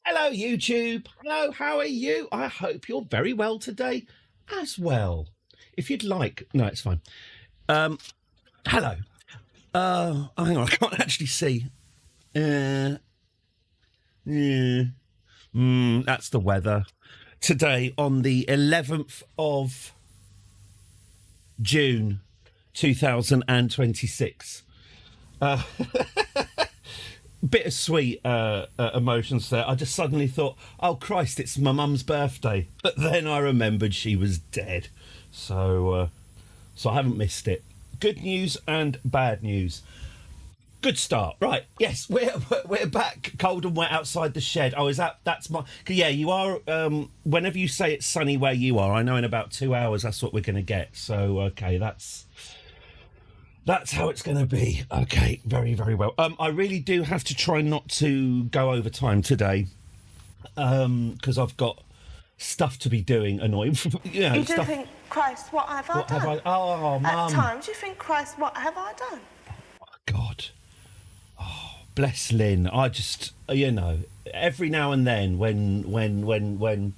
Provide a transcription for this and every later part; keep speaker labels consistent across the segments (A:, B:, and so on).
A: Hello, YouTube. Hello, how are you? I hope you're very well today as well. If you'd like... No, it's fine. Hello. Hang on, I can't actually see. That's the weather. Today, on the 11th of June, 2026. Bittersweet emotions there. I just suddenly thought, oh Christ, it's my mum's birthday. But then I remembered she was dead. So I haven't missed it. Good news and bad news. Good start. Right, yes, we're back cold and wet outside the shed. Oh, is that's my... Yeah, you are... whenever you say it's sunny where you are, I know in about 2 hours that's what we're going to get. So, okay, that's how it's going to be. Okay, very, very well. I really do have to try not to go over time today, because I've got stuff to be doing. Annoying, you do
B: think, Christ, what have I done?
A: Oh, Mum.
B: At times, you think, Christ, what have I done?
A: Oh, God. Oh, bless Lynn. I just, every now and then, when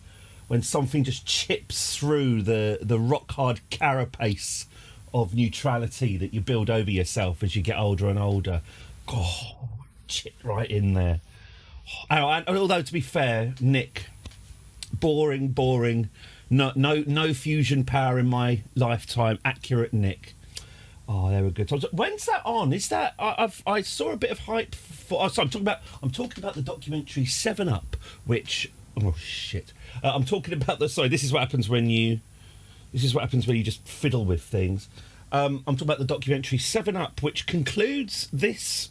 A: something just chips through the rock hard carapace of neutrality that you build over yourself as you get older and older. God, chip right in there. And although, to be fair, Nick, boring, no fusion power in my lifetime. Accurate Nick. Oh, they were good times. When's that on? Is that I saw a bit of hype for? Oh, so I'm talking about the documentary 7 Up, which I'm talking about the. Sorry, this is what happens when you just fiddle with things. I'm talking about the documentary 7 Up, which concludes this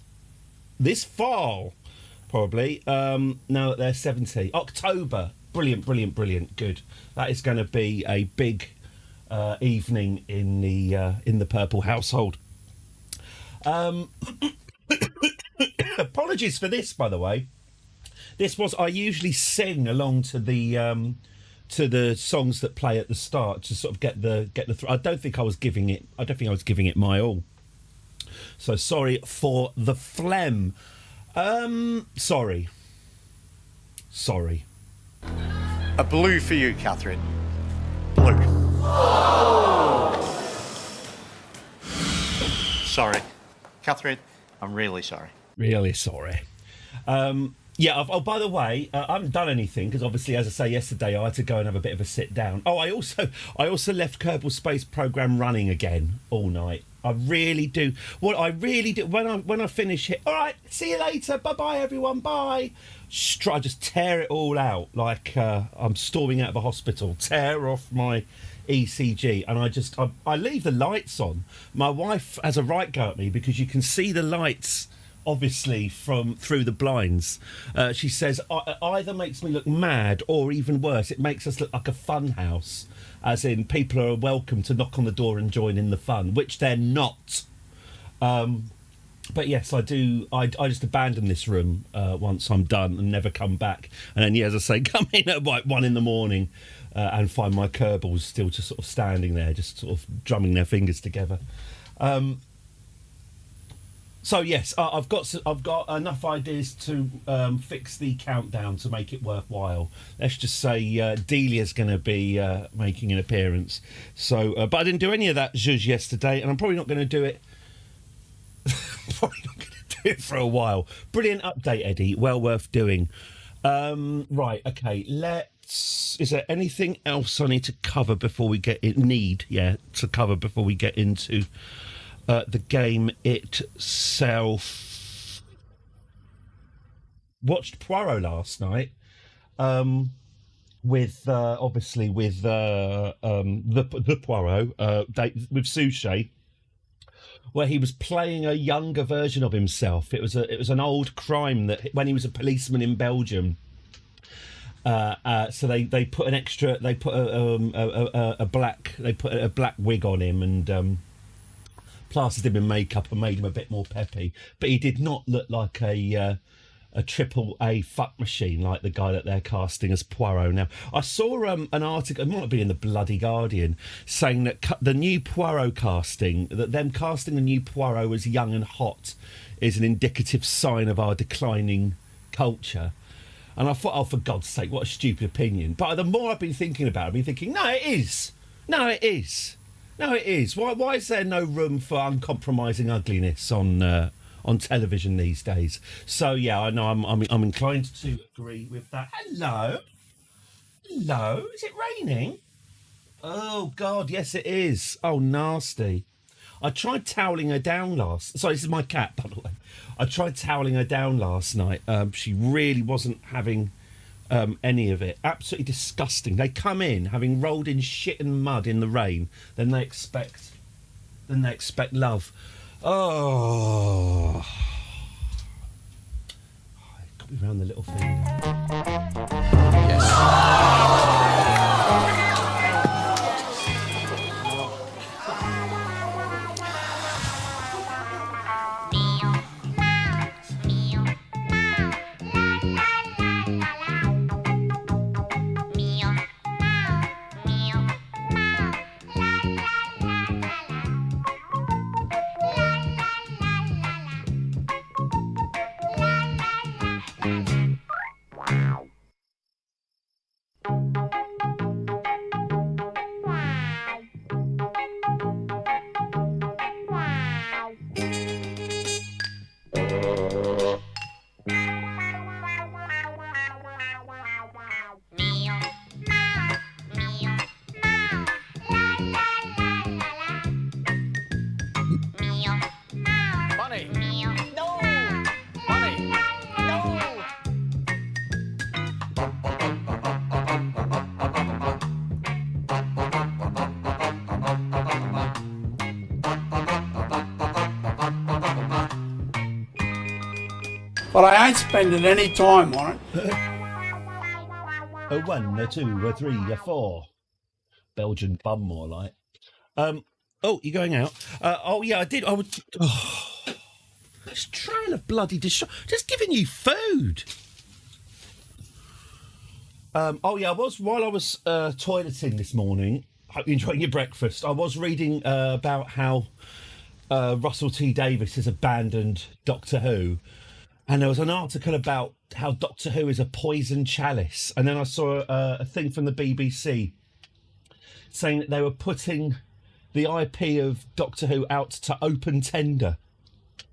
A: fall, probably. Now that they're 70. October. Brilliant. Good. That is going to be a big evening in the Purple household. Apologies for this, by the way. I usually sing along to the songs that play at the start to sort of get the. I don't think I was giving it my all. So sorry for the phlegm. Sorry.
C: A blue for you, Catherine. Blue. Sorry, Catherine. I'm really sorry.
A: Really sorry. Yeah. By the way, I haven't done anything because obviously, as I say, yesterday I had to go and have a bit of a sit down. Oh, I also left Kerbal Space Program running again all night. I really do. What I really do when I finish it. All right, see you later. Bye everyone. Bye. I just tear it all out like I'm storming out of a hospital. Tear off my ECG, and I leave the lights on. My wife has a right go at me because you can see the lights obviously from through the blinds. She says either makes me look mad or even worse, it makes us look like a fun house, as in people are welcome to knock on the door and join in the fun, which they're not. But yes, I do. I just abandon this room once I'm done and never come back. And then, as I say, come in at like 1 a.m. And find my Kerbals still just sort of standing there, just sort of drumming their fingers together. So yes, I've got enough ideas to fix the countdown to make it worthwhile. Let's just say Delia's going to be making an appearance. So, but I didn't do any of that zhuzh yesterday, and I'm probably not going to do it. Probably not going to do it for a while. Brilliant update, Eddie. Well worth doing. Right. Okay. Is there anything else I need to cover before we get before we get into the game itself? Watched Poirot last night, with the Poirot with Suchet, where he was playing a younger version of himself. It was an old crime that when he was a policeman in Belgium. So they put a black wig on him and plastered him in makeup and made him a bit more peppy. But he did not look like a AAA fuck machine like the guy that they're casting as Poirot now. I saw an article, it might have been in the bloody Guardian, saying that the new Poirot casting, that them casting the new Poirot as young and hot, is an indicative sign of our declining culture. And I thought, oh, for God's sake, what a stupid opinion. But the more I've been thinking about it, I've been thinking, no, it is. No, it is. No, it is. Why is there no room for uncompromising ugliness on television these days? So yeah, I know I'm inclined to agree with that. Hello, hello. Is it raining? Oh God, yes it is. Oh nasty. I tried toweling her down Sorry, this is my cat, by the way. I tried toweling her down last night. She really wasn't having any of it. Absolutely disgusting. They come in having rolled in shit and mud in the rain, then they expect love. Oh, it got me around the little finger.
D: But I ain't spending any time on it.
A: A 1, a 2, a 3, a 4. Belgian bum, more like. Oh, you're going out? Oh, yeah, I did. I would. Oh, this trail of bloody just giving you food. Oh, yeah, while I was toileting this morning, hope you're enjoying your breakfast, I was reading about how Russell T Davies has abandoned Doctor Who. And there was an article about how Doctor Who is a poison chalice. And then I saw a thing from the BBC saying that they were putting the IP of Doctor Who out to open tender.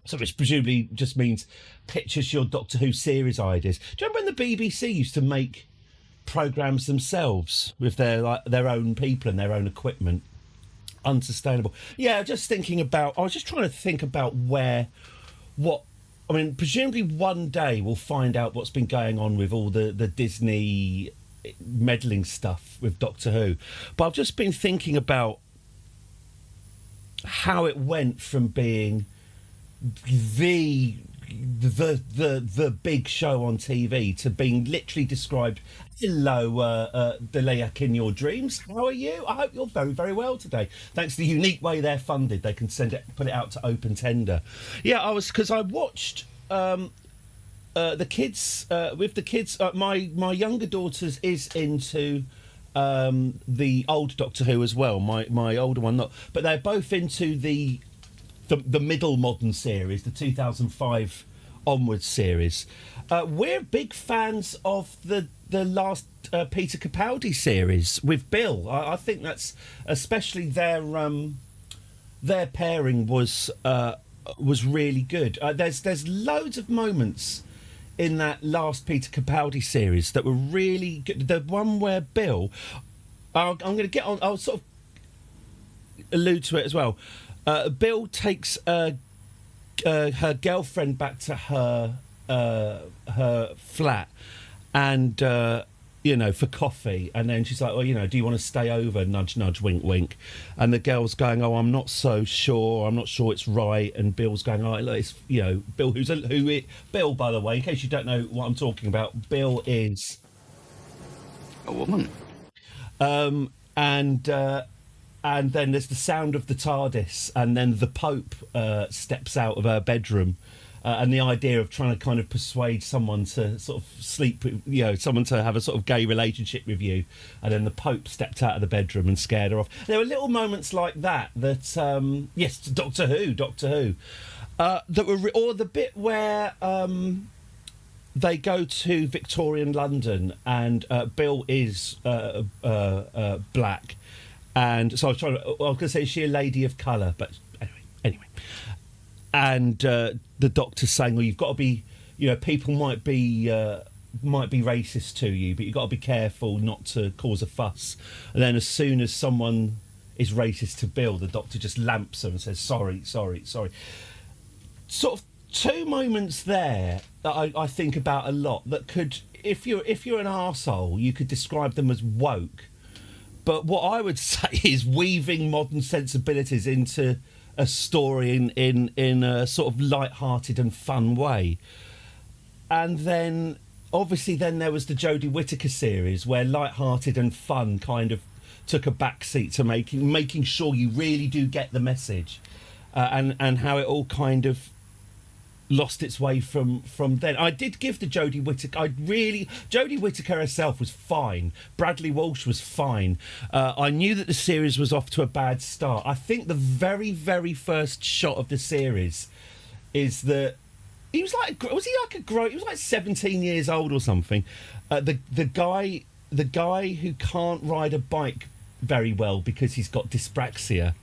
A: So which presumably just means pitch us your Doctor Who series ideas. Do you remember when the BBC used to make programmes themselves with their own people and their own equipment? Unsustainable. Yeah, I was just trying to think about presumably one day we'll find out what's been going on with all the Disney meddling stuff with Doctor Who. But I've just been thinking about how it went from being the big show on TV to being literally described, hello, Delayak in your dreams. How are you? I hope you're very, very well today. Thanks to the unique way they're funded, they can put it out to open tender. Yeah, I watched the kids with the kids. My younger daughter's is into the old Doctor Who as well. My older one not, but they're both into the middle modern series, the 2005 onwards series. We're big fans of the last Peter Capaldi series with Bill. I think that's especially their pairing was really good. There's loads of moments in that last Peter Capaldi series that were really good. The one where Bill, I'm going to get on. I'll sort of allude to it as well. Bill takes her girlfriend back to her flat, and for coffee, and then she's like, well, do you want to stay over? Nudge, nudge, wink, wink. And the girl's going, oh, I'm not so sure. I'm not sure it's right. And Bill's going, oh, it's Bill, Bill, by the way, in case you don't know what I'm talking about, Bill is
E: a woman.
A: And then there's the sound of the TARDIS, and then the Pope steps out of her bedroom, and the idea of trying to kind of persuade someone to sort of sleep, someone to have a sort of gay relationship with you, and then the Pope stepped out of the bedroom and scared her off. There were little moments like that, yes, Doctor Who, that were, or the bit where they go to Victorian London, and Bill is black, and so I was going to say, is she a lady of colour? But anyway, and the doctor's saying, well, you've got to be, people might be racist to you, but you've got to be careful not to cause a fuss. And then as soon as someone is racist to Bill, the doctor just lamps them and says, sorry. Sort of two moments there that I think about a lot, that could, if you're an arsehole, you could describe them as woke. But what I would say is weaving modern sensibilities into a story in a sort of light-hearted and fun way. And then, obviously, there was the Jodie Whittaker series, where light-hearted and fun kind of took a backseat to making sure you really do get the message, and how it all kind of lost its way from then. I did give the Jodie Whittaker. Jodie Whittaker herself was fine. Bradley Walsh was fine. I knew that the series was off to a bad start. I think the very, very first shot of the series is that he was like 17 years old or something. The guy who can't ride a bike very well because he's got dyspraxia,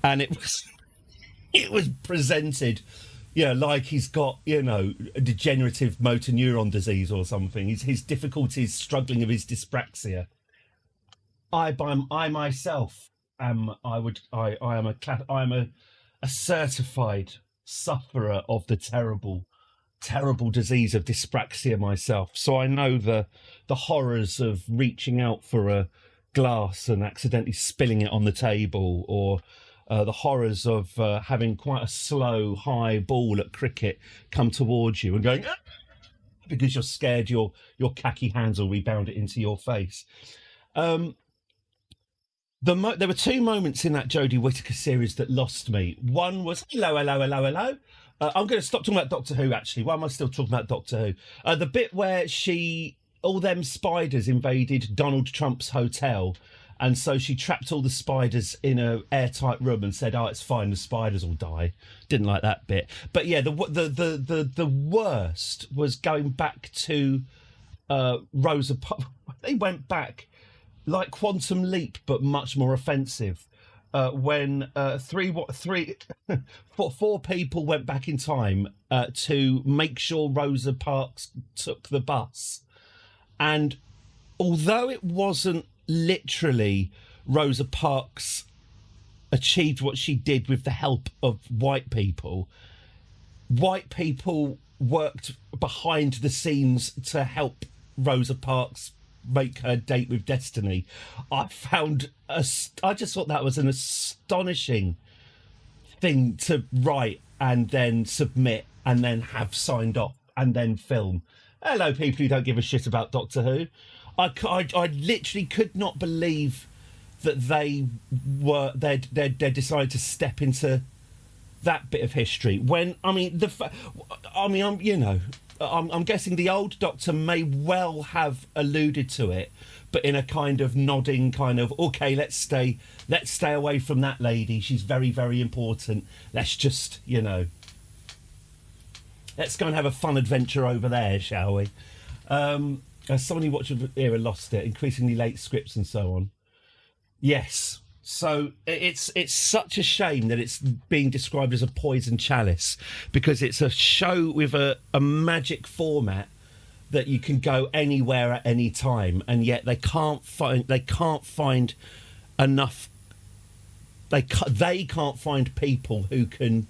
A: and it was presented, like he's got, a degenerative motor neuron disease or something. His difficulties struggling with his dyspraxia. I myself am a certified sufferer of the terrible disease of dyspraxia myself. So I know the horrors of reaching out for a glass and accidentally spilling it on the table, or the horrors of having quite a slow high ball at cricket come towards you and going, ah! Because you're scared your khaki hands will rebound it into your face. There were two moments in that Jodie Whittaker series that lost me. One was hello. I'm going to stop talking about Doctor Who, actually. Why am I still talking about Doctor Who? The bit where all them spiders invaded Donald Trump's hotel, and so she trapped all the spiders in an airtight room and said, "Oh, it's fine, the spiders will die." Didn't like that bit. But yeah, the worst was going back to Rosa Parks. They went back like Quantum Leap, but much more offensive. When four people went back in time to make sure Rosa Parks took the bus. And although it wasn't literally Rosa Parks achieved what she did with the help of white people worked behind the scenes to help Rosa Parks make her date with destiny. I just thought that was an astonishing thing to write and then submit and then have signed off and then film. Hello, people who don't give a shit about Doctor Who. I literally could not believe that they decided to step into that bit of history. I'm guessing the old Doctor may well have alluded to it, but in a kind of nodding kind of, okay, let's stay away from that lady. She's very, very important. Let's just, let's go and have a fun adventure over there, shall we? As someone who watched the era lost it, increasingly late scripts and so on. Yes. So it's such a shame that it's being described as a poison chalice, because it's a show with a magic format that you can go anywhere at any time, and yet they can't find enough. They can't find people who can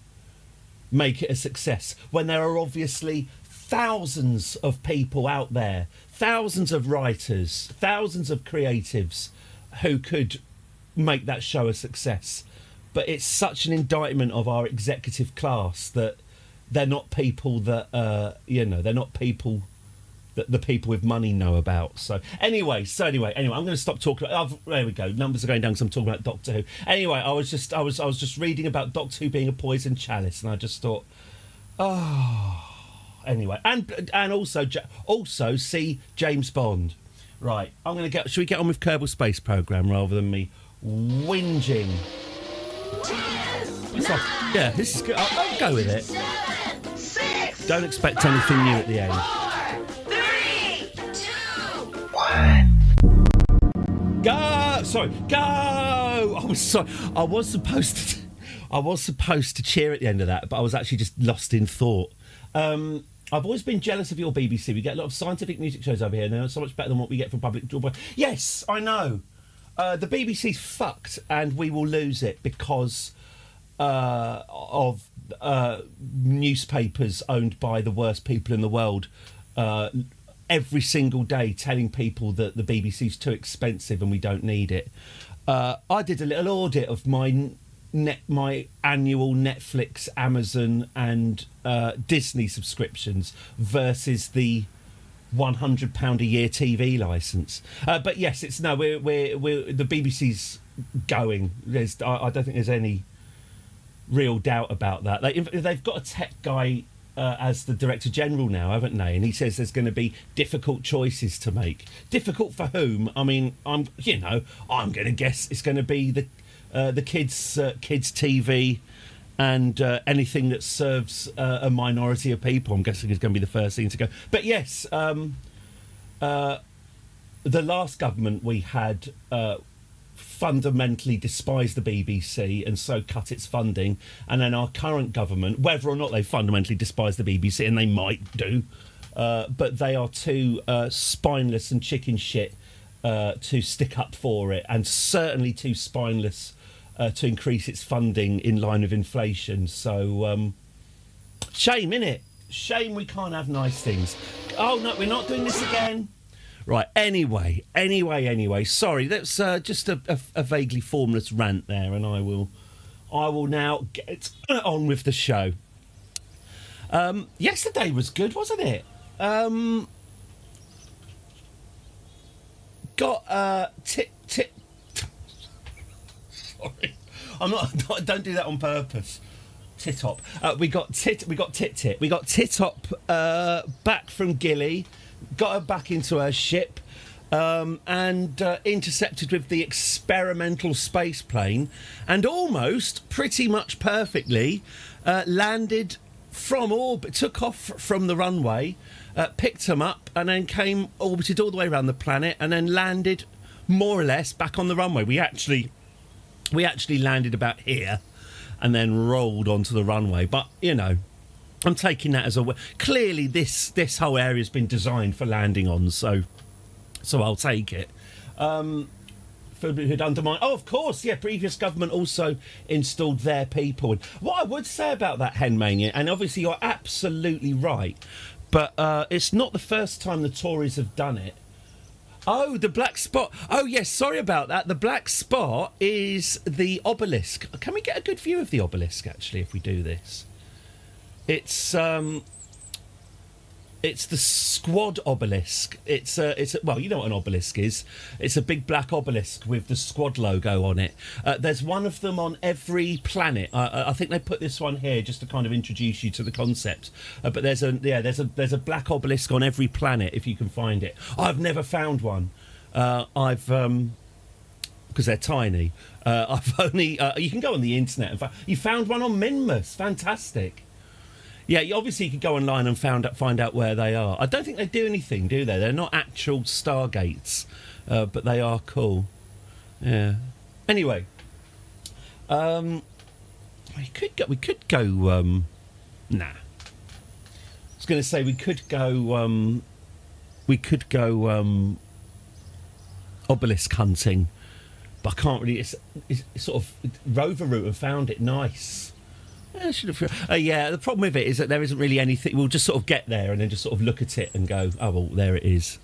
A: make it a success when there are obviously thousands of people out there, thousands of writers, thousands of creatives who could make that show a success. But it's such an indictment of our executive class that they're not people that they're not people that the people with money know about. So anyway, I'm going to stop talking. There we go. Numbers are going down because I'm talking about Doctor Who. Anyway, I was just reading about Doctor Who being a poison chalice, and I just thought, anyway, and also see James Bond. Right, should we get on with Kerbal Space Program rather than me whinging? Yeah, this is good. I'll go with it.
F: 7, 6,
A: Don't expect anything new at the end.
F: 3, 2, 1.
A: Go! Sorry, go! I was sorry. I was supposed to cheer at the end of that, but I was actually just lost in thought. I've always been jealous of your BBC. We get a lot of scientific music shows over here, and they're so much better than what we get from public broadcast. Yes, I know. The BBC's fucked, and we will lose it because of newspapers owned by the worst people in the world every single day telling people that the BBC's too expensive and we don't need it. I did a little audit of my annual Netflix, Amazon and Disney subscriptions versus the £100 a year TV licence. But yes, it's no. We're the BBC's going. I don't think there's any real doubt about that. They've got a tech guy as the Director General now, haven't they? And he says there's going to be difficult choices to make. Difficult for whom? I mean, I'm going to guess it's going to be the kids TV and anything that serves a minority of people. I'm guessing is going to be the first thing to go. But yes, the last government we had fundamentally despised the BBC and so cut its funding, and then our current government, whether or not they fundamentally despise the BBC, and they might do, but they are too spineless and chicken shit to stick up for it, and certainly too spineless to increase its funding in line with inflation. So shame, innit? Shame we can't have nice things. Oh no, we're not doing this again. Right, anyway. Sorry, that's just a vaguely formless rant there, and I will now get on with the show. Yesterday was good, wasn't it? Got tit. Sorry, don't do that on purpose. Titop. We got Titop back from Gilly. Got her back into her ship and intercepted with the experimental space plane, and almost pretty much perfectly landed from orbit, took off from the runway, picked them up, and then orbited all the way around the planet, and then landed more or less back on the runway. We actually landed about here and then rolled onto the runway, but I'm taking that as clearly this whole area has been designed for landing on, so I'll take it. Who'd undermine? Oh, of course, yeah. Previous government also installed their people. And what I would say about that, Henmania, and obviously you're absolutely right, but it's not the first time the Tories have done it. Oh, the black spot. Oh, yes, sorry about that. The black spot is the obelisk. Can we get a good view of the obelisk, actually, if we do this? It's the squad obelisk. It's well, you know what an obelisk is. It's a big black obelisk with the squad logo on it. There's one of them on every planet. I think they put this one here just to kind of introduce you to the concept. But there's a black obelisk on every planet if you can find it. I've never found one. Because they're tiny. I've only you can go on the internet. In fact, you found one on Minmus. Fantastic. Yeah, obviously you could go online and find out where they are. I don't think they do anything, do they? They're not actual stargates, but they are cool. Yeah. Anyway, we could go. Nah. I was going to say we could go obelisk hunting, but I can't really. It's sort of rover route and found it nice. Yeah, the problem with it is that there isn't really anything. We'll just sort of get there and then just sort of look at it and go, oh, well, there it is.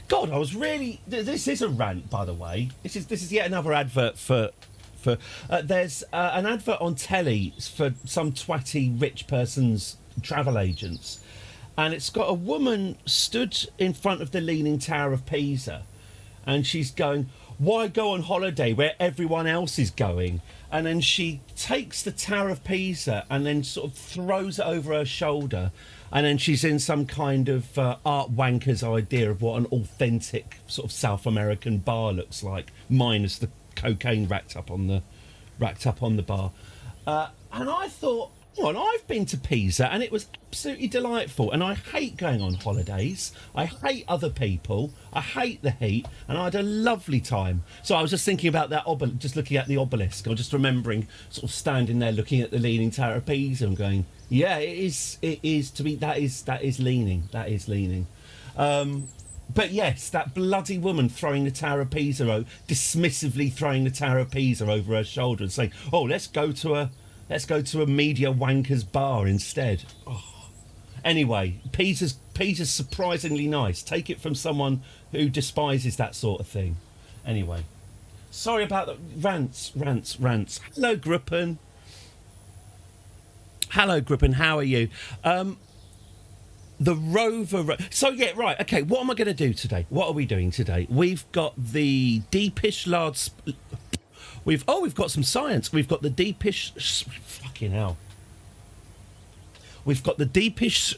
A: God, I was really... This is a rant, by the way. This is yet another advert for there's an advert on telly for some twatty rich person's travel agents. And it's got a woman stood in front of the Leaning Tower of Pisa. And she's going, why go on holiday where everyone else is going? And then she takes the Tower of Pisa and then sort of throws it over her shoulder. And then she's in some kind of art wanker's idea of what an authentic sort of South American bar looks like, minus the cocaine racked up on the bar. And I thought, on, I've been to Pisa and it was absolutely delightful. And I hate going on holidays. I hate other people. I hate the heat. And I had a lovely time. So I was just thinking about that just looking at the obelisk. I was just remembering sort of standing there looking at the Leaning Tower of Pisa and going, yeah, it is to be, that is leaning. That is leaning. But yes, that bloody woman throwing the Tower of Pisa, dismissively throwing the Tower of Pisa over her shoulder and saying, oh, let's go to a media wankers bar instead. Oh. Anyway, Pisa's surprisingly nice. Take it from someone who despises that sort of thing. Anyway, sorry about the rants. Hello, Gruppen. How are you? The Rover. So yeah, right. Okay, what am I going to do today? What are we doing today? We've got the deepish large. We've got some science. We've got the deepish. Fucking hell. We've got the deepish.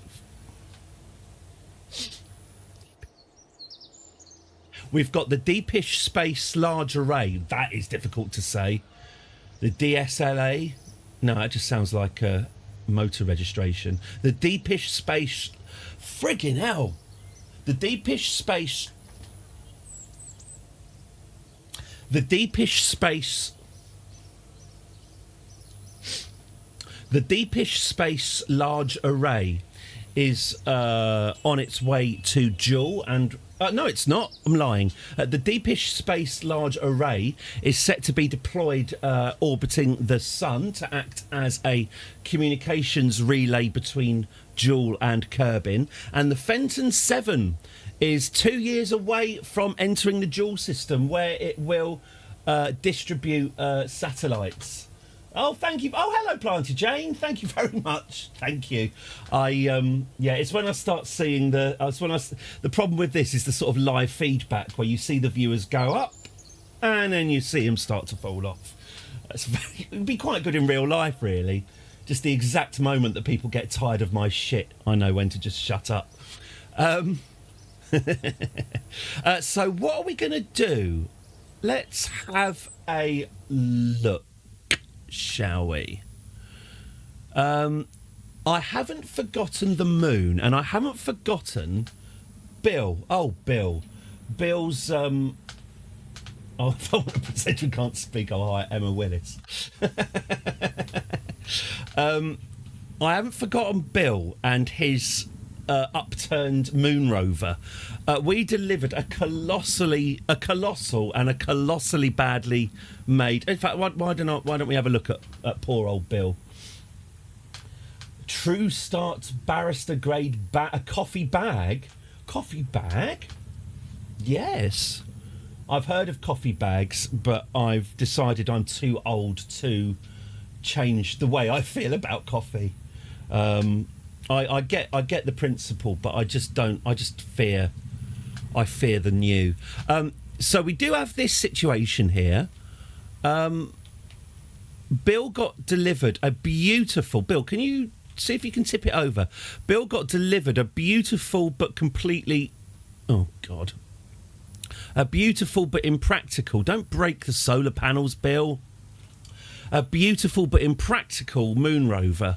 A: We've got the deepish space large array. That is difficult to say. The DSLA. No, it just sounds like a motor registration. The deepish space. Friggin' hell. The deepish space. The deepish space. The deepish space large array is on its way to Joule and. No, it's not. I'm lying. The deepish space large array is set to be deployed orbiting the Sun to act as a communications relay between Joule and Kerbin. And the Fenton 7 is 2 years away from entering the Joule system, where it will distribute satellites. Oh, thank you. Oh, hello, Planty Jane. Thank you very much. Thank you. It's when I start seeing the problem with this is the sort of live feedback where you see the viewers go up and then you see them start to fall off. It would be quite good in real life, really. Just the exact moment that people get tired of my shit, I know when to just shut up. So what are we going to do? Let's have a look. Shall we? I haven't forgotten the moon, and I haven't forgotten Bill. Oh, Bill. Bill's oh, I don't want to pretend we can't speak. Oh, hi, Emma Willis. I haven't forgotten Bill and his upturned moon rover. We delivered a colossal and a colossally badly made. In fact, why don't we have a look at poor old Bill? True Start barrister grade a coffee bag. Coffee bag? Yes. I've heard of coffee bags, but I've decided I'm too old to change the way I feel about coffee. I get the principle, but I fear the new. So we do have this situation here. Bill got delivered a beautiful. Bill, can you see if you can tip it over? Bill got delivered a beautiful but completely. Oh God. A beautiful but impractical. Don't break the solar panels, Bill. A beautiful but impractical moon rover.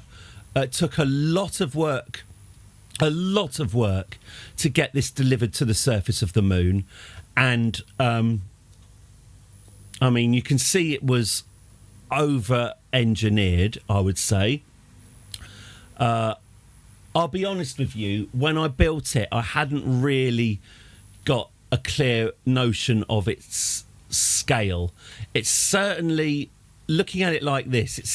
A: It took a lot of work to get this delivered to the surface of the moon. And, I mean, you can see it was over-engineered, I would say. I'll be honest with you, when I built it, I hadn't really got a clear notion of its scale. It's certainly, looking at it like this, it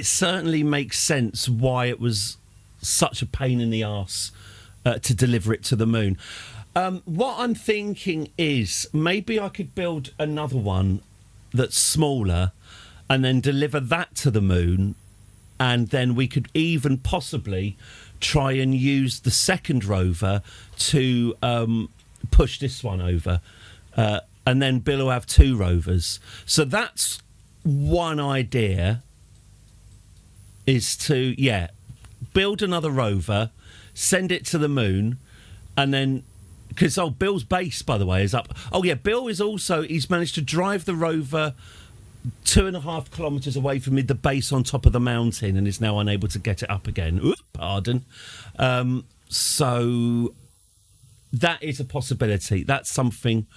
A: certainly makes sense why it was such a pain in the arse to deliver it to the moon. What I'm thinking is maybe I could build another one that's smaller and then deliver that to the moon, and then we could even possibly try and use the second rover to push this one over, and then Bill will have two rovers. So that's one idea, is to build another rover, send it to the moon, and then because Bill's base, by the way, is up. Oh yeah, Bill is also, he's managed to drive the rover 2.5 kilometres away from me, the base on top of the mountain, and is now unable to get it up again. Oop, pardon. So that is a possibility. That's something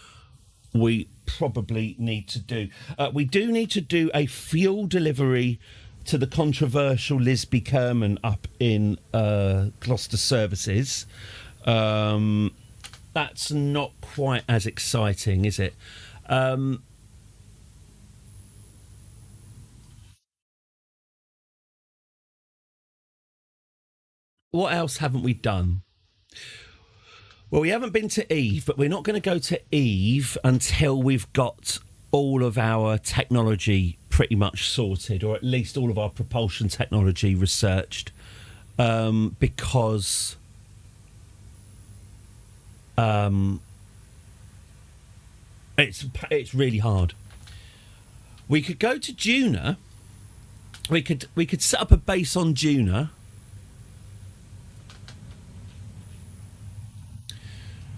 A: we probably need to do. We do need to do a fuel delivery to the controversial Lisby Kerman up in Gloucester Services. That's not quite as exciting, is it? What else haven't we done? Well, we haven't been to Eve, but we're not going to go to Eve until we've got all of our technology pretty much sorted, or at least all of our propulsion technology researched, because it's really hard. We could go to Juna. We could set up a base on Juna.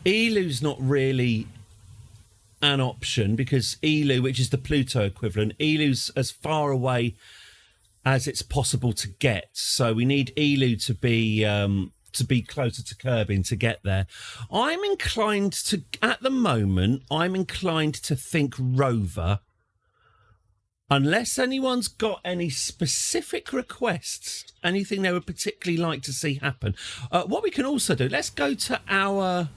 A: Elu's not really an option because Elu, which is the Pluto equivalent, Elu's as far away as it's possible to get. So we need Elu to be closer to Kerbin to get there. I'm inclined to think rover, unless anyone's got any specific requests, anything they would particularly like to see happen. What we can also do, let's go to our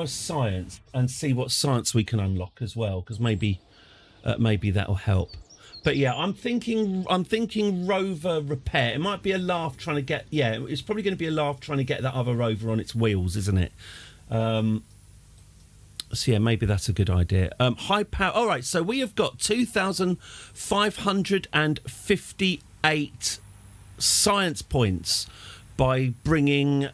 A: science and see what science we can unlock as well, because maybe that'll help. But yeah, I'm thinking rover repair. It might be a laugh trying to get. Yeah, it's probably going to be a laugh trying to get that other rover on its wheels, isn't it? So yeah, maybe that's a good idea. High power. All right, so we have got 2,558 science points by bringing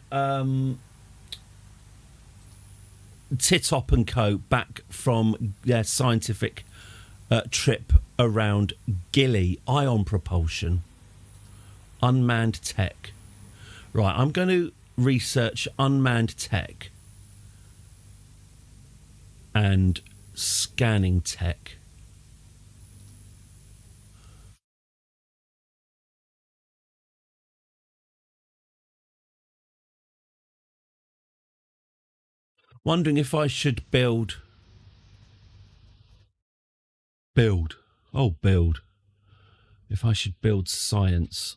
A: Titop and Co. back from their scientific trip around Gilly. Ion propulsion, unmanned tech. Right, I'm going to research unmanned tech and scanning tech. Wondering if I should build. If I should build science.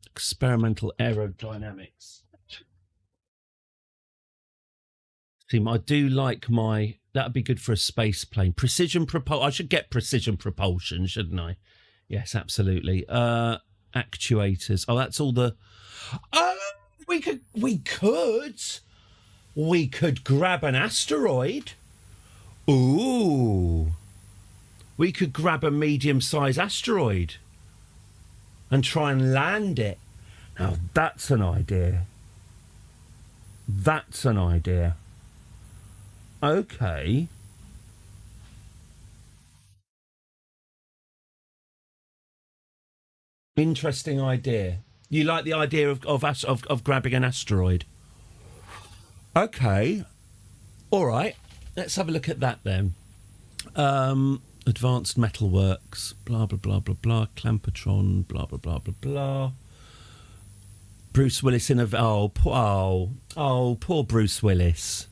A: Experimental aerodynamics. See, I do like my... That'd be good for a space plane. Precision propulsion. I should get precision propulsion, shouldn't I? Yes, absolutely. Actuators. Oh, that's all the... Oh, we could grab an asteroid. Ooh. We could grab a medium-sized asteroid and try and land it. Now, that's an idea. That's an idea. Okay. Interesting idea. You like the idea of grabbing an asteroid? Okay. All right. Let's have a look at that then. Advanced metalworks, blah, blah, blah, blah, blah. Clampatron, blah, blah, blah, blah, blah. Bruce Willis in a... Oh, poor Bruce Willis.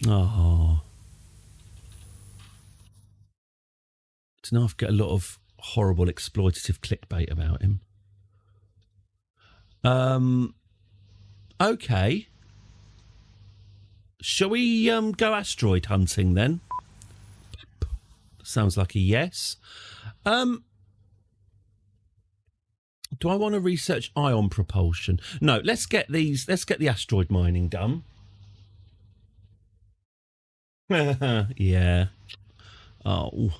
A: Oh. So now I've got a lot of horrible exploitative clickbait about him. Okay. Shall we go asteroid hunting then? Sounds like a yes. Do I want to research ion propulsion? No, let's get the asteroid mining done. Yeah. Oh.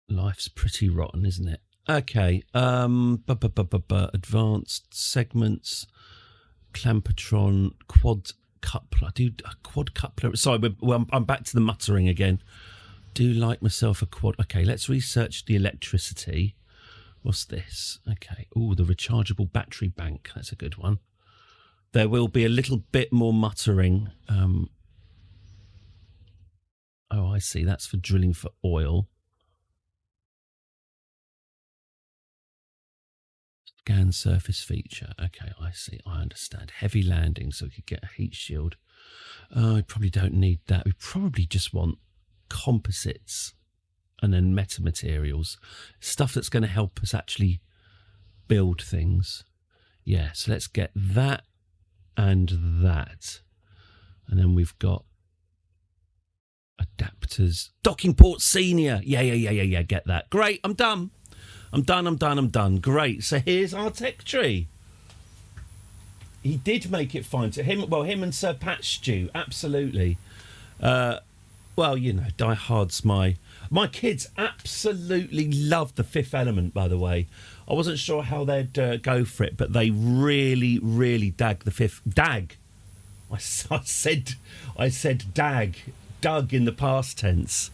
A: Life's pretty rotten, isn't it? Okay. Advanced segments, clampatron, quad coupler. Quad coupler. Sorry, I'm back to the muttering again. Do like myself a quad. Okay, let's research the electricity. What's this? Okay. Oh, the rechargeable battery bank. That's a good one. There will be a little bit more muttering. Oh, I see. That's for drilling for oil. Scan surface feature. Okay, I see. I understand. Heavy landing, so we could get a heat shield. Oh, we probably don't need that. We probably just want composites and then metamaterials. Stuff that's going to help us actually build things. Yeah, so let's get that and that. And then we've got adapters. Docking port senior. Yeah. Get that. Great. I'm done. I'm done. Great. So here's our tech tree. He did make it fine to him. Well, him and Sir Pat Stew. Absolutely. Well, you know, Die Hard's my kids absolutely loved The Fifth Element, by the way. I wasn't sure how they'd go for it, but they really, really dag the fifth. Dag. I said dag. Dug in the past tense.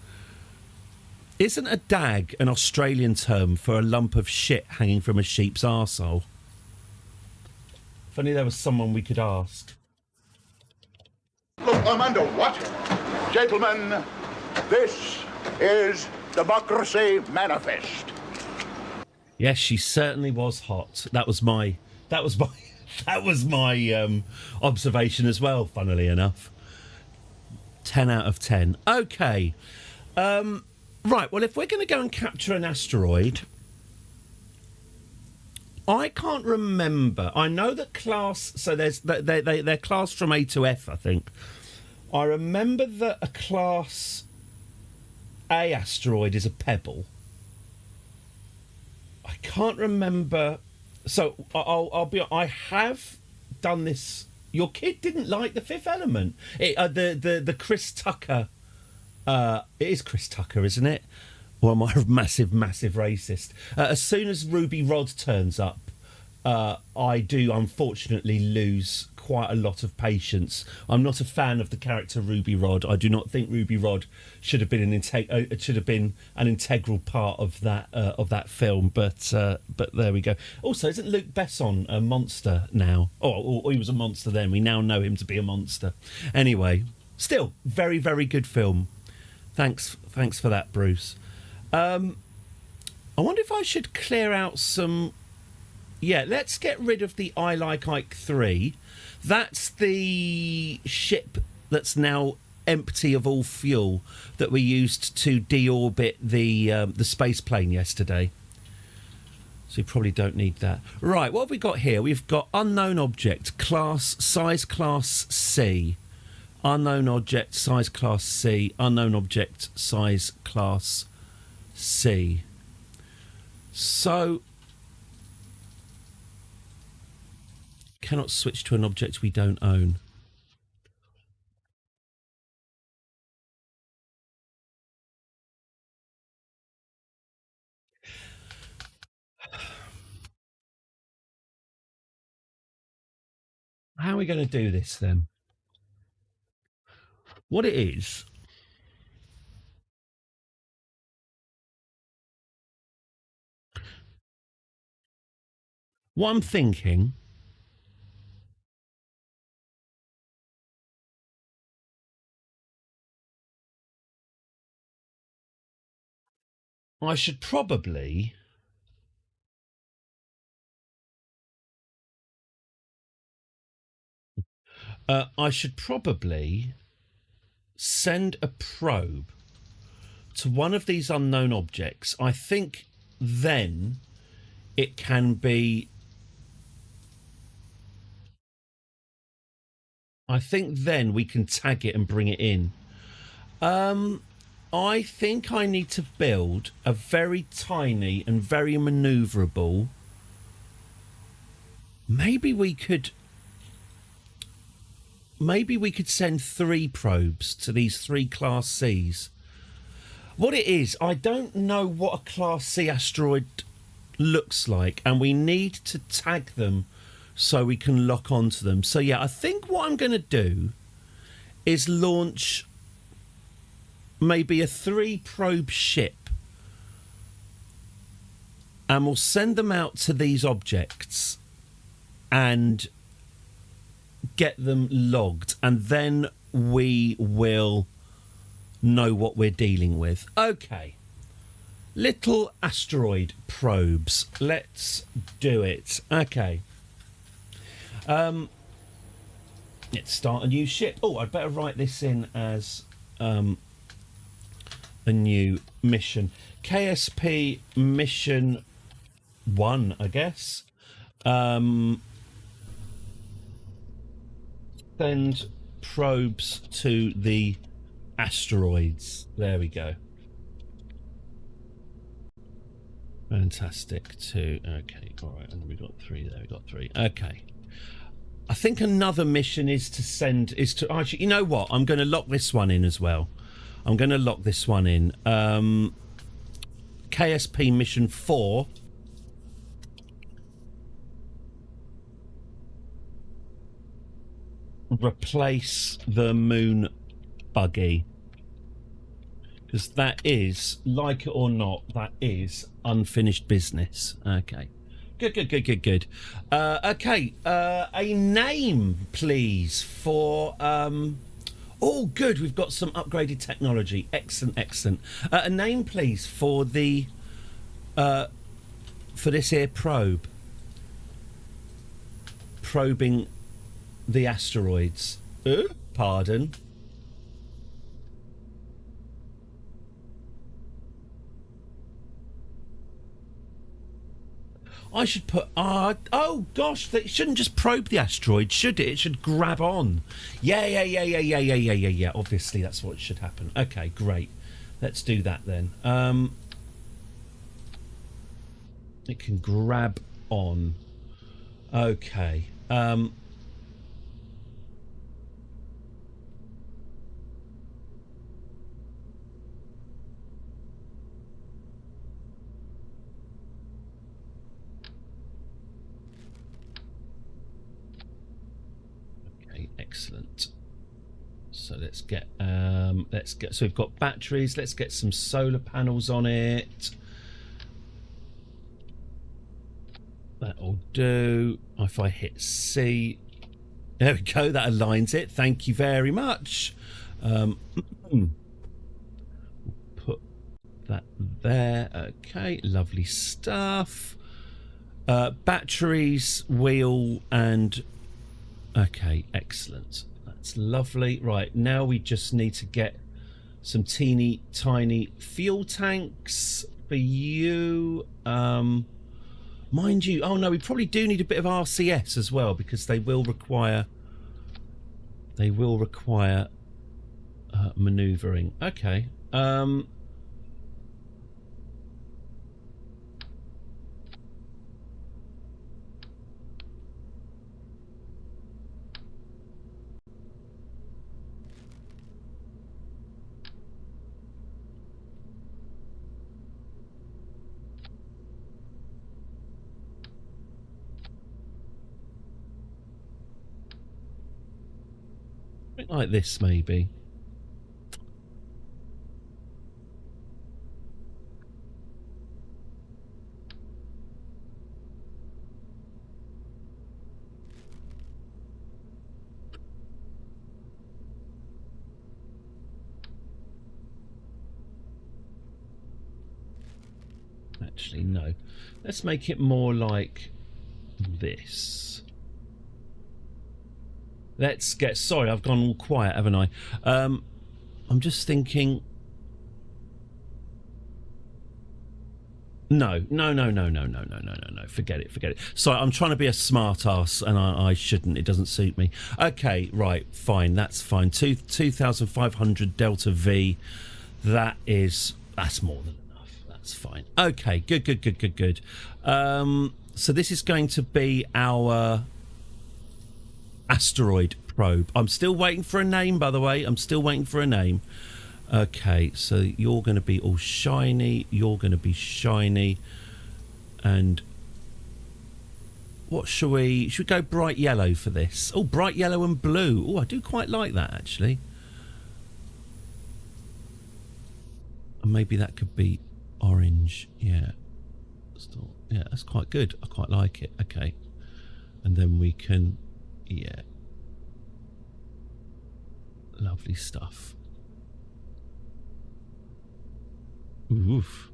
A: Isn't a dag an Australian term for a lump of shit hanging from a sheep's arsehole? If only there was someone we could ask.
G: Look, I'm under what? Gentlemen, this is Democracy Manifest.
A: Yes, she certainly was hot. That was my observation as well, funnily enough. 10 out of 10. Okay. Right, well, if we're going to go and capture an asteroid, I can't remember. I know that class... So they're classed from A to F, I think. I remember that a class A asteroid is a pebble. I can't remember. So I'll be. I have done this. Your kid didn't like The Fifth Element. The Chris Tucker. It is Chris Tucker, isn't it? Or am I a massive racist? As soon as Ruby Rod turns up, I do unfortunately lose quite a lot of patience. I'm not a fan of the character Ruby Rod. I do not think Ruby Rod should have been an integral part of that film. But there we go. Also, isn't Luc Besson a monster now? Or he was a monster then. We now know him to be a monster. Anyway, still very, very good film. Thanks for that, Bruce. I wonder if I should clear out some. Yeah, let's get rid of the I Like Ike 3. That's the ship that's now empty of all fuel that we used to deorbit the space plane yesterday. So you probably don't need that. Right, what have we got here? We've got unknown object, size class C. Unknown object, size class C. Unknown object, size class C. So... cannot switch to an object we don't own. How are we going to do this then? What it is... what I'm thinking... I should probably... send a probe to one of these unknown objects. I think then it can be... I think then we can tag it and bring it in. I think I need to build a very tiny and very manoeuvrable... Maybe we could send 3 probes to these 3 Class Cs. What it is, I don't know what a Class C asteroid looks like, and we need to tag them so we can lock onto them. So yeah, I think what I'm going to do is launch maybe a 3 probe ship, and we'll send them out to these objects and get them logged, and then we will know what we're dealing with. Okay. Little asteroid probes. Let's do it. Okay. Let's start a new ship. Oh, I'd better write this in as a new mission. KSP mission 1, I guess. Send probes to the asteroids. There we go. Fantastic. 2. Okay, all right. And we got 3 there. We got 3. Okay. I think another mission is to actually, you know what? I'm going to lock this one in as well. I'm going to lock this one in. KSP mission 4. Replace the moon buggy. Because that is, like it or not, that is unfinished business. Okay. Good. Okay. A name, please, for... Oh, good. We've got some upgraded technology. Excellent. A name, please, for the... for this here probe. Probing the asteroids. Pardon? I should put... oh, gosh, they shouldn't just probe the asteroid, should it? It should grab on. Yeah. Obviously, that's what should happen. Okay, great. Let's do that then. It can grab on. Okay. Excellent. So let's get so we've got batteries. Let's get some solar panels on it. That'll do. If I hit C, there we go. That aligns it. Thank you very much. Put that there. Okay, lovely stuff. Batteries, wheel, and okay, excellent. That's lovely. Right, now we just need to get some teeny tiny fuel tanks for you. Mind you, oh no, we probably do need a bit of RCS as well, because they will require maneuvering. Okay. Like this, maybe. Actually, no. Let's make it more like this. Let's get... Sorry, I've gone all quiet, haven't I? I'm just thinking... No. Forget it. Sorry, I'm trying to be a smart ass, and I shouldn't. It doesn't suit me. Okay, right, fine. That's fine. 2,500 Delta V. That's more than enough. That's fine. Okay, good. So this is going to be our... asteroid probe. I'm still waiting for a name, by the way. Okay, so you're going to be all shiny. You're going to be shiny. And what should we go bright yellow for this? Oh, bright yellow and blue. Oh, I do quite like that, actually. And maybe that could be orange. Yeah. Yeah, that's quite good. I quite like it. Okay. And then we can... Yeah. Lovely stuff. Oof.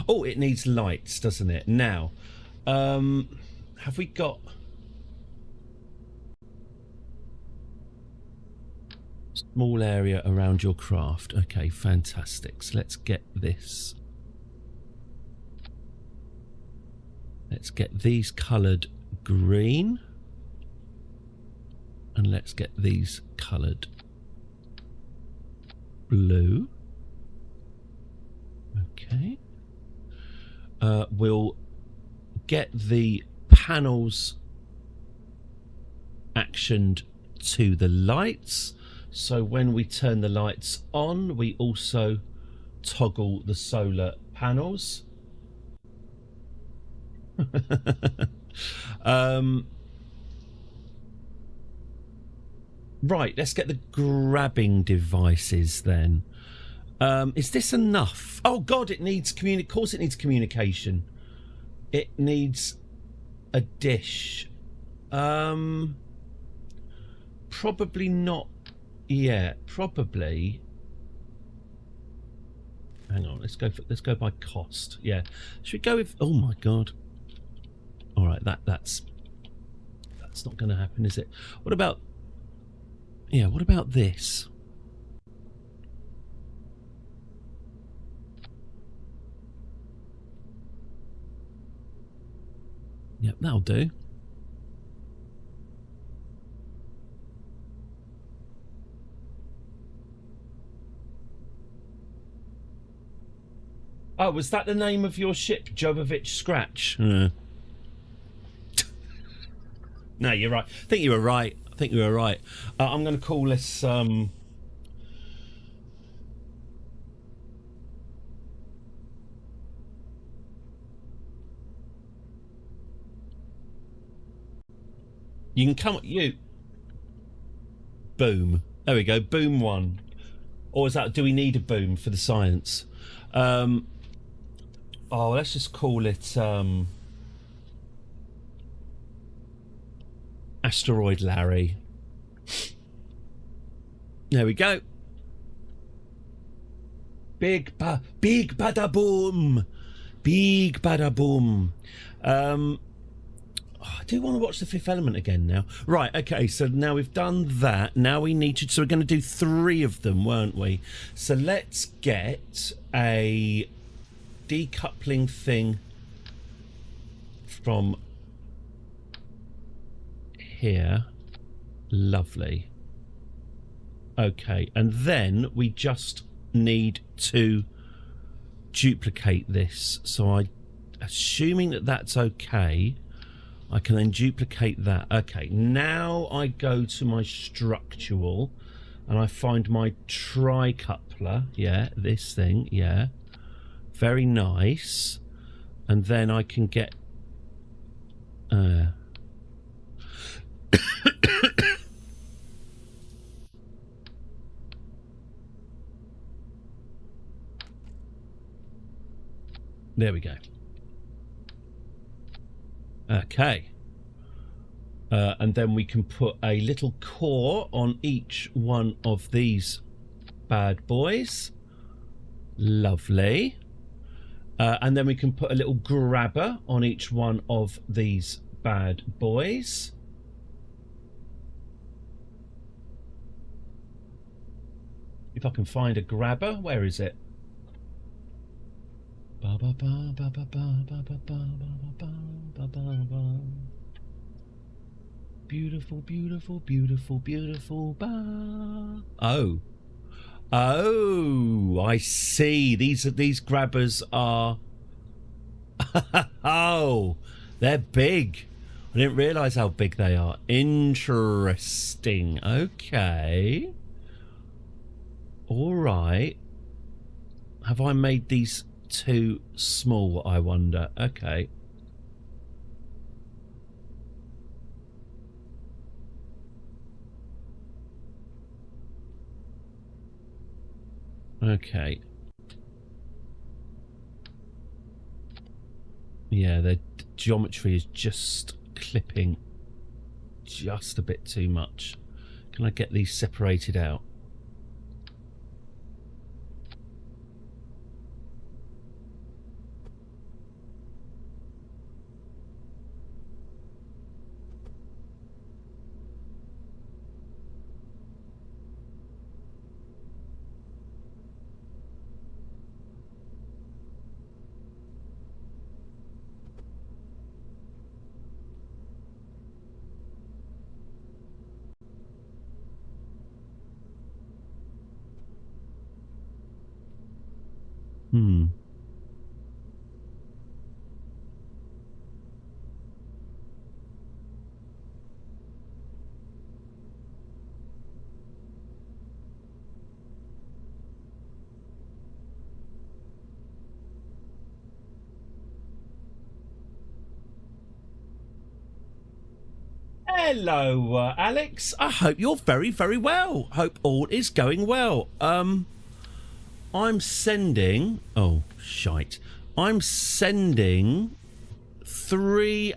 A: Oh, it needs lights, doesn't it? Now, have we got... Small area around your craft. Okay, fantastic. So let's get this. Let's get these coloured green. And let's get these coloured blue. Okay. We'll get the panels actioned to the lights. So when we turn the lights on, we also toggle the solar panels. Right, let's get the grabbing devices then. Is this enough? Oh God, it needs of course it needs communication. It needs a dish. Probably not yet. Probably. Hang on, let's go by cost. Yeah. Should we go with, oh my God. Alright, that's not gonna happen, is it? What about, yeah, what about this? Yep, that'll do. Oh, was that the name of your ship, Jovovich Scratch? No, you're right. I think you were right. I'm going to call this... You can come... Boom. There we go. Boom 1. Or is that... Do we need a boom for the science? Oh, let's just call it... Asteroid Larry. There we go. Big bada boom. Big bada boom. I do want to watch The Fifth Element again now. Right, okay, so now we've done that. Now we need to... So we're going to do 3 of them, weren't we? So let's get a decoupling thing from here. Lovely. Okay, and then we just need to duplicate this. So assuming that that's okay, I can then duplicate that. Okay, now I go to my structural and I find my tri-coupler. Yeah, this thing, yeah. Very nice. And then I can get... There we go. Okay. And then we can put a little core on each one of these bad boys. Lovely. And then we can put a little grabber on each one of these bad boys. If I can find a grabber, where is it? Beautiful, beautiful, beautiful, beautiful. Oh, I see. These grabbers are. Oh, they're big. I didn't realise how big they are. Interesting. Okay. All right. Have I made these too small, I wonder? Okay. Okay. Yeah, the geometry is just clipping just a bit too much. Can I get these separated out? Hello, Alex. I hope you're very, very well. Hope all is going well. I'm sending... Oh, shite. I'm sending 3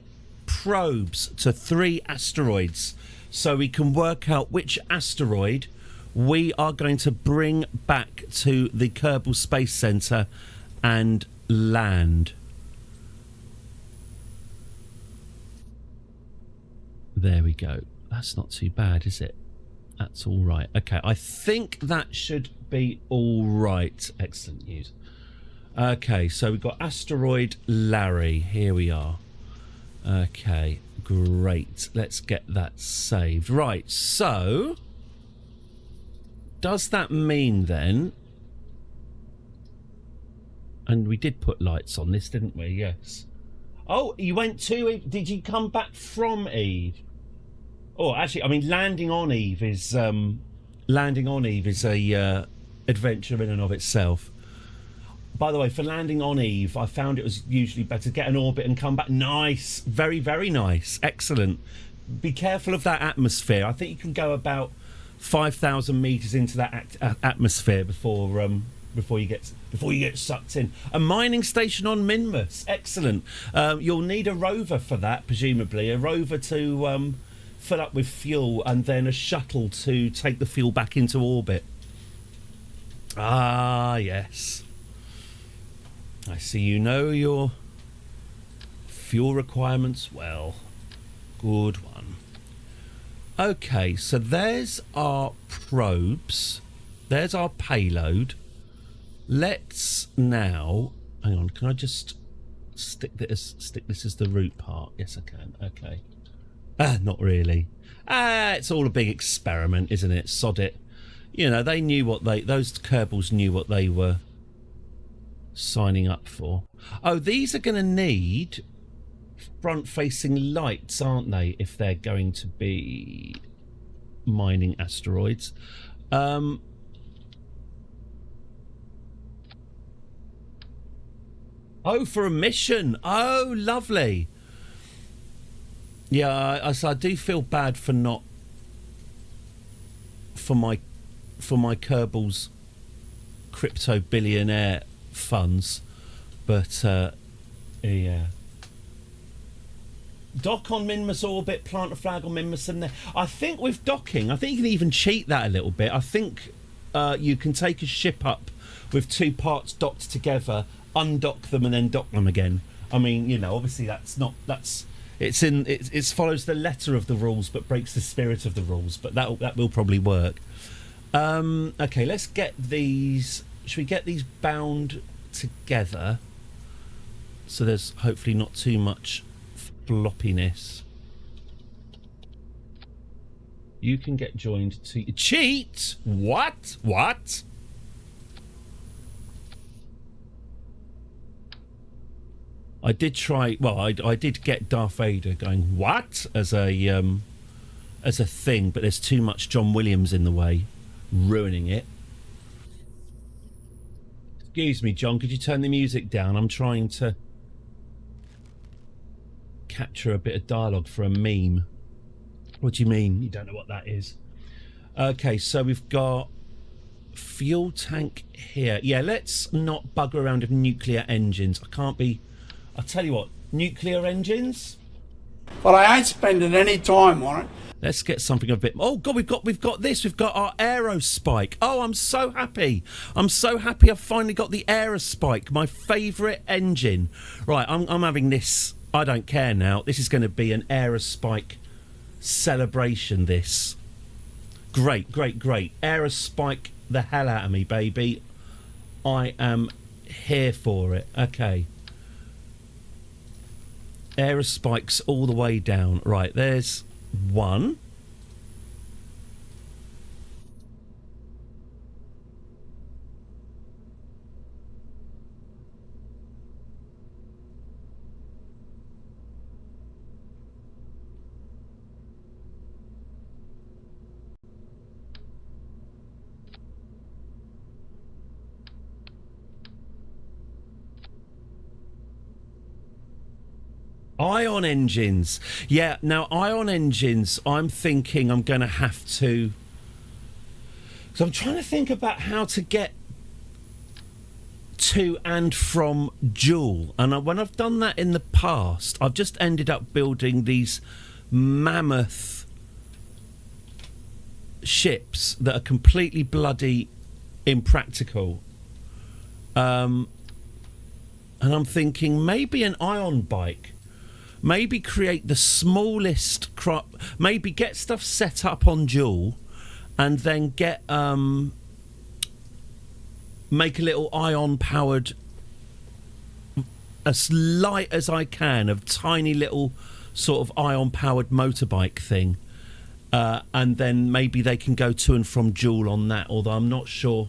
A: probes to 3 asteroids so we can work out which asteroid we are going to bring back to the Kerbal Space Center and land. There we go. That's not too bad, is it? That's all right. Okay, I think that should be all right. Excellent news. Okay, so we've got Asteroid Larry. Here we are. Okay, great. Let's get that saved. Right, so... does that mean then... and we did put lights on this, didn't we? Yes. Oh, you went to Eve. Did you come back from Eve? Oh, actually, I mean, landing on Eve is a adventure in and of itself. By the way, for landing on Eve, I found it was usually better to get an orbit and come back. Nice, very, very nice, excellent. Be careful of that atmosphere. I think you can go about 5,000 meters into that atmosphere before you get sucked in. A mining station on Minmus, excellent. You'll need a rover for that, presumably a rover to fill up with fuel, and then a shuttle to take the fuel back into orbit. Ah, yes. I see you know your fuel requirements well. Good one. Okay, so there's our probes. There's our payload. Let's now... hang on, can I just stick this as the root part? Yes, I can. Okay. Not really. It's all a big experiment, isn't it? Sod it. You know, they knew what those Kerbals knew what they were signing up for. Oh, these are going to need front-facing lights, aren't they, if they're going to be mining asteroids? Oh, for a mission. Oh, lovely. Yeah, I do feel bad for not for my Kerbal's crypto billionaire funds, but yeah. Dock on Minmus orbit, plant a flag on Minmus, and there. I think with docking, I think you can even cheat that a little bit. I think you can take a ship up with 2 parts docked together, undock them, and then dock them again. I mean, you know, obviously it follows the letter of the rules but breaks the spirit of the rules, but that will probably work. Okay, let's get these. Should we get these bound together so there's hopefully not too much floppiness? You can get joined to cheat. What? I did try. Well, I did get Darth Vader going what as a thing, but there's too much John Williams in the way, ruining it. Excuse me, John. Could you turn the music down? I'm trying to capture a bit of dialogue for a meme. What do you mean? You don't know what that is? Okay, so we've got fuel tank here. Yeah, let's not bugger around with nuclear engines. I can't be. I'll tell you what, nuclear engines.
D: But I ain't spending any time on it.
A: Let's get something a bit. Oh God, we've got this. We've got our aerospike. Oh, I'm so happy. I've finally got the aerospike, my favourite engine. Right, I'm having this. I don't care now. This is going to be an aerospike celebration. This. Great. Aerospike the hell out of me, baby. I am here for it. Okay. Aerospikes all the way down. Right, there's one. Ion engines. Yeah, now ion engines, I'm thinking I'm going to have to... So I'm trying to think about how to get to and from Joule. And when I've done that in the past, I've just ended up building these mammoth ships that are completely bloody impractical. And I'm thinking maybe an ion bike. Maybe create the smallest maybe get stuff set up on Joule and then get make a little ion powered, as light as I can, of tiny little sort of ion powered motorbike thing, and then maybe they can go to and from Joule on that, although I'm not sure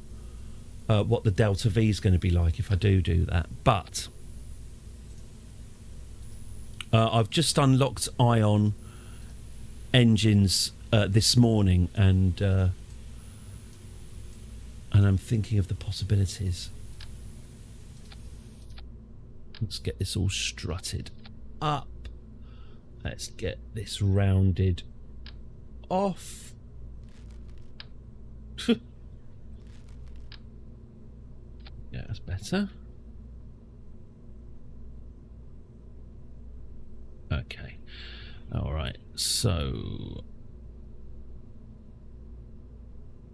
A: what the Delta V is going to be like if I do that. But I've just unlocked ion engines this morning, and I'm thinking of the possibilities. Let's get this all strutted up. Let's get this rounded off. Yeah, that's better. Okay. All right. So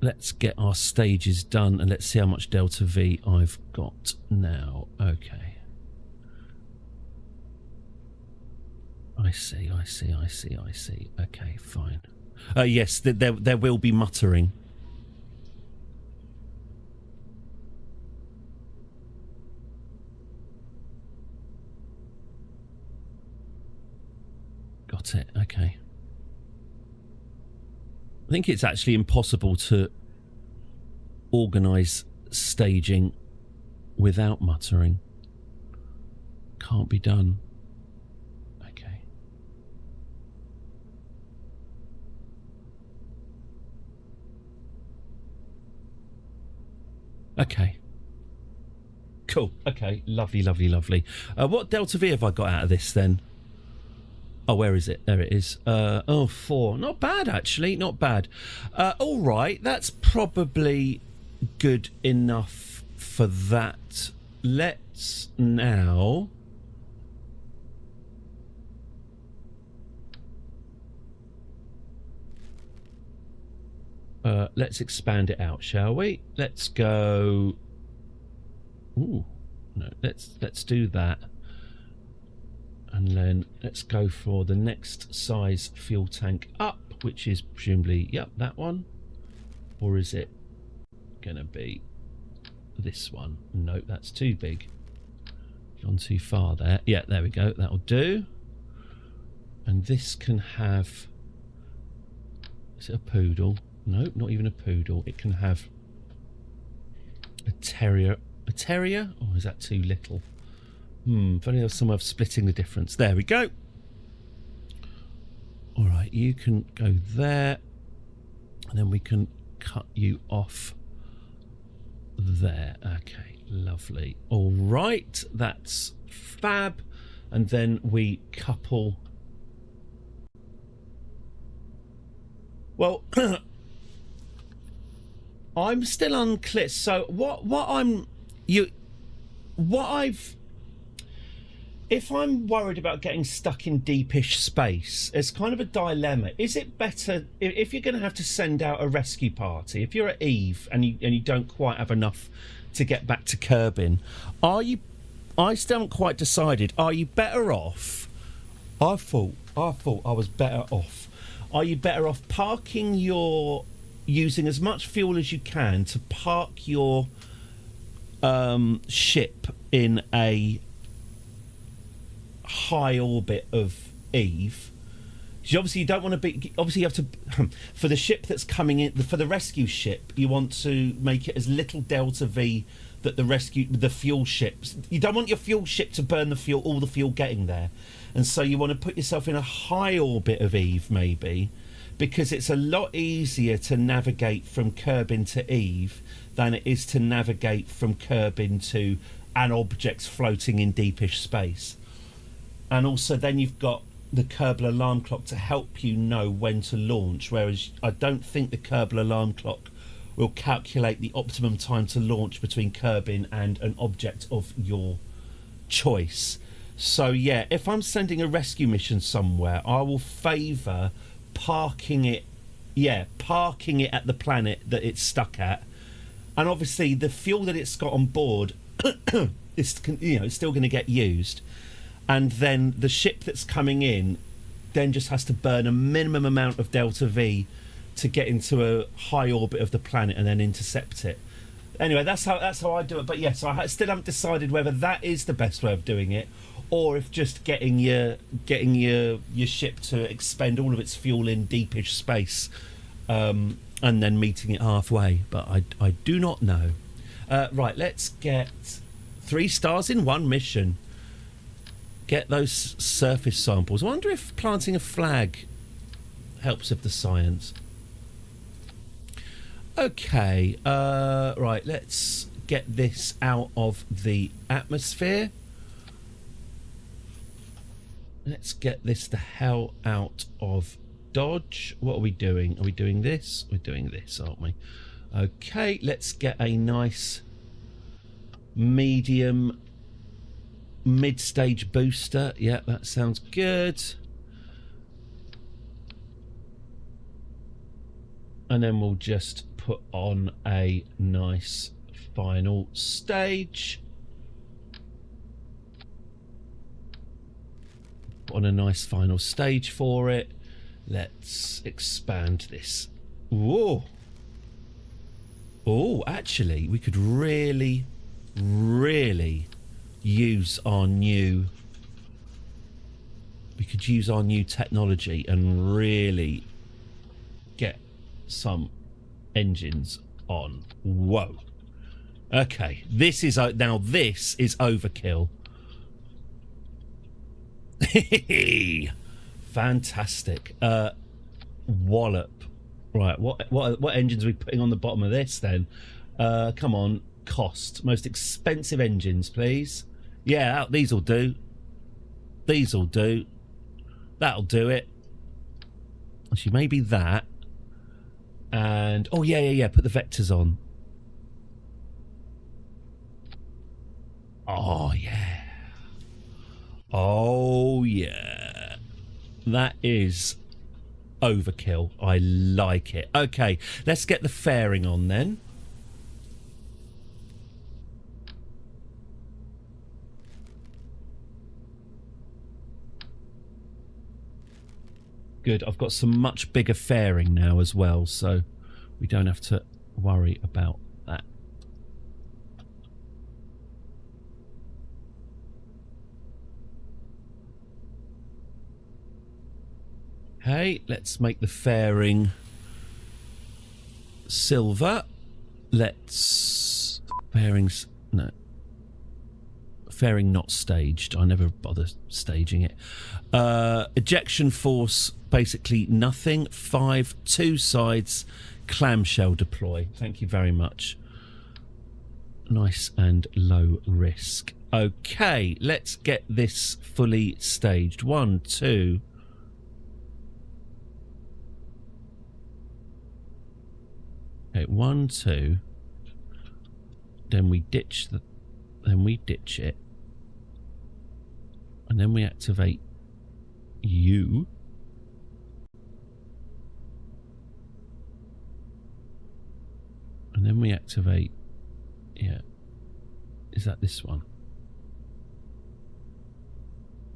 A: let's get our stages done and let's see how much Delta V I've got now. Okay. I see. Okay, fine. Yes, there will be muttering. Got it, okay. I think it's actually impossible to organise staging without muttering. Can't be done. Okay. Okay. Cool. Okay. Lovely. What Delta V have I got out of this then? Oh, where is it? There it is. 4. Not bad, actually. Not bad. All right. That's probably good enough for that. Let's now... let's expand it out, shall we? Let's go... Ooh. No, let's do that. And then let's go for the next size fuel tank up, which is presumably, yep, that one. Or is it going to be this one? Nope, that's too big. Gone too far there. Yeah, there we go. That'll do. And this can have... Is it a poodle? Nope, not even a poodle. It can have a terrier. A terrier? Or is that too little? If only there was some way of splitting the difference. There we go. All right, you can go there. And then we can cut you off there. Okay, lovely. All right, that's fab. And then we couple... Well, I'm still unclear. So if I'm worried about getting stuck in deepish space, it's kind of a dilemma. Is it better if you're going to have to send out a rescue party? If you're at Eve and you don't quite have enough to get back to Kerbin, I still haven't quite decided. Are you better off? I thought I was better off. Are you better off using as much fuel as you can to park your ship in a high orbit of Eve? Because obviously you don't want to be... Obviously you have to... For the ship that's coming in... For the rescue ship, you want to make it as little Delta V that the fuel ships... You don't want your fuel ship to burn the fuel, all the fuel getting there. And so you want to put yourself in a high orbit of Eve, maybe, because it's a lot easier to navigate from Kerbin to Eve than it is to navigate from Kerbin to an object floating in deepish space. and also then you've got the Kerbal alarm clock to help you know when to launch, whereas I don't think the Kerbal alarm clock will calculate the optimum time to launch between Kerbin and an object of your choice. So yeah, if I'm sending a rescue mission somewhere, I will favour parking it at the planet that it's stuck at, and obviously the fuel that it's got on board is, it's still going to get used, and then the ship that's coming in then just has to burn a minimum amount of delta V to get into a high orbit of the planet and then intercept it. Anyway, that's how I do it. But yes, I still haven't decided whether that is the best way of doing it, or if just getting your ship to expend all of its fuel in deepish space, and then meeting it halfway. But I do not know. Right, let's get 3 stars in one mission. Get those surface samples. I wonder if planting a flag helps with the science. Okay, right, let's get this out of the atmosphere. Let's get this the hell out of Dodge. What are we doing? Are we doing this? We're doing this, aren't we? Okay, let's get a nice medium mid-stage booster. Yeah, that sounds good. And then we'll just put on a nice final stage. Put on a nice final stage for it. Let's expand this. Whoa. Oh, actually, we could really use our new... We could use our new technology and really get some engines on. Whoa. Okay, this is now this is overkill. Fantastic. Wallop. Right, what engines are we putting on the bottom of this then? Come on, cost. Most expensive engines, please. Yeah, these'll do. These'll do. That'll do it. Actually, maybe that. And oh yeah, put the vectors on. Oh yeah. Oh yeah. That is overkill. I like it. Okay, let's get the fairing on then. Good, I've got some much bigger fairing now as well, so we don't have to worry about that. Hey, let's make the fairing silver. Let's... Fairings... No. Fairing not staged. I never bother staging it. Ejection force, basically nothing. 5, 2 sides, clamshell deploy. Thank you very much. Nice and low risk. Okay, let's get this fully staged. 1, 2... Okay, 1, 2. Then we ditch the... Then we ditch it. And then we activate you. And then we activate... Yeah. Is that this one?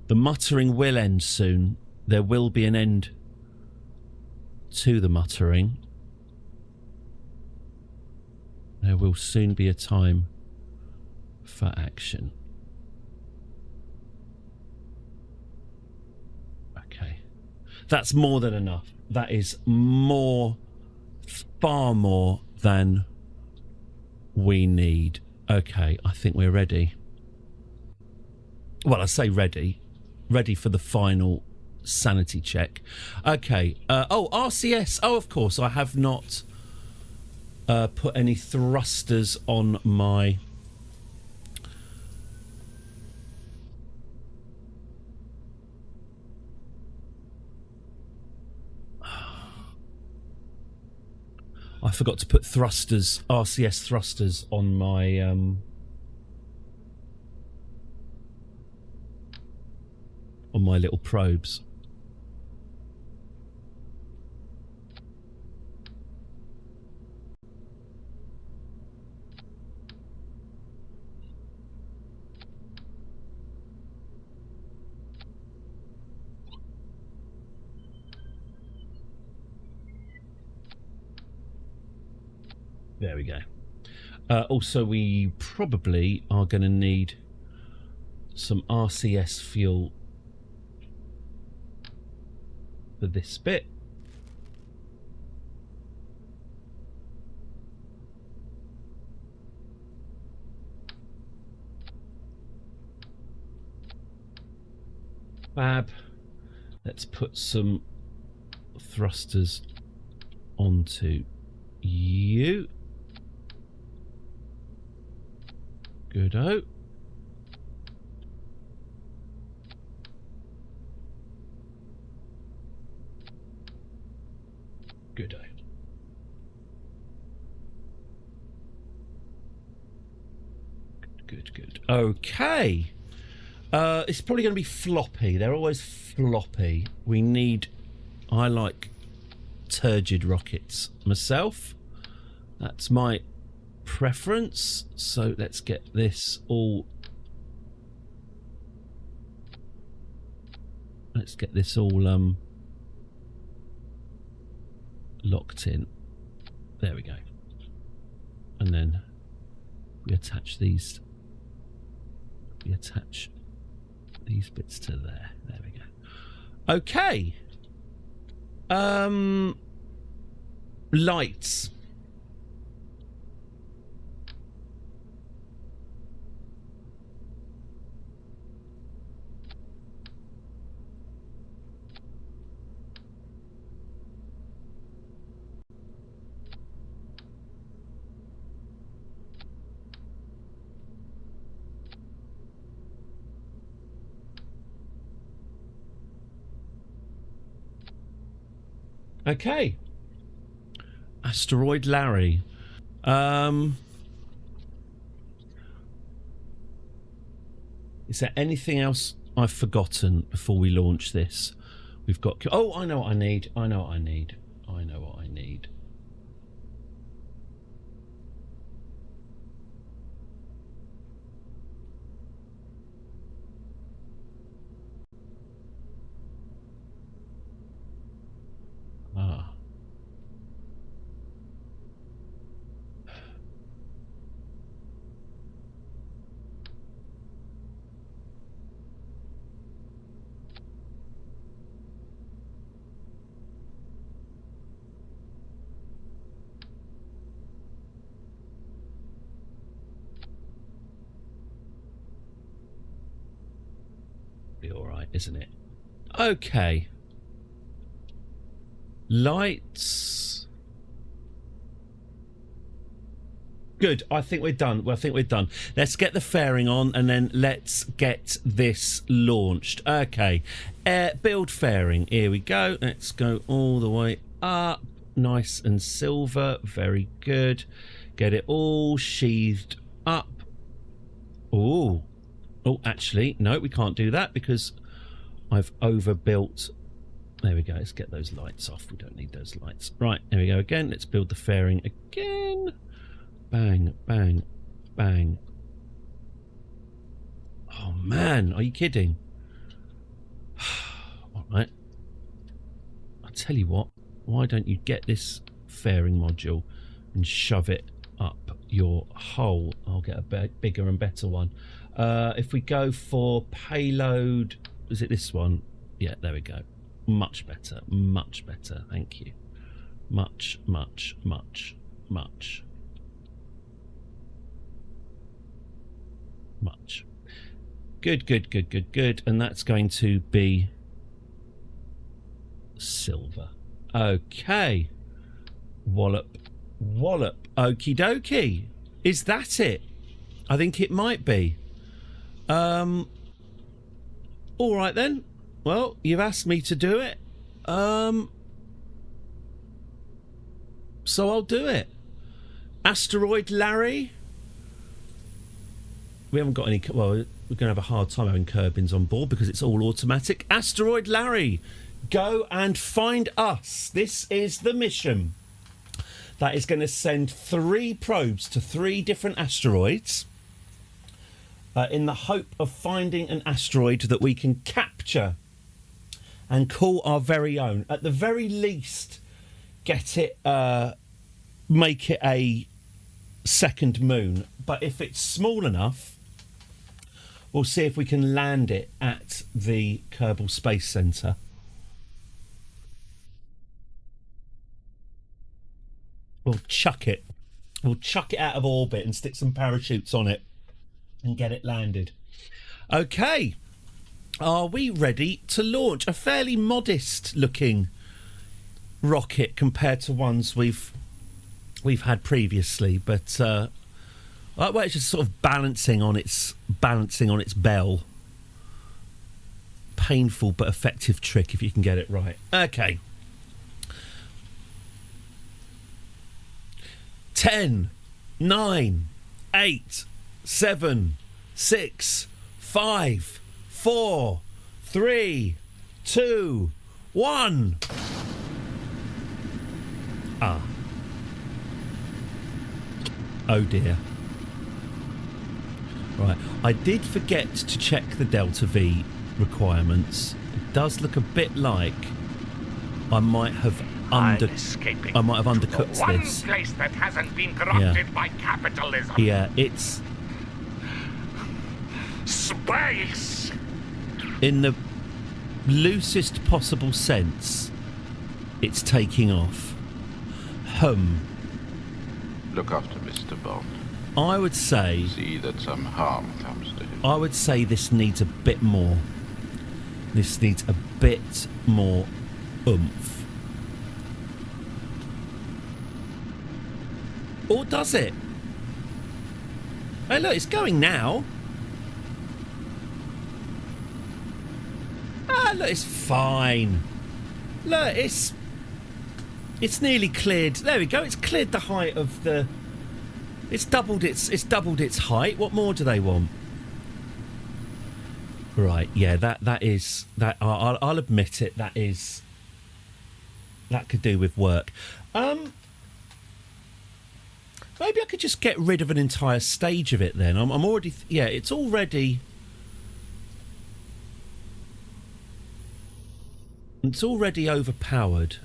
A: The muttering will end soon. There will be an end to the muttering. There will soon be a time for action. Okay. That's more than enough. That is more, far more than we need. Okay, I think we're ready. Well, I say ready. Ready for the final sanity check. Okay. Oh, RCS. Oh, of course, I have not... put any thrusters on my I forgot to put thrusters, RCS thrusters on my little probes. There we go. Also, we probably are going to need some RCS fuel for this bit. Fab. Let's put some thrusters onto you. Good-o. Good-o. Good. Okay. It's probably going to be floppy. They're always floppy. I like turgid rockets myself. That's my preference. So let's get this all locked in. There we go. And then we attach these bits to there. There we go. Okay. Lights. Okay. Asteroid Larry. Is there anything else I've forgotten before we launch this? We've got... Oh, I know what I need. Be all right, isn't it? Okay. Lights. Good. I think we're done. Let's get the fairing on and then let's get this launched. Okay. Build fairing. Here we go. Let's go all the way up. Nice and silver. Very good. Get it all sheathed up. Oh, actually, no, we can't do that because I've overbuilt. There we go. Let's get those lights off. We don't need those lights. Right, there we go again. Let's build the fairing again. Bang, bang, bang. Oh, man. Are you kidding? All right. I'll tell you what. Why don't you get this fairing module and shove it up your hole? I'll get a bigger and better one. If we go for payload, is it this one? Yeah, there we go. Much better. Thank you. Much. Good. And that's going to be silver. Okay. Wallop. Okie dokie. Is that it? I think it might be. All right then. Well, you've asked me to do it. So I'll do it. Asteroid Larry. We haven't got any... Well, we're going to have a hard time having Kerbins on board because it's all automatic. Asteroid Larry, go and find us. This is the mission. That is going to send 3 probes to 3 different asteroids in the hope of finding an asteroid that we can capture and call our very own. At the very least, get it... make it a second moon. But if it's small enough, we'll see if we can land it at the Kerbal Space Centre. We'll chuck it. We'll chuck it out of orbit and stick some parachutes on it and get it landed. Okay. Are we ready to launch? A fairly modest looking rocket compared to ones we've had previously, but well, it's just sort of balancing on its bell. Painful but effective trick if you can get it right. Okay. 10, 9, 8, 7, 6, 5, 4, 3, 2, 1. Ah. Oh dear. Right, I did forget to check the Delta V requirements. It does look a bit like I might have undercooked this.
H: One place that hasn't been corrupted by capitalism.
A: Yeah, it's
H: space.
A: In the loosest possible sense, it's taking off.
E: Look after Mr. Bond.
A: I would say...
E: See that some harm comes to him.
A: I would say this needs a bit more. This needs a bit more oomph. Or does it? Hey, look, it's going now. Ah, look, it's fine. Look, it's nearly cleared. There we go. It's cleared the height of the... It's doubled its height. What more do they want? Right, yeah, that is... I'll admit it, that could do with work. Maybe I could just get rid of an entire stage of it then. I'm already... Yeah, it's already... It's already overpowered.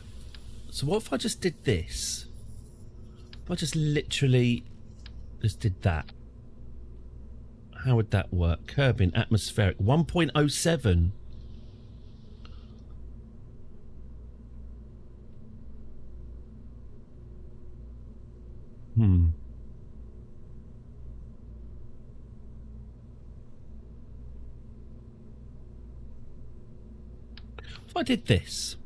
A: So what if I just did this? If I just literally just did that. How would that work? Kerbin, atmospheric, 1.07. If I did this.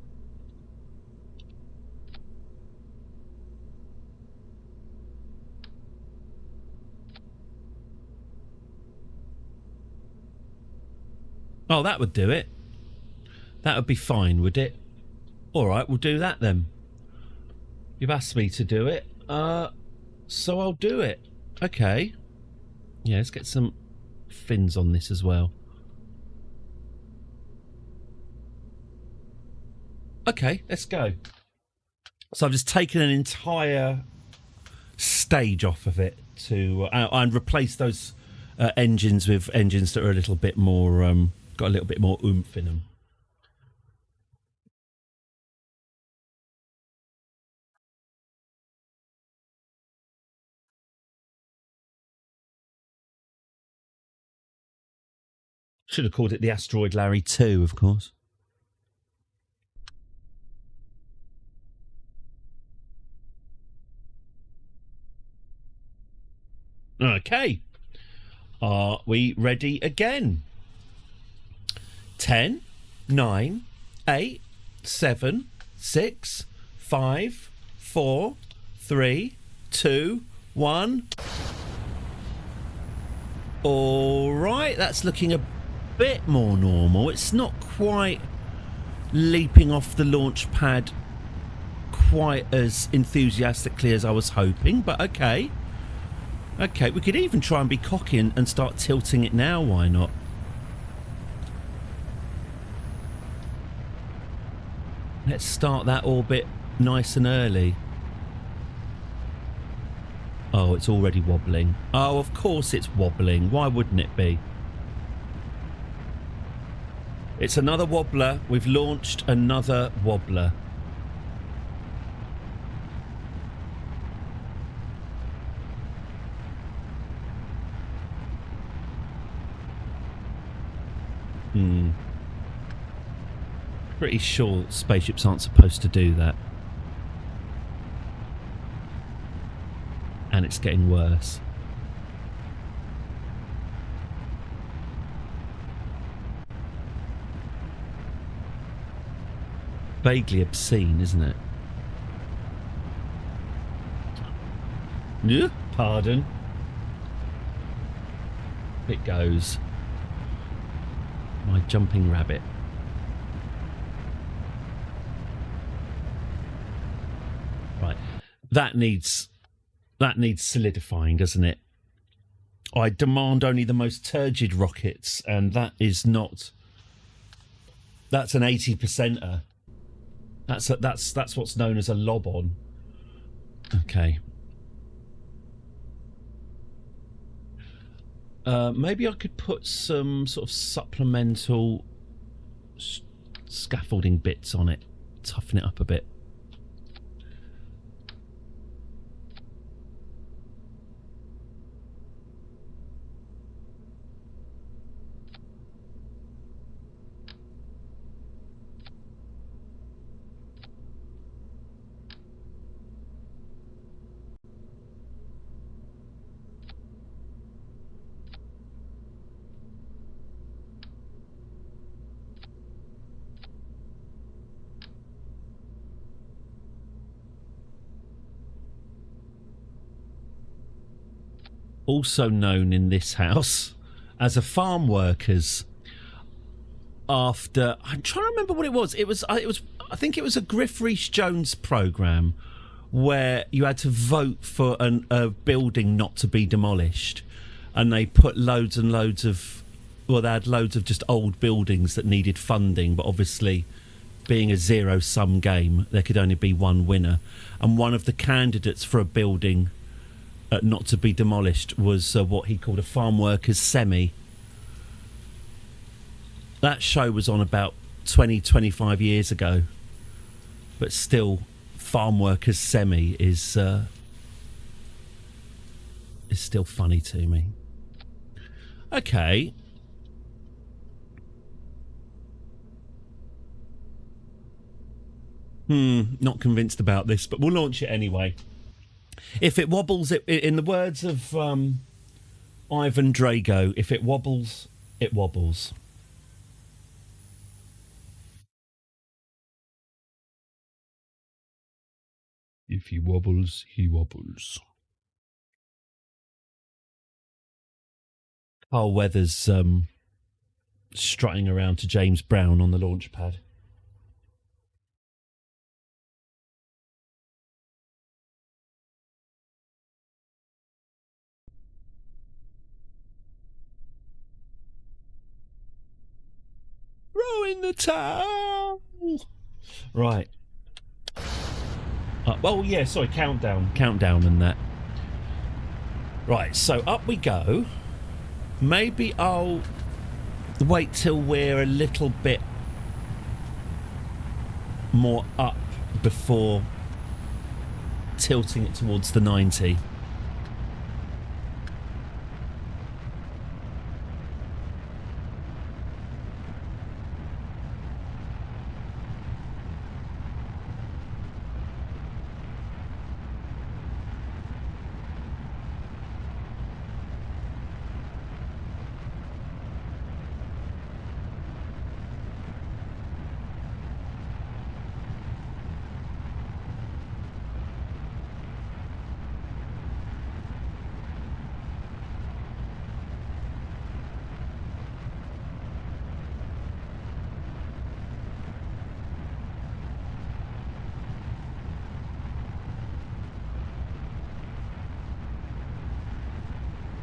A: Oh, that would do it. That would be fine, would it? All right, we'll do that then. You've asked me to do it, so I'll do it. Okay. Yeah, let's get some fins on this as well. Okay, let's go. So I've just taken an entire stage off of it to and replaced those engines with engines that are a little bit more got a little bit more oomph in them. Should have called it the Asteroid Larry 2, of course. Okay. Are we ready again? 10, 9, 8, 7, 6, 5, 4, 3, 2, 1. All right, that's looking a bit more normal. It's not quite leaping off the launch pad quite as enthusiastically as I was hoping, but okay. Okay, we could even try and be cocky and start tilting it now, why not? Let's start that orbit nice and early. Oh, it's already wobbling. Oh, of course it's wobbling. Why wouldn't it be? It's another wobbler. We've launched another wobbler. Pretty sure spaceships aren't supposed to do that. And it's getting worse. Vaguely obscene, isn't it? Yeah, pardon. It goes. My jumping rabbit. Right. That needs solidifying, doesn't it? I demand only the most turgid rockets, and that is not. That's an 80%er. That's what's known as a lob-on. Okay. Maybe I could put some sort of supplemental scaffolding bits on it, toughen it up a bit. Also known in this house as a farm workers. After I'm trying to remember what it was. I think it was a Griff Rhys-Jones program where you had to vote for a building not to be demolished, and they put loads and loads of. Well, they had loads of just old buildings that needed funding, but obviously, being a zero-sum game, there could only be one winner. And one of the candidates for a building not to be demolished was what he called a farm workers semi. That show was on about 25 years ago, but still, farm workers semi is still funny to me. Okay. Not convinced about this, but we'll launch it anyway. If it wobbles, in the words of Ivan Drago, if it wobbles, it wobbles. If he wobbles, he wobbles. Carl Weathers strutting around to James Brown on the launch pad. In the towel. Right. Oh yeah, sorry, countdown and that. Right, so up we go. Maybe I'll wait till we're a little bit more up before tilting it towards the 90.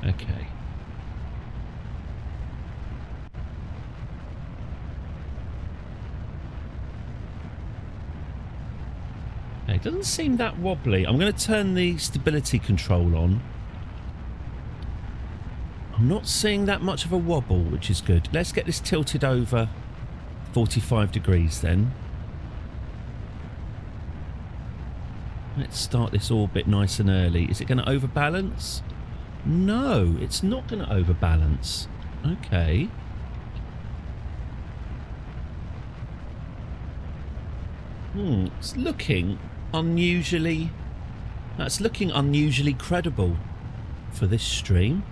A: Okay. It doesn't seem that wobbly. I'm going to turn the stability control on. I'm not seeing that much of a wobble, which is good. Let's get this tilted over 45 degrees then. Let's start this orbit nice and early. Is it going to overbalance? No, it's not going to overbalance. Okay. It's looking unusually... That's looking unusually credible for this stream.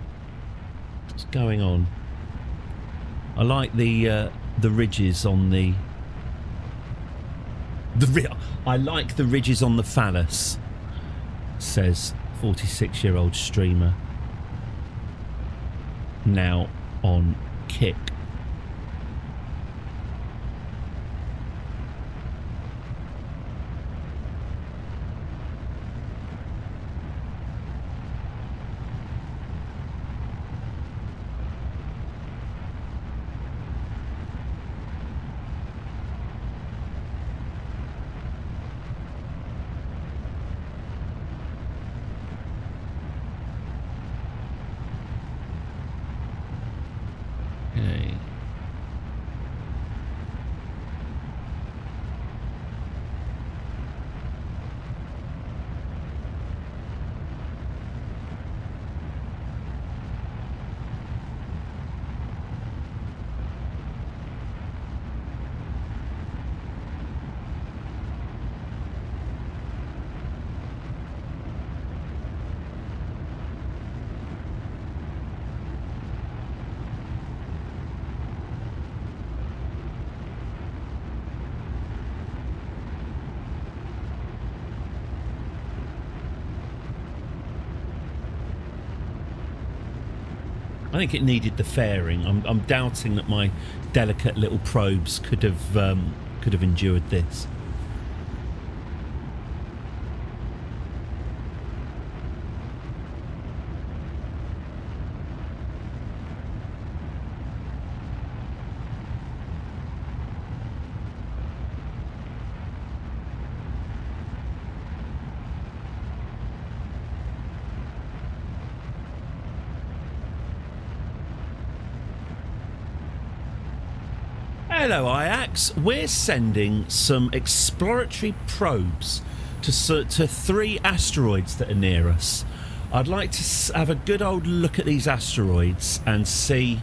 A: What's going on? I like the ridges on the... I like the ridges on the phallus, says 46-year-old streamer. Now on Kick. I think it needed the fairing. I'm doubting that my delicate little probes could have endured this. Hello, Ajax. We're sending some exploratory probes to 3 asteroids that are near us. I'd like to have a good old look at these asteroids and see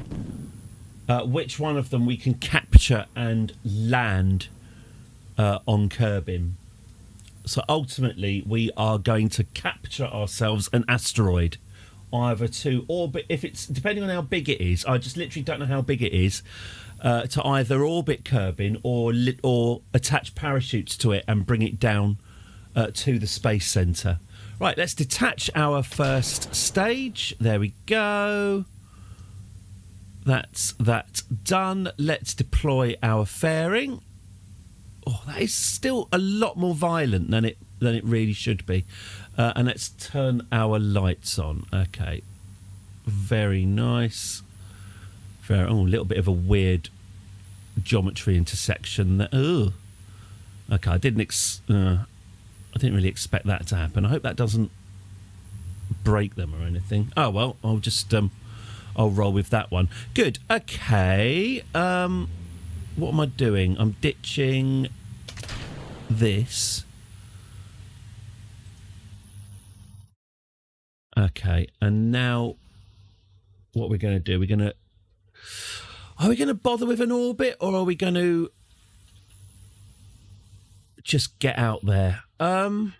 A: which one of them we can capture and land on Kerbal. So ultimately, we are going to capture ourselves an asteroid, either to orbit, if it's depending on how big it is. I just literally don't know how big it is. To either orbit Kerbal or attach parachutes to it and bring it down to the space centre. Right, let's detach our first stage. There we go. That's that done. Let's deploy our fairing. Oh, that is still a lot more violent than it really should be. And let's turn our lights on. Okay, very nice. A little bit of a weird geometry intersection there. Oh, okay. I didn't really expect that to happen. I hope that doesn't break them or anything. Oh well, I'll just I'll roll with that one. Good. Okay. What am I doing? I'm ditching this. Okay, and now what we're going to do? Are we going to bother with an orbit, or are we going to just get out there? No,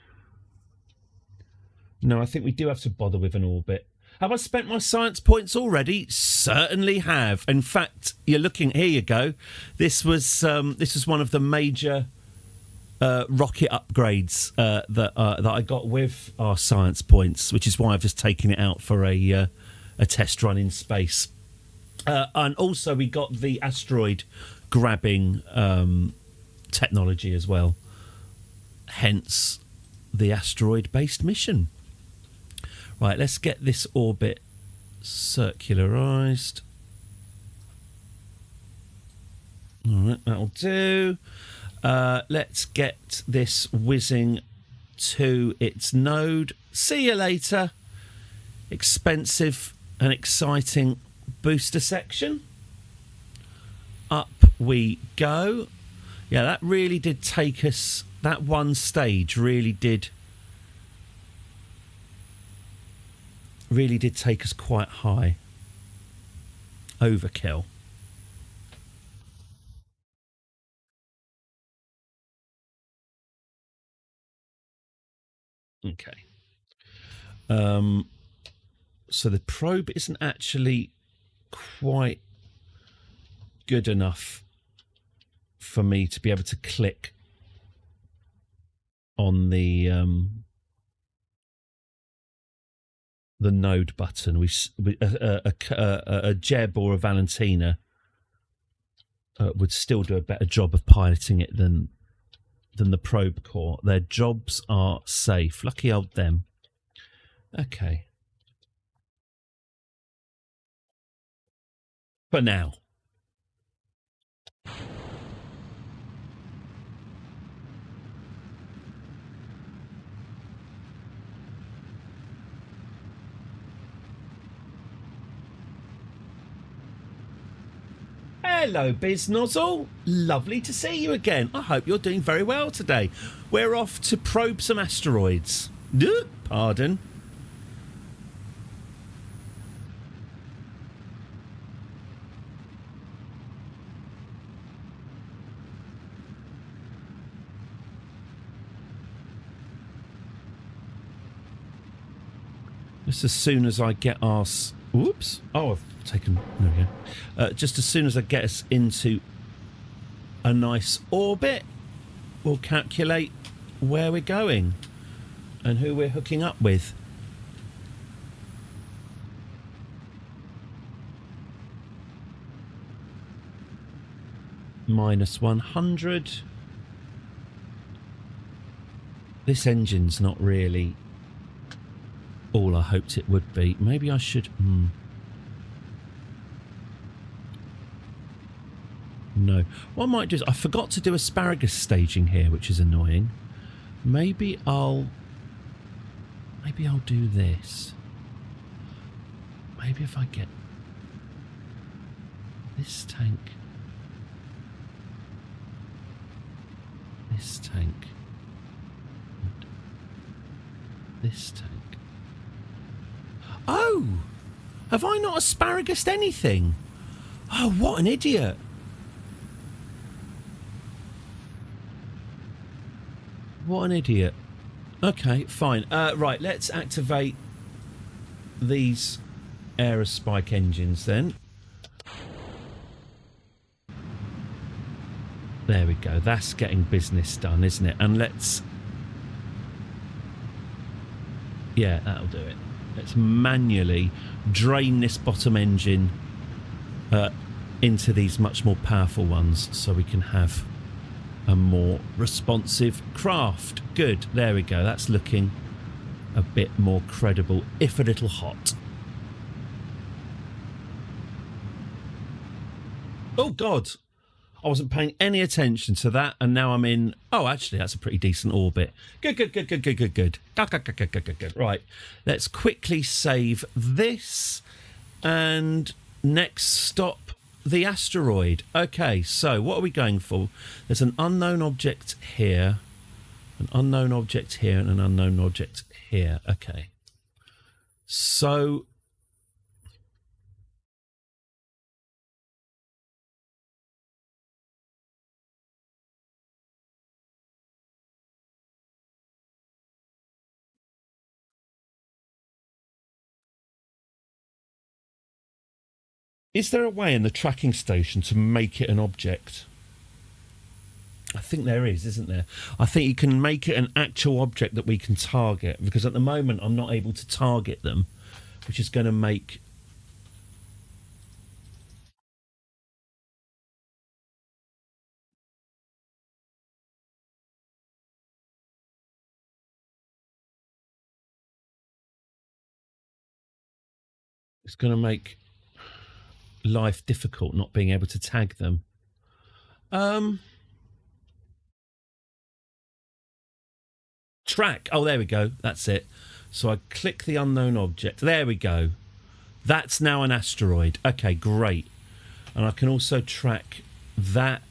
A: I think we do have to bother with an orbit. Have I spent my science points already? Certainly have. In fact, you're looking. Here you go. This was one of the major rocket upgrades that I got with our science points, which is why I've just taken it out for a test run in space. And also we got the asteroid grabbing technology as well. Hence the asteroid-based mission. Right, let's get this orbit circularized. All right, that'll do. Let's get this whizzing to its node. See you later. Expensive and exciting booster section. Up we go. Yeah, that really did take us, that one stage really did take us quite high. Overkill. Okay. So the probe isn't actually quite good enough for me to be able to click on the node button. A Jeb or a Valentina would still do a better job of piloting it than the probe core. Their jobs are safe. Lucky old them. Okay. For now. Hello, Biz Nozzle. Lovely to see you again. I hope you're doing very well today. We're off to probe some asteroids. Pardon. Just as soon as I get us... Whoops. Oh, I've taken... There we go. Just as soon as I get us into a nice orbit, we'll calculate where we're going and who we're hooking up with. Minus 100. This engine's not really all I hoped it would be. Maybe I should... No. What I might do is... I forgot to do asparagus staging here, which is annoying. Maybe I'll do this. Maybe if I get this tank... This tank... And this tank... Oh! Have I not asparagus anything? Oh, what an idiot. What an idiot. Okay, fine. Right, let's activate these aerospike engines then. There we go. That's getting business done, isn't it? And let's... Yeah, that'll do it. Let's manually drain this bottom engine into these much more powerful ones so we can have a more responsive craft. Good. There we go. That's looking a bit more credible, if a little hot. Oh, God. I wasn't paying any attention to that, and now I'm in... Oh, actually, that's a pretty decent orbit. Good. Right, let's quickly save this, and next stop, the asteroid. Okay, so what are we going for? There's an unknown object here, an unknown object here, and an unknown object here. Okay. So... Is there a way in the tracking station to make it an object? I think there is, isn't there? I think you can make it an actual object that we can target, because at the moment I'm not able to target them, which is going to make... It's going to make life difficult not being able to tag them. Track. Oh, there we go. That's it. So I click the unknown object. There we go. That's now an asteroid. Okay, great. And I can also track that,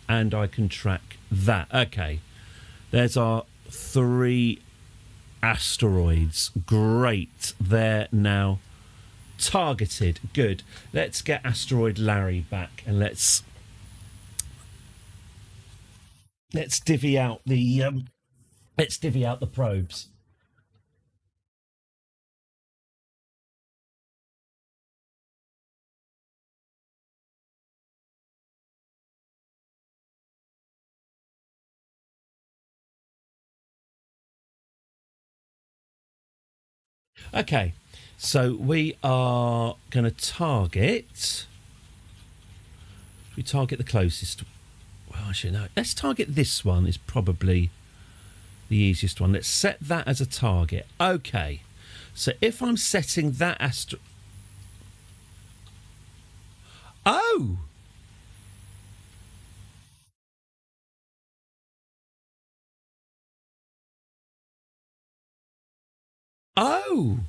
A: and I can track that. Okay. There's our 3 asteroids. Great. They're now targeted. Good. Let's get Asteroid Larry back, and let's divvy out the probes. Okay, so we are going to target. We target the closest. Well, actually, no. Let's target this one. Is probably the easiest one. Let's set that as a target. Okay, so if I'm setting that Oh! Oh!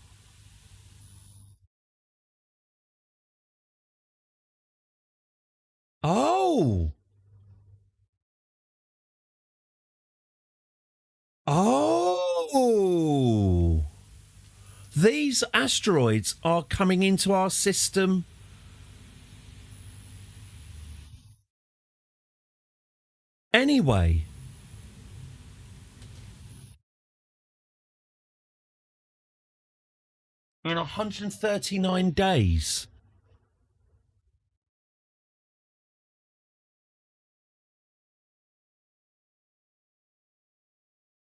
A: Oh! Oh! These asteroids are coming into our system. Anyway. In 139 days.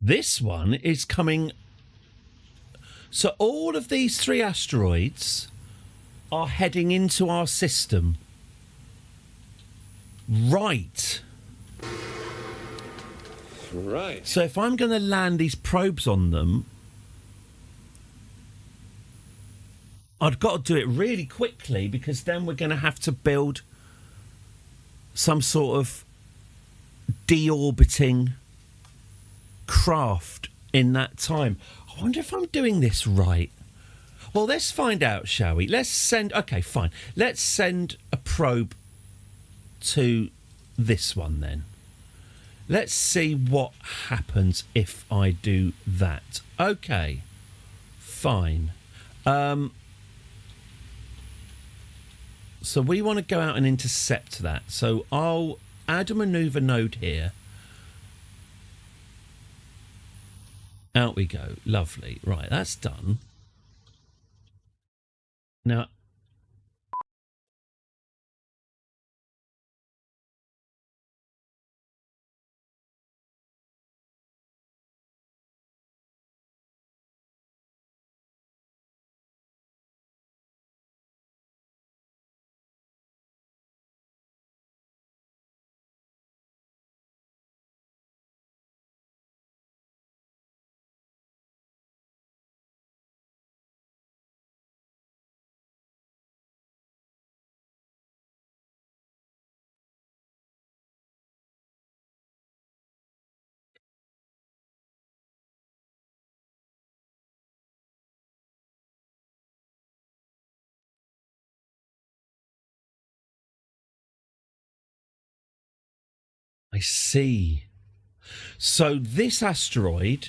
A: This one is coming. So all of these 3 asteroids are heading into our system. Right.
I: Right.
A: So if I'm going to land these probes on them, I've got to do it really quickly, because then we're going to have to build some sort of deorbiting craft in that time. I wonder if I'm doing this right. Well, let's find out, shall we? Let's send... Okay, fine. Let's send a probe to this one then. Let's see what happens if I do that. Okay, fine. So we want to go out and intercept that. So I'll add a maneuver node here. Out we go. Lovely. Right, that's done. Now... I see. So this asteroid,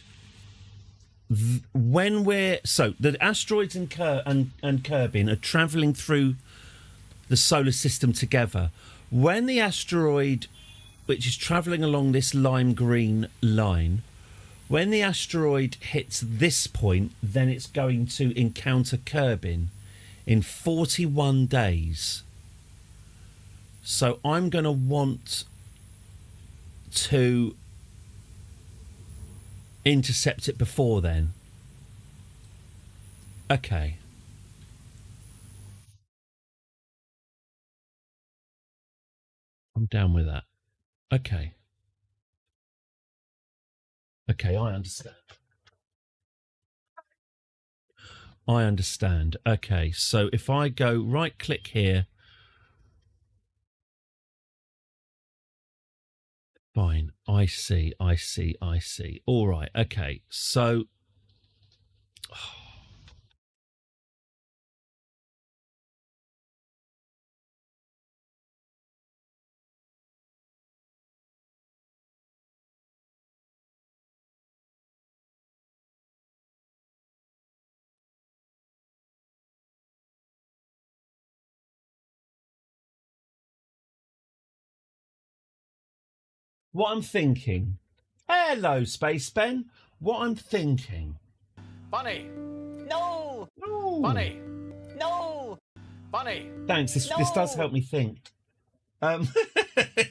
A: when we're... So the asteroids and Kerbin are travelling through the solar system together. When the asteroid, which is travelling along this lime green line, when the asteroid hits this point, then it's going to encounter Kerbin in 41 days. So I'm going to want to intercept it before then. Okay. I'm down with that. Okay. Okay, I understand. I understand. Okay, so if I go right-click here... Fine, I see. All right, okay, so... What I'm thinking... Hello, Space Ben. What I'm thinking...
C: Bunny!
F: No!
C: Bunny!
F: No!
C: Bunny!
A: Thanks, this does help me think.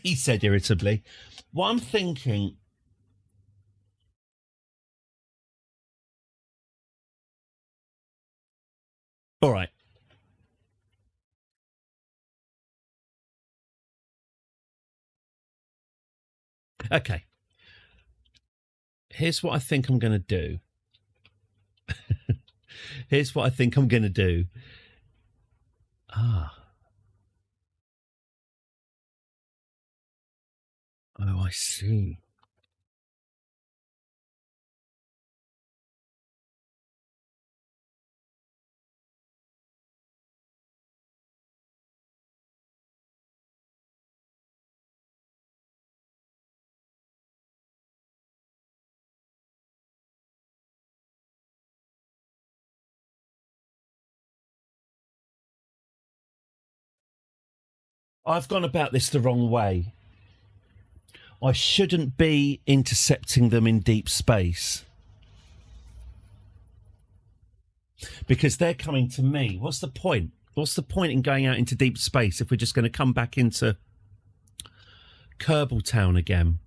A: He said irritably. What I'm thinking... All right. Okay. Here's what I think I'm going to do. Here's what I think I'm going to do. Ah. Oh, I see. I've gone about this the wrong way. I shouldn't be intercepting them in deep space. Because they're coming to me. What's the point? What's the point in going out into deep space if we're just going to come back into Kerbal Town again?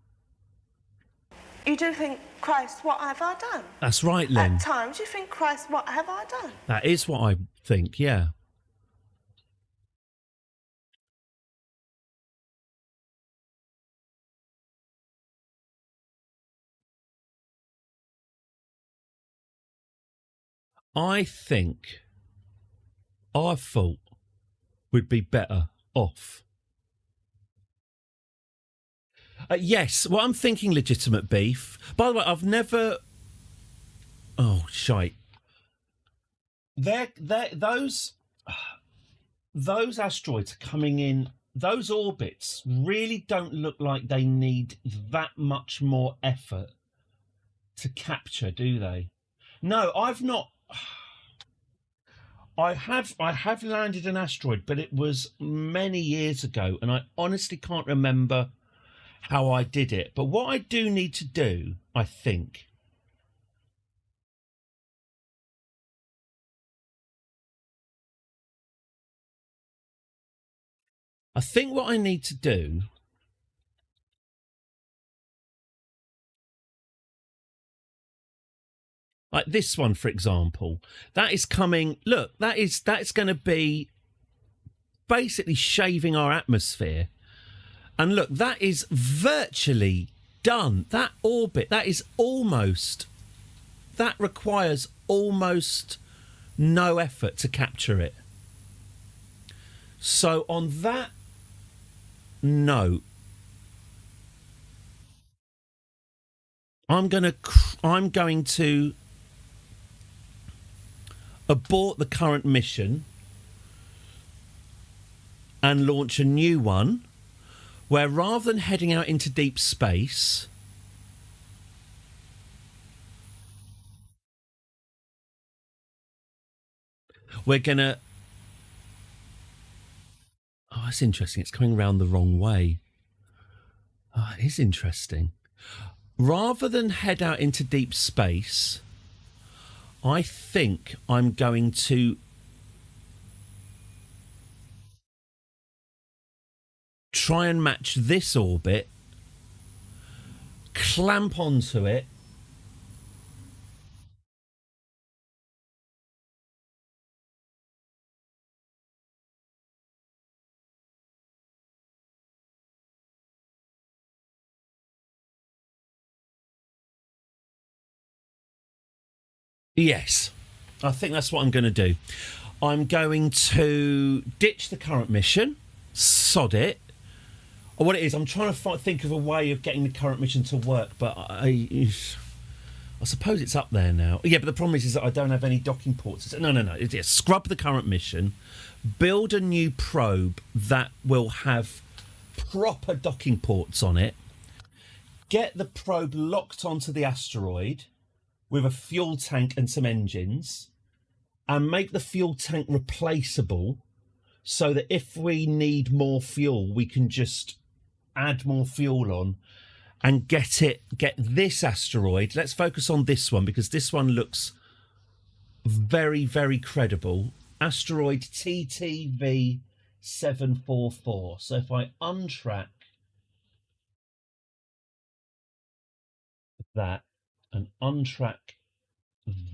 B: You do think, Christ, what have I done?
A: That's right, Len.
B: At times you think, Christ, what have I done?
A: That is what I think, yeah. I think our fault would be better off. Yes, well, I'm thinking legitimate beef. By the way, I've never... Oh, shite. Those asteroids coming in, those orbits really don't look like they need that much more effort to capture, do they? No, I've not... I have landed an asteroid, but it was many years ago, and I honestly can't remember how I did it. But what I do need to do, I think... I think what I need to do... Like this one, for example, that is coming... Look, that's going to be basically shaving our atmosphere. And look, that is virtually done. That orbit, that is almost... That requires almost no effort to capture it. So on that note, I'm going to abort the current mission and launch a new one where, rather than heading out into deep space, we're going to... Oh, that's interesting. It's coming round the wrong way. Oh, it is interesting. Rather than head out into deep space, I think I'm going to try and match this orbit, clamp onto it, yes. I think that's what I'm going to do. I'm going to ditch the current mission, sod it. Or what it is, I'm trying to think of a way of getting the current mission to work, but I suppose it's up there now. Yeah, but the problem is that I don't have any docking ports. No. It's scrub the current mission, build a new probe that will have proper docking ports on it, get the probe locked onto the asteroid with a fuel tank and some engines, and make the fuel tank replaceable so that if we need more fuel, we can just add more fuel on and get this asteroid. Let's focus on this one because this one looks very, very credible. Asteroid TTV 744. So if I untrack that and untrack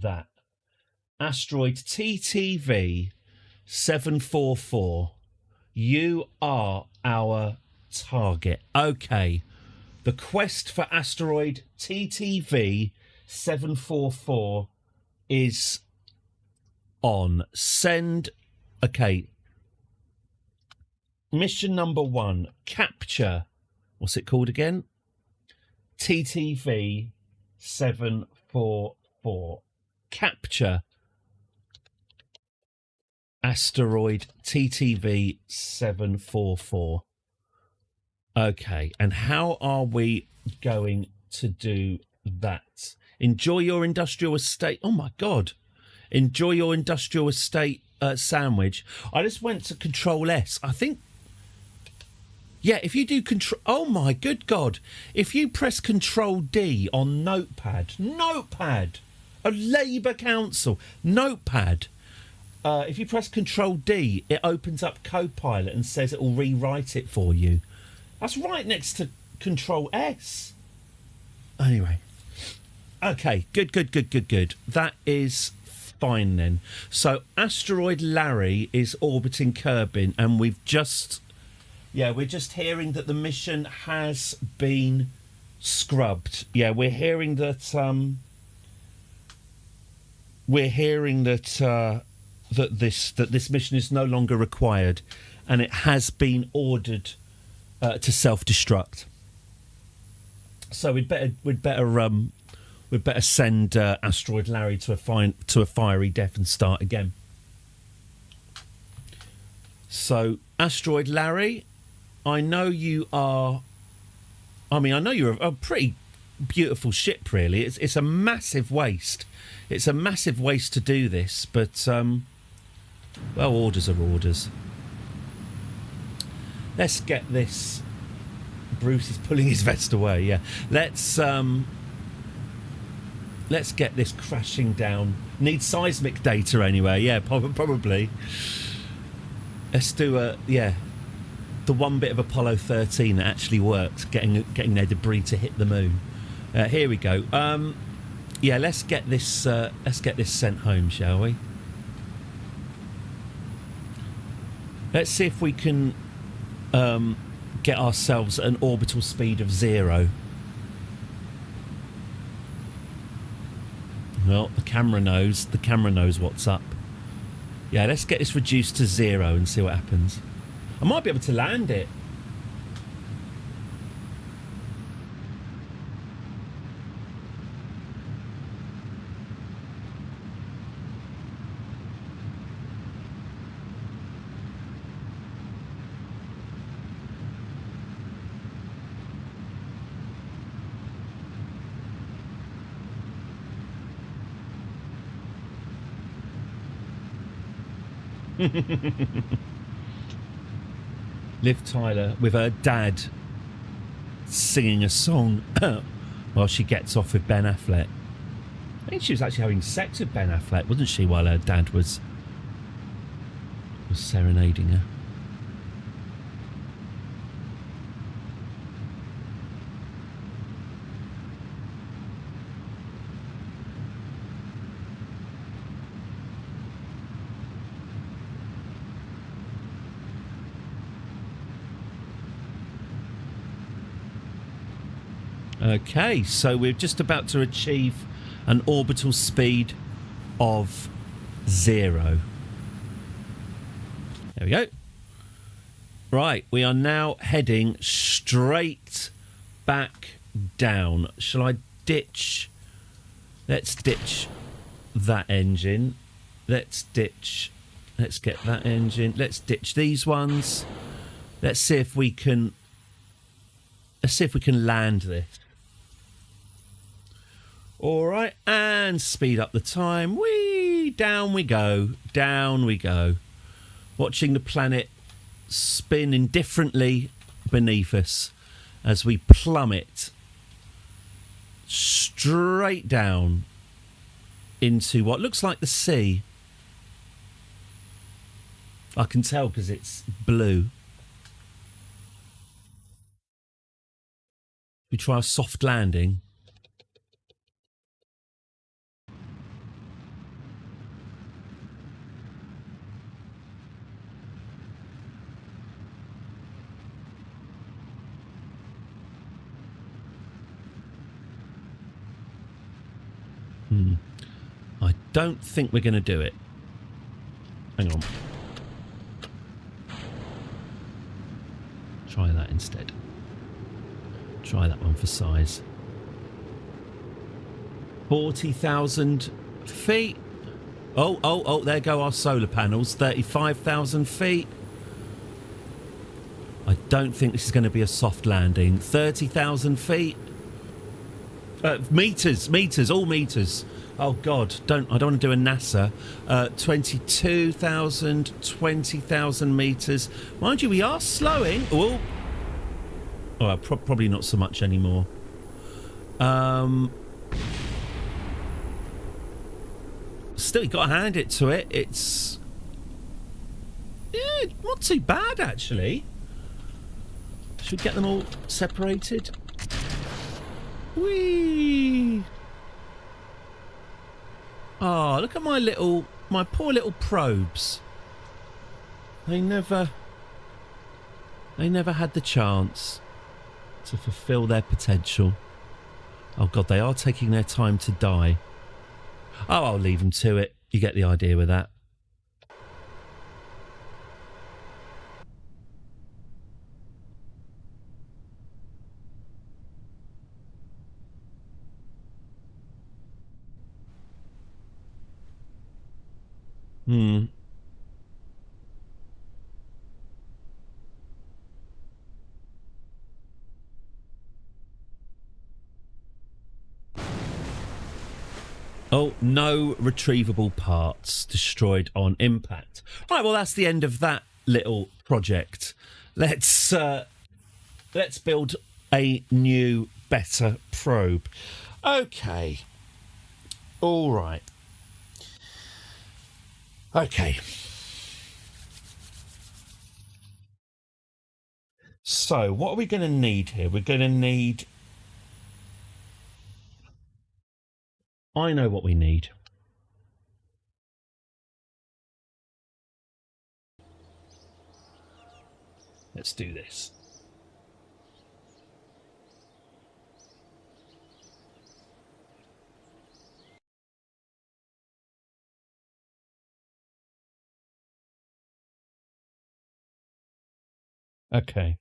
A: that, asteroid TTV 744, you are our target. Okay, the quest for asteroid TTV 744 is on. Send. Okay, mission number 1, capture, what's it called again? TTV 744. Capture asteroid TTV 744. Okay, and how are we going to do that? Enjoy your industrial estate. Oh my God. Enjoy your industrial estate sandwich. I just went to Control S. I think, yeah, if you do Control... Oh my good God. If you press Control D on Notepad, a Labour Council, Notepad, if you press Control D, it opens up Copilot and says it will rewrite it for you. That's right next to Control S. Anyway. Okay, good. That is fine then. So asteroid Larry is orbiting Kerbin, and we're just hearing that the mission has been scrubbed. Yeah, we're hearing that that this mission is no longer required, and it has been ordered to self-destruct. So we'd better send asteroid Larry to a fiery death and start again. So asteroid Larry, I know you are. I mean, I know you're a pretty beautiful ship. Really, it's a massive waste. It's a massive waste to do this, but well, orders are orders. Let's get this. Bruce is pulling his vest away. Yeah, let's get this crashing down. Need seismic data anyway. Yeah, probably. Let's do the one bit of Apollo 13 that actually worked, getting their debris to hit the moon. Here we go. Yeah, let's get this sent home, shall we? Let's see if we can get ourselves an orbital speed of 0. Well, the camera knows what's up. Yeah, let's get this reduced to 0 and see what happens. I might be able to land it. Liv Tyler with her dad singing a song while she gets off with Ben Affleck. I think she was actually having sex with Ben Affleck, wasn't she, while her dad was serenading her. Okay, so we're just about to achieve an orbital speed of 0. There we go. Right, we are now heading straight back down. Shall I ditch? Let's ditch that engine. Let's get that engine. Let's ditch these ones. Let's see if we can land this. All right, and speed up the time. Whee! Down we go. Down we go. Watching the planet spin indifferently beneath us as we plummet straight down into what looks like the sea. I can tell because it's blue. We try a soft landing. I don't think we're going to do it. Hang on. Try that instead. Try that one for size. 40,000 feet. Oh, there go our solar panels. 35,000 feet. I don't think this is going to be a soft landing. 30,000 feet. Meters, all meters. Oh God, I don't want to do a NASA. 22,000, 20,000 meters. Mind you, we are slowing. Oh, probably not so much anymore. Still, you got to hand it to it. It's not too bad actually. Should we get them all separated? Whee! Oh, look at my poor little probes. They never had the chance to fulfill their potential. Oh God, they are taking their time to die. Oh, I'll leave them to it. You get the idea with that. Oh, no retrievable parts destroyed on impact. Right, well, that's the end of that little project. Let's build a new, better probe. Okay. All right. Okay. So, what are we going to need here? We're going to need... I know what we need. Let's do this. Okay.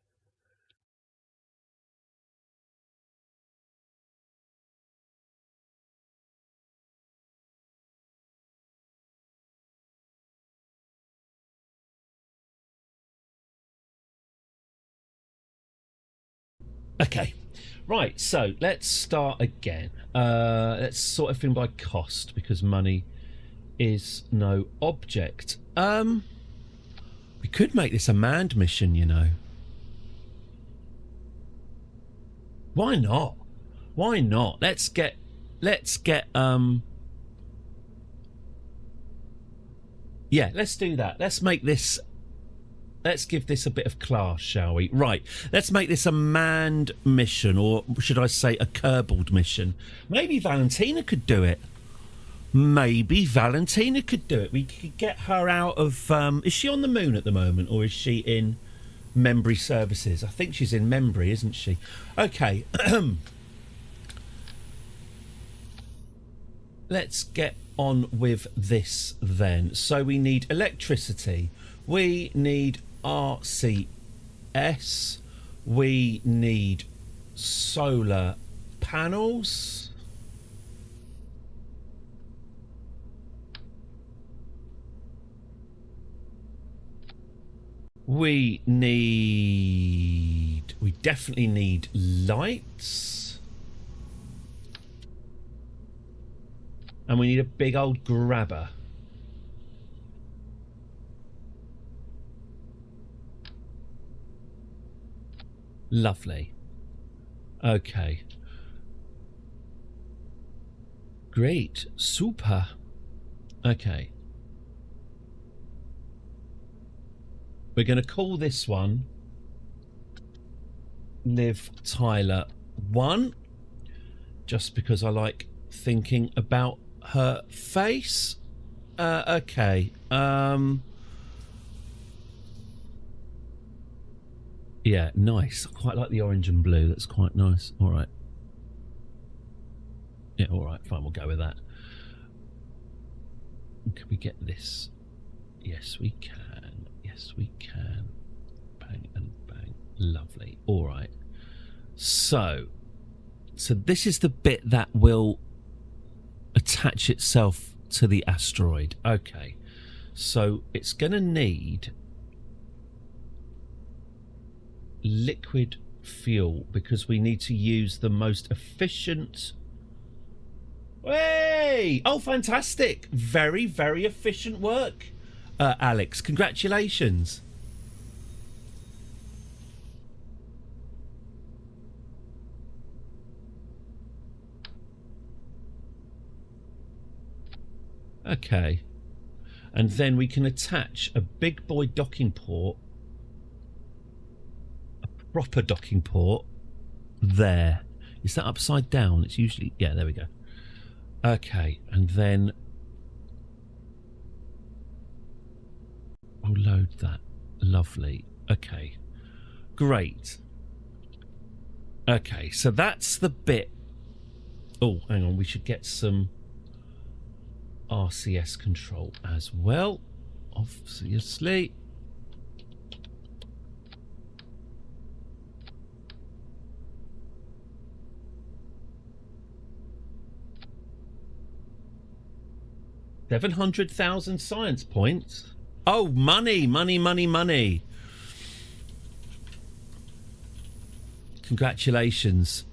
A: Okay, right, so let's start again. Let's sort everything by cost because money is no object. We could make this a manned mission, you know. Why not? Why not? Let's get yeah, let's do that. Let's give this a bit of class, shall we? Right, let's make this a manned mission, or should I say a Kerbal mission. Maybe Valentina could do it. Maybe Valentina could do it. We could get her out of... is she on the moon at the moment, or is she in Membry Services? I think she's in Membry, isn't she? Okay. let's get on with this then. So we need electricity. We need RCS. We need solar panels. We definitely need lights. And we need a big old grabber. Lovely. Okay. Great. Super. Okay. We're going to call this one Liv Tyler 1, just because I like thinking about her face. Okay. Yeah, nice. I quite like the orange and blue. That's quite nice. All right. Yeah, all right. Fine, we'll go with that. Can we get this? Yes, we can. Yes, we can. Bang and bang. Lovely. All right. So this is the bit that will attach itself to the asteroid. Okay. So it's going to need liquid fuel because we need to use the most efficient. Hey! Oh, fantastic. Very, very efficient work, Alex. Congratulations. Okay. And then we can attach a big boy docking port, a proper docking port, there. Is that upside down? It's usually... Yeah, there we go. Okay, and then I'll load that. Lovely. Okay, great. Okay, so that's the bit. Oh, hang on, we should get some RCS control as well, obviously. $700,000 science points. Oh, money, money, money, money. Congratulations.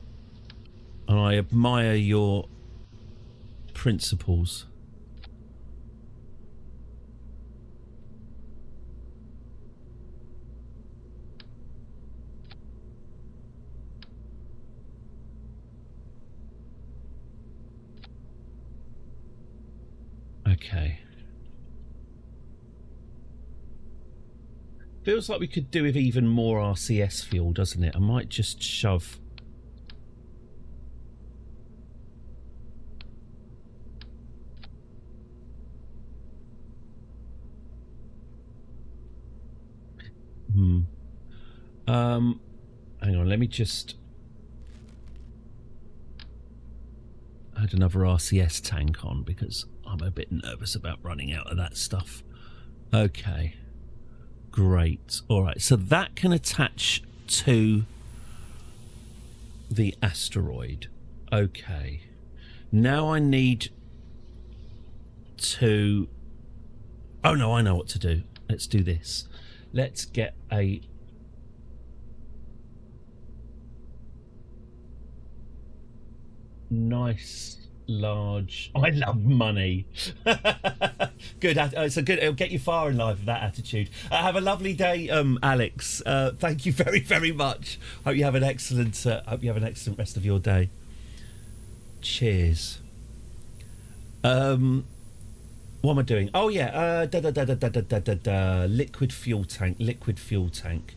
A: And I admire your principles. Okay. Feels like we could do with even more RCS fuel, doesn't it? I might just shove. Hang on, let me just add another RCS tank on because I'm a bit nervous about running out of that stuff. Okay. Great. All right. So that can attach to the asteroid. Okay. Now I need to... Oh, no, I know what to do. Let's do this. Let's get a... nice... large. I love money. Good. It's a good. It'll get you far in life with that attitude. Have a lovely day, Alex. Thank you very, very much. Hope you have an excellent. Hope you have an excellent rest of your day. Cheers. What am I doing? Oh yeah. Liquid fuel tank. Liquid fuel tank.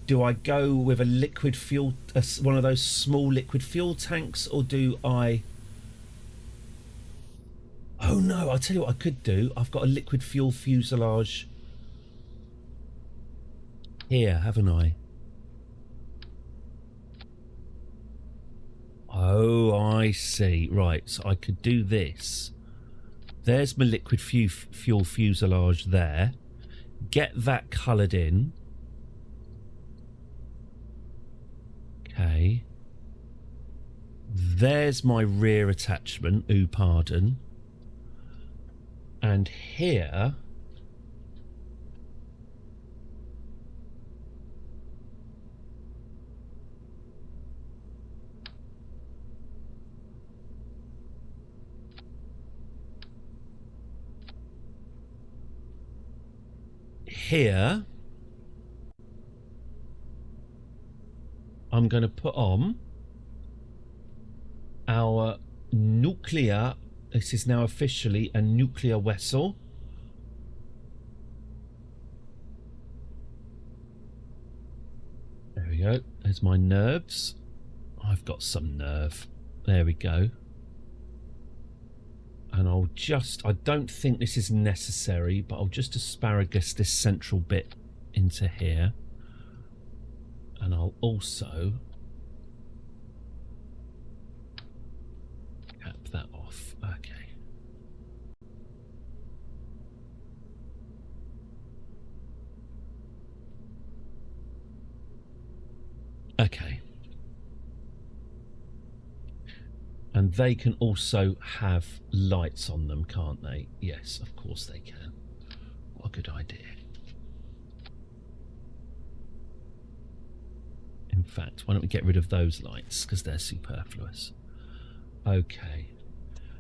A: Do I go with a liquid fuel, one of those small liquid fuel tanks, or do I? Oh no, I'll tell you what I could do. I've got a liquid fuel fuselage here, haven't I? Oh, I see. Right, so I could do this. There's my liquid fuel fuselage there. Get that coloured in. Okay. There's my rear attachment. Ooh, pardon. And here... Here... I'm going to put on our nuclear... This is now officially a nuclear vessel. There we go. There's my nerves. I've got some nerve. There we go. And I'll just... I don't think this is necessary, but I'll just asparagus this central bit into here. And I'll also cap that off. Okay. Okay. And they can also have lights on them, can't they? Yes, of course they can. What a good idea. In fact, why don't we get rid of those lights because they're superfluous. Okay.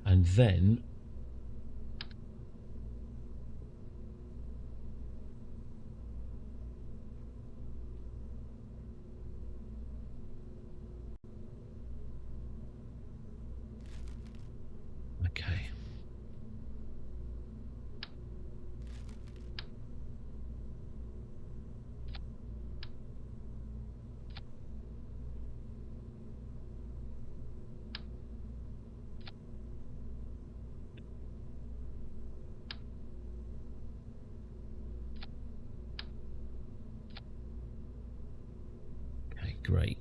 A: And then okay. Great.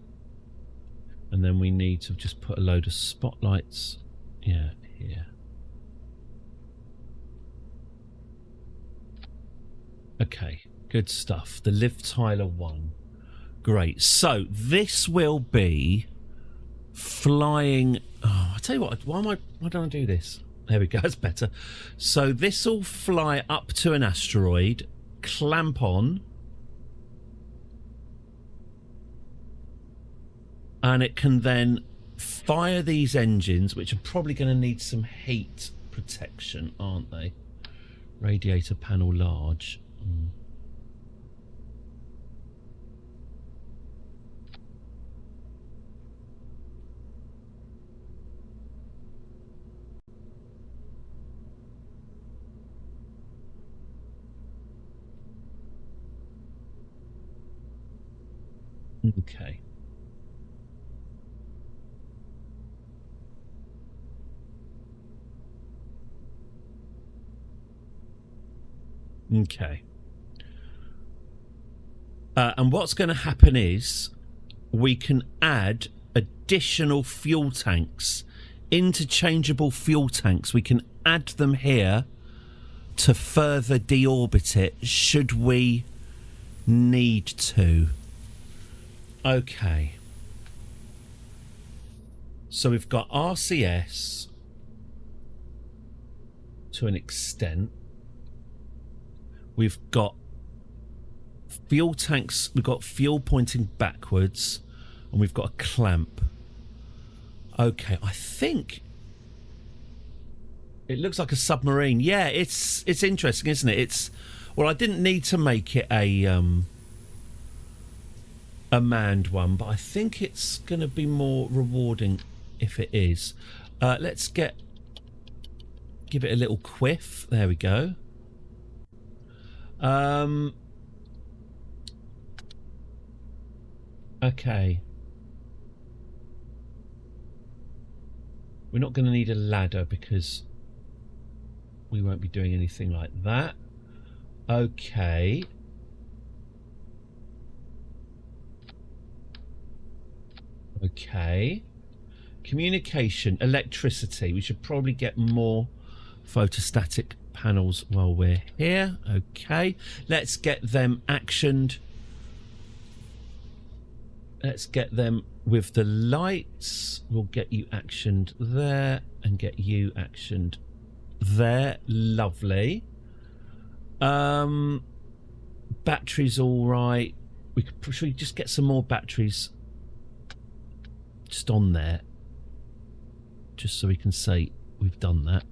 A: And then we need to just put a load of spotlights, yeah, here. Okay, good stuff. The Liv Tyler one. Great. So this will be flying. Oh, I tell you what. Why don't I do this? There we go. That's better. So this will fly up to an asteroid, clamp on. And it can then fire these engines, which are probably going to need some heat protection, aren't they? Radiator panel large. Okay. Okay. And what's going to happen is we can add additional fuel tanks, interchangeable fuel tanks. We can add them here to further deorbit it should we need to. Okay. So we've got RCS to an extent. We've got fuel tanks, we've got fuel pointing backwards, and we've got a clamp. Okay, I think it looks like a submarine. Yeah, it's interesting, isn't it? It's, well, I didn't need to make it a manned one, but I think it's going to be more rewarding if it is. Let's give it a little quiff. There we go. Okay. We're not going to need a ladder because we won't be doing anything like that. Okay. Okay. Communication, electricity. We should probably get more photostatic panels while we're here. Okay, let's get them actioned. Let's get them with the lights. We'll get you actioned there and get you actioned there. Lovely. Batteries all right. Should we just get some more batteries just on there, just so we can say we've done that.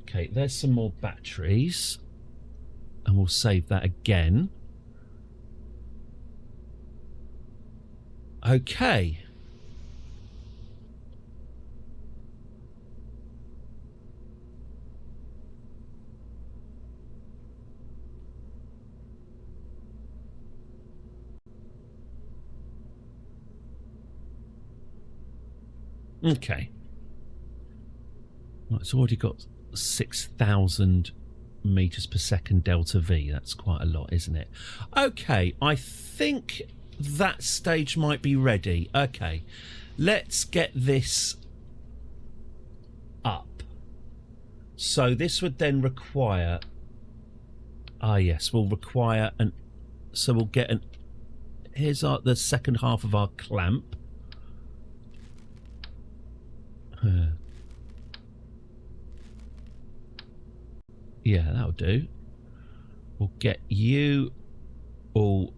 A: Okay, there's some more batteries, and we'll save that again. Okay. Okay. Well, it's already got 6,000 meters per second delta V. That's quite a lot, isn't it? Okay, I think that stage might be ready. Okay, let's get this up. So this would then require... Ah, yes, we'll require an... So we'll get an... Here's the second half of our clamp. Yeah, that'll do. We'll get you all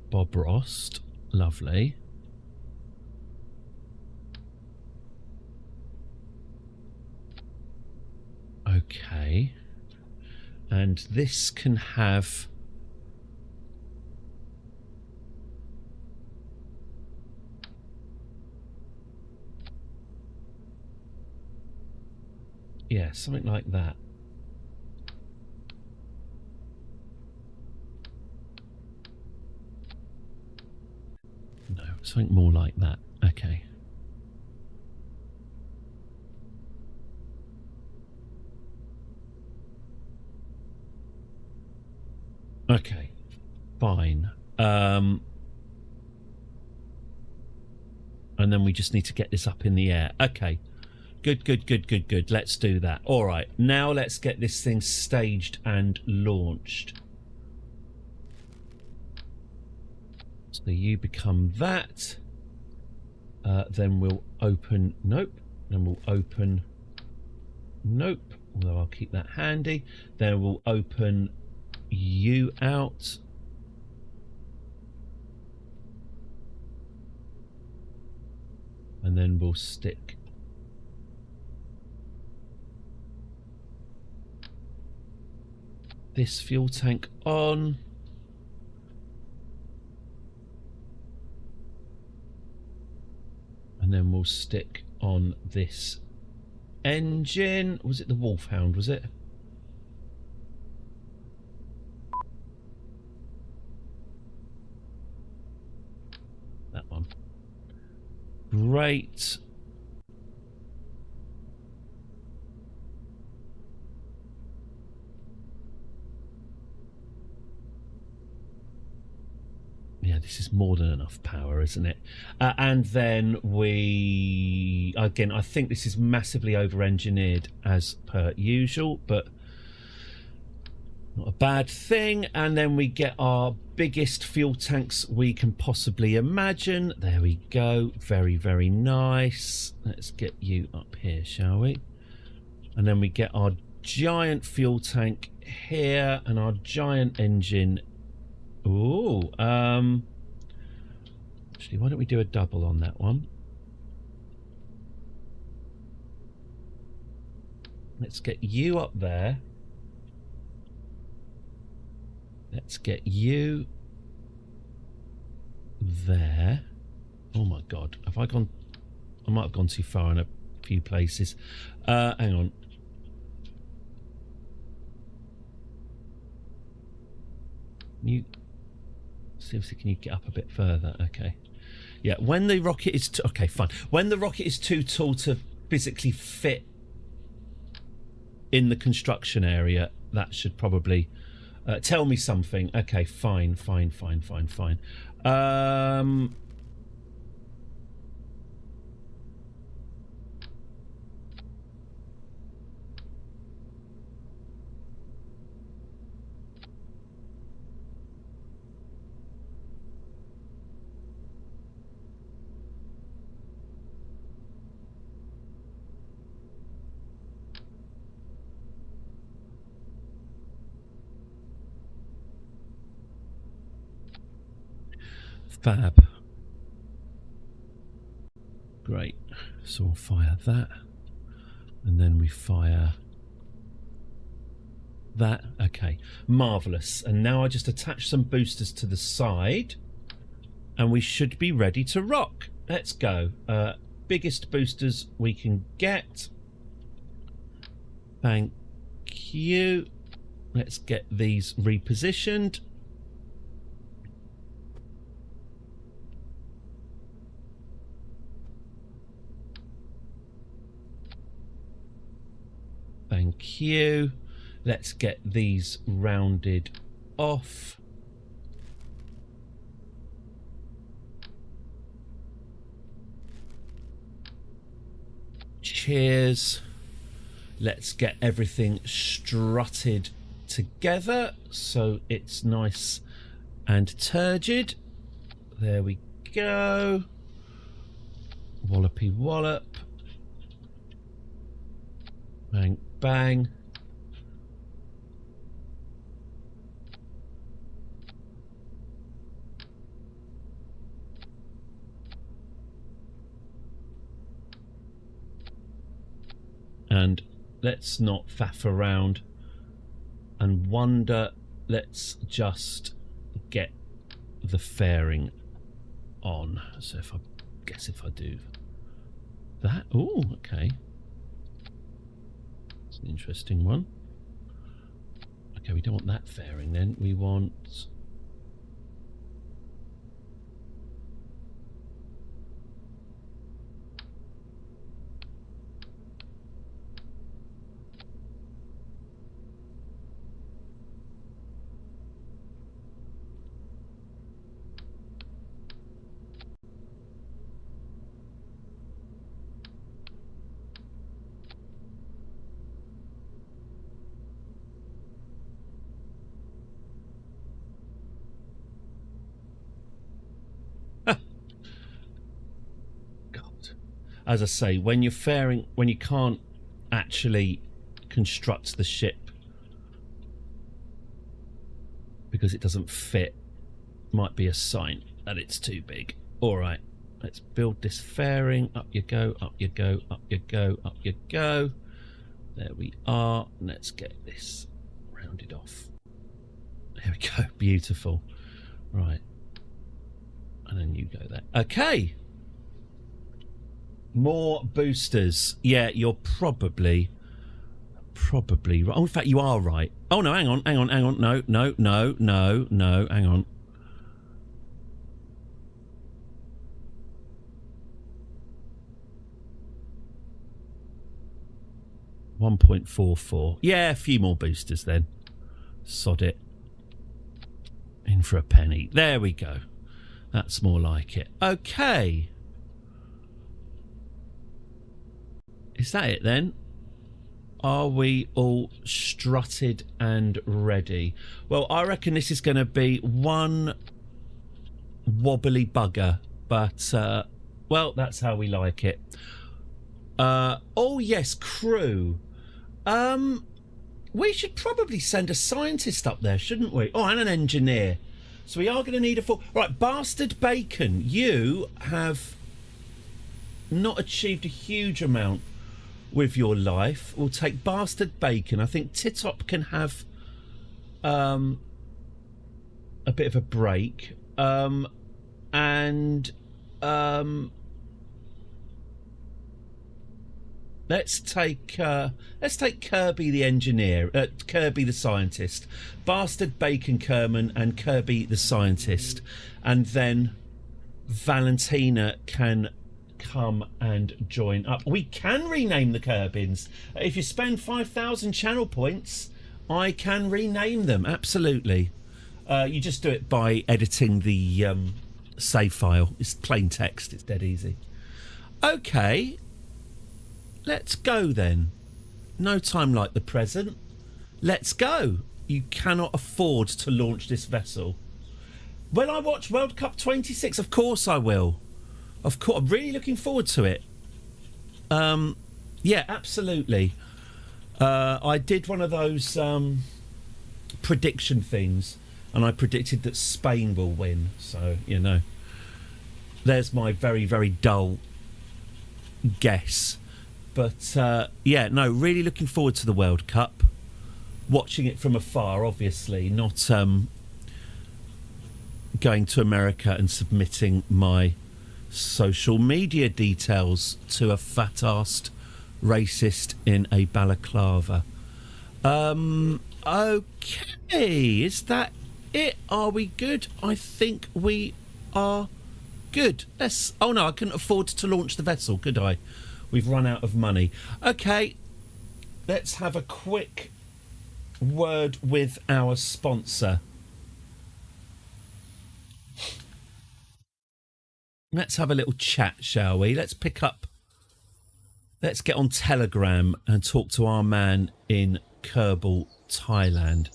A: Bob Rost. Lovely. Okay. And this can have... Yeah, something like that. No, something more like that. Okay. Okay. Fine. And then we just need to get this up in the air. Okay. Good. Let's do that. All right. Now let's get this thing staged and launched. So you become that. Then we'll open... Nope. Then we'll open... Nope. Although I'll keep that handy. Then we'll open you out. And then we'll stick... this fuel tank on. And then we'll stick on this engine. Was it the Wolfhound, was it? That one. Great. Yeah, this is more than enough power, isn't it? And then we... Again, I think this is massively over-engineered as per usual, but not a bad thing. And then we get our biggest fuel tanks we can possibly imagine. There we go. Very, very nice. Let's get you up here, shall we? And then we get our giant fuel tank here and our giant engine. Ooh, actually, why don't we do a double on that one? Let's get you up there. Let's get you there. Oh my God, have I gone? I might have gone too far in a few places. Hang on. You... Seriously, can you get up a bit further? Okay. Yeah, when the rocket is... okay, fine. When the rocket is too tall to physically fit in the construction area, that should probably tell me something. Okay, fine. Fab. Great. So we'll fire that. And then we fire that. Okay. Marvellous. And now I just attach some boosters to the side. And we should be ready to rock. Let's go. Biggest boosters we can get. Thank you. Let's get these repositioned. Thank you. Let's get these rounded off. Cheers. Let's get everything strutted together so it's nice and turgid. There we go. Wallopy wallop. Bang bang. And let's not faff around and wonder. Let's just get the fairing on. So if I do that, oh, okay, it's an interesting one. Okay, we don't want that fairing then. We want as I say, when you're fairing, when you can't actually construct the ship because it doesn't fit, might be a sign that it's too big. All right, let's build this fairing. Up you go, up you go, up you go, up you go. There we are. Let's get this rounded off. There we go. Beautiful. Right. And then you go there. Okay. More boosters. Yeah, you're probably right. Oh, in fact, you are right. Oh, no, hang on. No, hang on. $1.44. Yeah, a few more boosters then. Sod it. In for a penny. There we go. That's more like it. Okay. Is that it then? Are we all strutted and ready? Well, I reckon this is going to be one wobbly bugger, but well, that's how we like it. Oh yes, crew. We should probably send a scientist up there, shouldn't we? Oh, and an engineer. So we are going to need a full... Right, Bastard Bacon, you have not achieved a huge amount with your life. We'll take Bastard Bacon. I think Titop can have a bit of a break. Let's take Kirby the engineer, Kirby the scientist, Bastard Bacon Kerman and Kirby the scientist, and then Valentina can come and join up. We can rename the Kerbins. If you spend 5,000 channel points, I can rename them. Absolutely. You just do it by editing the save file. It's plain text. It's dead easy. Okay. Let's go then. No time like the present. Let's go. You cannot afford to launch this vessel. Will I watch World Cup 26? Of course I will. Of course. I'm really looking forward to it. Yeah, absolutely. I did one of those prediction things, and I predicted that Spain will win. So, you know. There's my very, very dull guess. But, no, really looking forward to the World Cup. Watching it from afar, obviously, not going to America and submitting my social media details to a fat-assed racist in a balaclava. Okay, is that it? Are we good? I think we are good. Oh no, I couldn't afford to launch the vessel, could I? We've run out of money. Okay, let's have a quick word with our sponsor. Let's have a little chat, shall we? Let's get on Telegram and talk to our man in Kerbal, Thailand.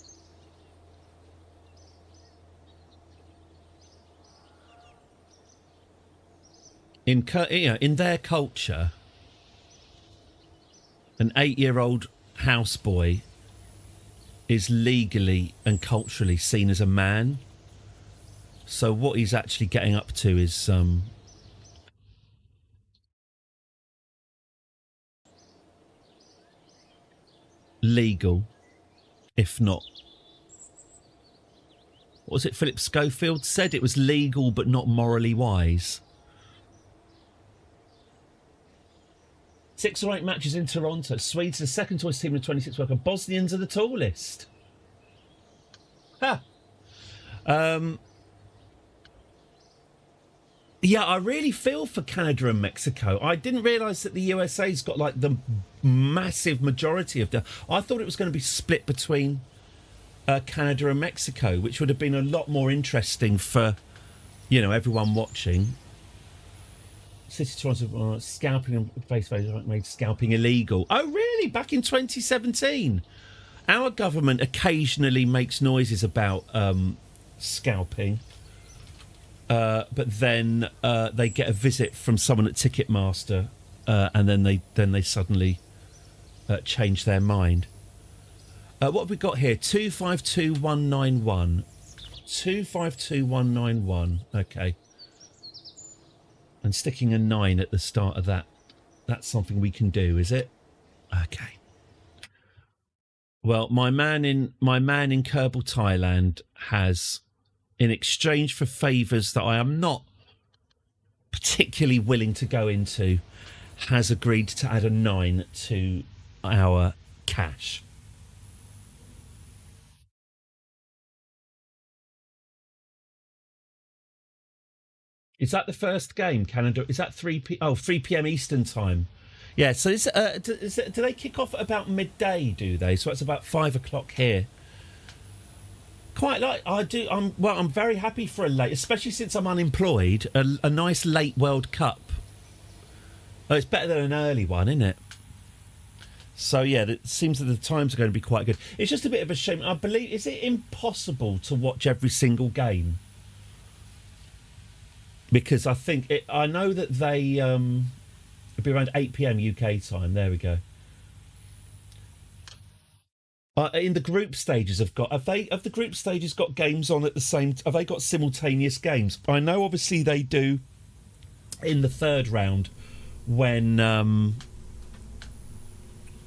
A: In their culture, an 8-year-old houseboy is legally and culturally seen as a man. So what he's actually getting up to is legal, if not. What was it Philip Schofield said? It was legal but not morally wise. 6 or 8 matches in Toronto. Swedes are the second tallest team in the 26th World Cup. Bosnians are the tallest. Ha! Yeah, I really feel for Canada and Mexico. I didn't realise that the USA's got like the massive majority of I thought it was going to be split between Canada and Mexico, which would have been a lot more interesting for, everyone watching. City Toronto scalping and face made scalping illegal. Oh, really? Back in 2017, our government occasionally makes noises about scalping. But then they get a visit from someone at Ticketmaster, and then they suddenly change their mind. What have we got here? 252191. 252191. Okay. And sticking a 9 at the start of that. That's something we can do, is it? Okay. Well, my man in Kerbal, Thailand has, in exchange for favours that I am not particularly willing to go into, has agreed to add a 9 to our cash. Is that the first game, Canada? Is that 3 p.m. Eastern time? Yeah, so do they kick off at about midday, do they? So it's about 5 o'clock here. Quite like I do. I'm very happy for a late, especially since I'm unemployed. A nice late World Cup. Oh, it's better than an early one, isn't it? So yeah, it seems that the times are going to be quite good. It's just a bit of a shame. I believe, is it impossible to watch every single game? Because I know that they it'll be around 8 p.m. UK time. There we go. In the group stages, have the group stages got games on at the same? Have they got simultaneous games? I know, obviously, they do in the third round when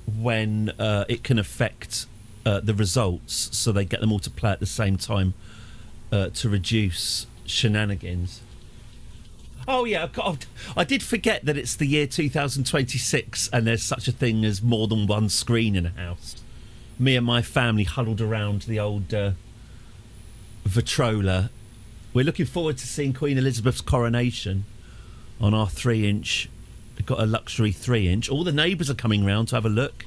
A: it can affect the results, so they get them all to play at the same time to reduce shenanigans. Oh yeah, God, I did forget that it's the year 2026 and there's such a thing as more than one screen in a house. Me and my family huddled around the old Vitrola. We're looking forward to seeing Queen Elizabeth's coronation on our 3-inch. We've got a luxury 3-inch. All the neighbours are coming round to have a look.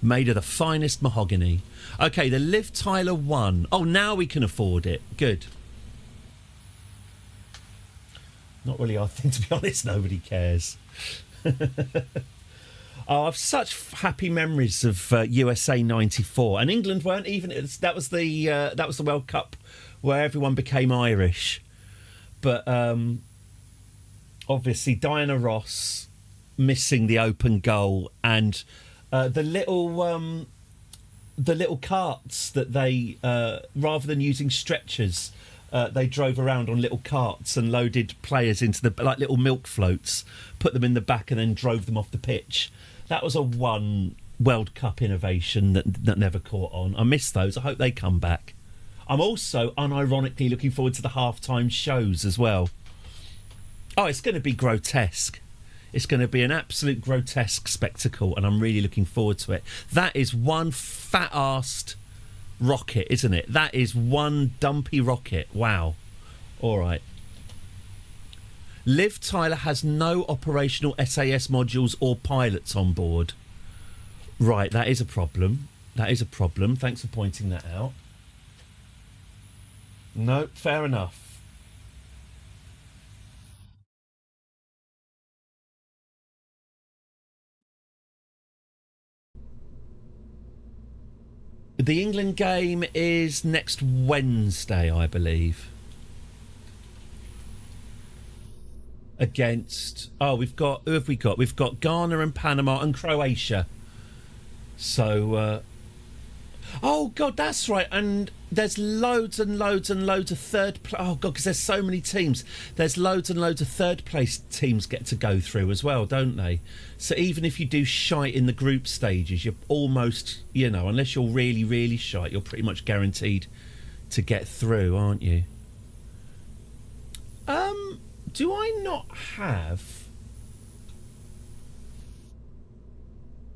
A: Made of the finest mahogany. Okay, the Liv Tyler 1. Oh, now we can afford it. Good. Not really our thing, to be honest. Nobody cares. Oh, I've such happy memories of USA '94, and England weren't even. That was the World Cup where everyone became Irish, but obviously Diana Ross missing the open goal, and the little carts that they rather than using stretchers. they drove around on little carts and loaded players into the like little milk floats, put them in the back, and then drove them off the pitch. That was a one World Cup innovation that never caught on. I miss those. I hope they come back. I'm also unironically looking forward to the halftime shows as well. Oh, it's going to be grotesque. It's going to be an absolute grotesque spectacle, and I'm really looking forward to it. That is one fat-assed rocket, isn't it? That is one dumpy rocket. Wow. All right. Liv Tyler has no operational SAS modules or pilots on board. Right, that is a problem. That is a problem. Thanks for pointing that out. No, fair enough. The England game is next Wednesday, I believe. Against... Oh, we've got... Who have we got? We've got Ghana and Panama and Croatia. So... Oh, God, that's right. And there's loads and loads and loads of oh, God, because there's so many teams. There's loads and loads of third-place teams get to go through as well, don't they? So even if you do shite in the group stages, you're almost, you know, unless you're really, really shite, you're pretty much guaranteed to get through, aren't you? Do I not have...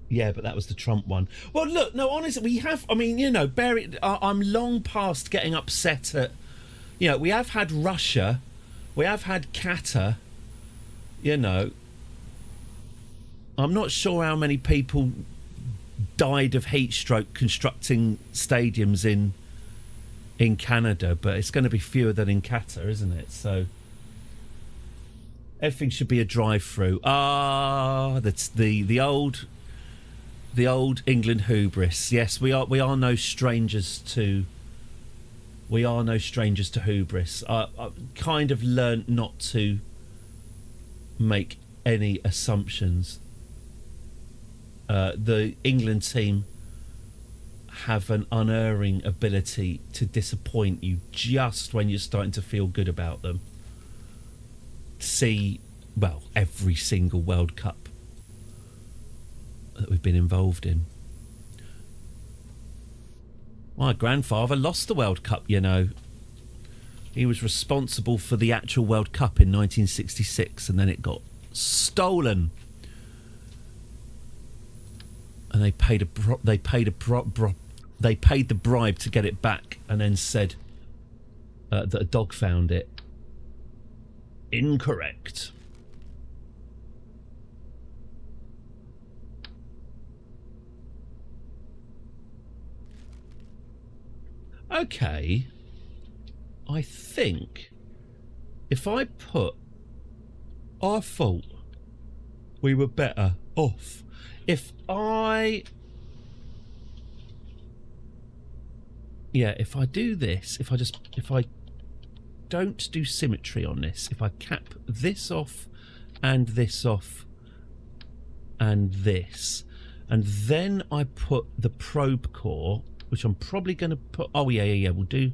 A: Yeah, but that was the Trump one. Well, look, no, honestly, we have... I mean, you know, I'm long past getting upset at... You know, we have had Russia. We have had Qatar. You know. I'm not sure how many people died of heat stroke constructing stadiums in Canada, but it's going to be fewer than in Qatar, isn't it? So... Everything should be a drive-through. Ah, that's the old England hubris. Yes, we are no strangers to. We are no strangers to hubris. I kind of learnt not to make any assumptions. The England team have an unerring ability to disappoint you just when you're starting to feel good about them. See, well, every single World Cup that we've been involved in. My grandfather lost the World Cup, you know. He was responsible for the actual World Cup in 1966, and then it got stolen. And they paid the bribe to get it back, and then said that a dog found it. Incorrect. Okay. I think if I put our fault, we were better off. If I do this, if I don't do symmetry on this, if I cap this off and this off and this, and then I put the probe core, which I'm probably going to put... Oh, yeah, we'll do...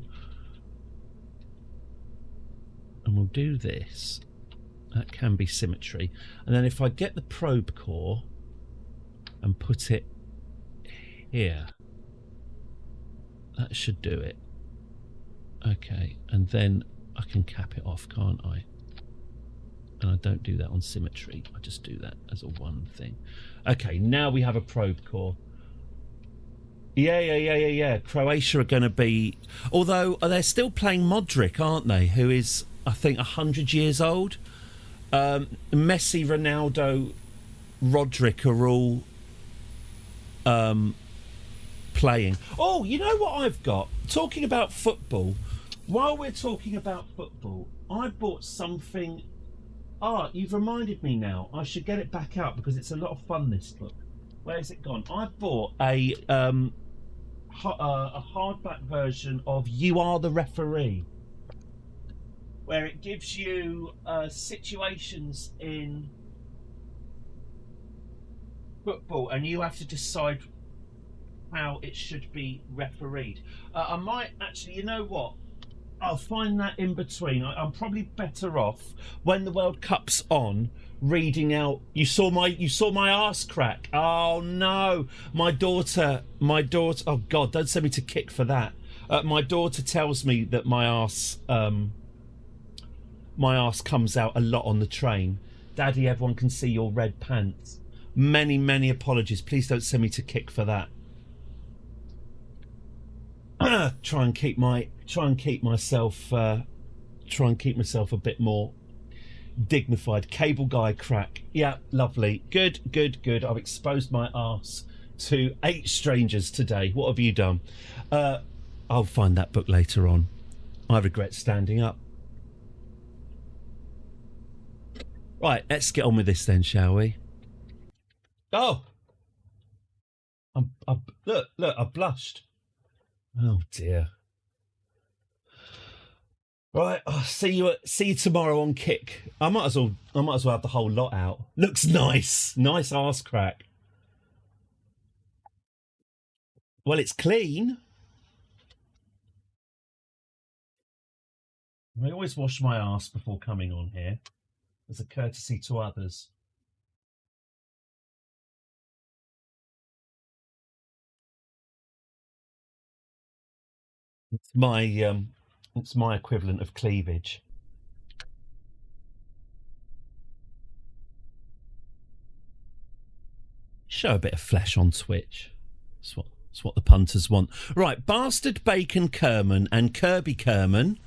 A: And we'll do this. That can be symmetry. And then if I get the probe core and put it here, that should do it. Okay, and then I can cap it off, can't I? And I don't do that on symmetry. I just do that as a one thing. Okay, now we have a probe core. Yeah. Croatia are going to be... Although, they're still playing Modric, aren't they? Who is, I think, 100 years old. Messi, Ronaldo, Rodric are all playing. Oh, you know what I've got? Talking about football... While we're talking about football, I bought something... Ah, you've reminded me now. I should get it back out because it's a lot of fun, this book. Where's it gone? I bought a hardback version of You Are the Referee, where it gives you situations in football and you have to decide how it should be refereed. I might actually, you know what? I'll find that in between. I'm probably better off when the World Cup's on, reading out. You saw my arse crack. Oh no, my daughter. Oh God, don't send me to kick for that. My daughter tells me that my arse comes out a lot on the train. Daddy, everyone can see your red pants. Many apologies. Please don't send me to kick for that. Try and keep myself a bit more dignified. Cable guy crack. Yeah, lovely. Good. I've exposed my arse to 8 strangers today. What have you done? I'll find that book later on. I regret standing up. Right, let's get on with this then, shall we? Oh, look, I blushed. Oh dear. Right, I'll see you tomorrow on Kick. I might as well have the whole lot out. Looks nice arse crack. Well, it's clean. I always wash my arse before coming on here, as a courtesy to others. It's my equivalent of cleavage. Show a bit of flesh on Twitch. It's what the punters want. Right, Bastard Bacon Kerman and Kirby Kerman,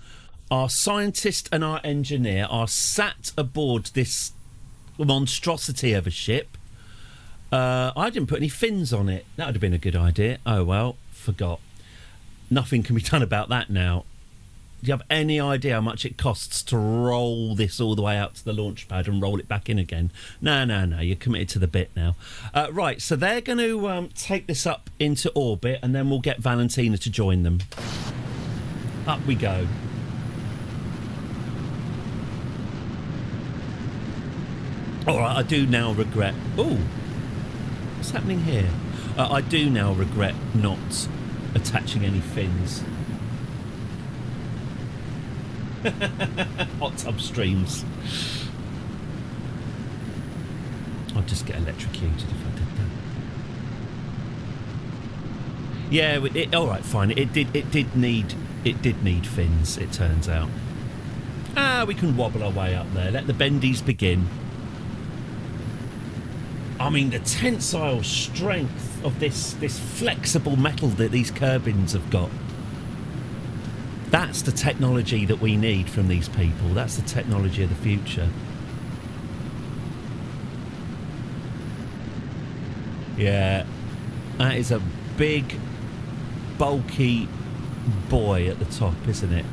A: our scientist and our engineer, are sat aboard this monstrosity of a ship. I didn't put any fins on it. That would have been a good idea. Oh well, forgot. Nothing can be done about that now. Do you have any idea how much it costs to roll this all the way out to the launch pad and roll it back in again? No, you're committed to the bit now. Right, so they're going to take this up into orbit, and then we'll get Valentina to join them. Up we go. All right, I do now regret... Ooh, what's happening here? I do now regret not attaching any fins. Hot tub streams. I'll just get electrocuted if I did that. Yeah, all right, fine. It did need fins. It turns out. We can wobble our way up there. Let the bendies begin. I mean, the tensile strength of this flexible metal that these Kerbins have got. That's the technology that we need from these people. That's the technology of the future. Yeah, that is a big, bulky boy at the top, isn't it?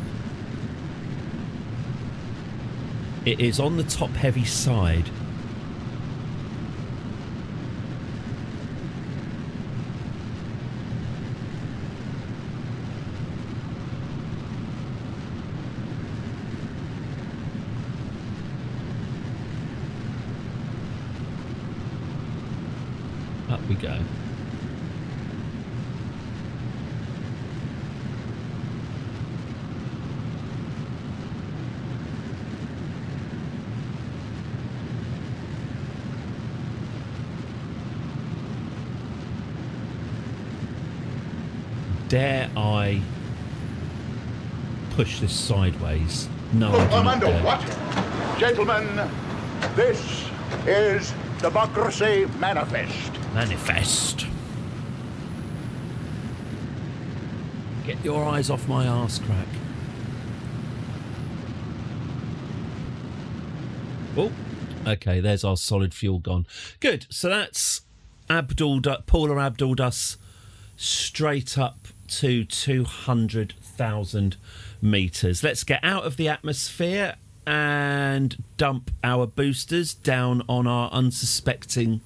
A: It is on the top-heavy side. Up we go. Dare I push this sideways? No, I do not
G: Commander,
A: dare.
G: what? Gentlemen, this is Democracy Manifest.
A: Manifest. Get your eyes off my arse crack. Oh, okay, there's our solid fuel gone. Good, so that's Paula Abdul us straight up to 200,000 metres. Let's get out of the atmosphere and dump our boosters down on our unsuspecting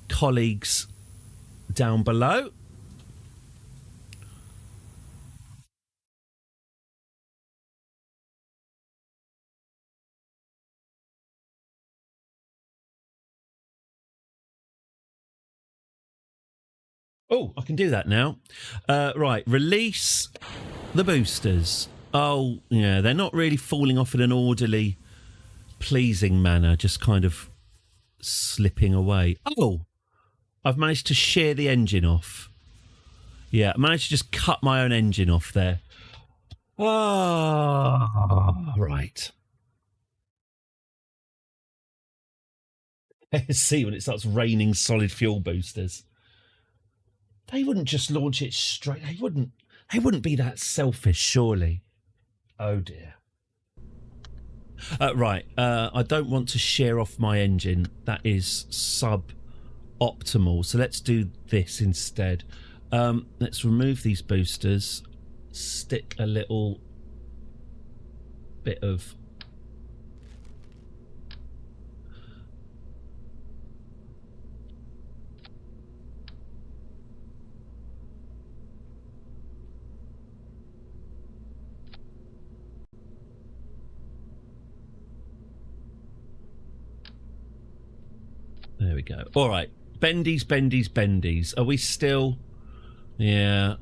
A: colleagues down below. Oh, I can do that now. Right, release the boosters. Oh, yeah, they're not really falling off in an orderly, pleasing manner, just kind of slipping away. Oh, I've managed to shear the engine off. Yeah, I managed to just cut my own engine off there. Oh, right. See, when it starts raining solid fuel boosters. They wouldn't just launch it straight. They wouldn't be that selfish, surely. Oh, dear. Right, I don't want to shear off my engine. That is sub-optimal. So let's do this instead. Let's remove these boosters. Stick a little bit of... There we go. All right. Bendies, bendies, bendies. Are we still... Yeah.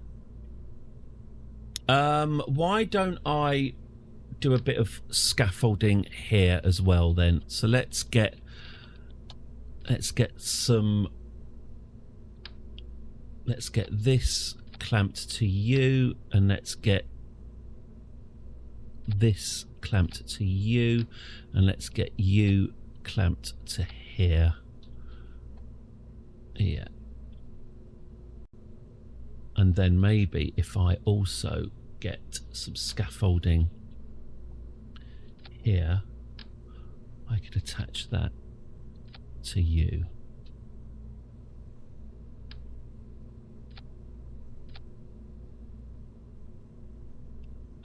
A: Why don't I do a bit of scaffolding here as well then? So let's get some... Let's get this clamped to you, and let's get this clamped to you, and let's get you clamped to here. Yeah. And then maybe if I also get some scaffolding here, I could attach that to you.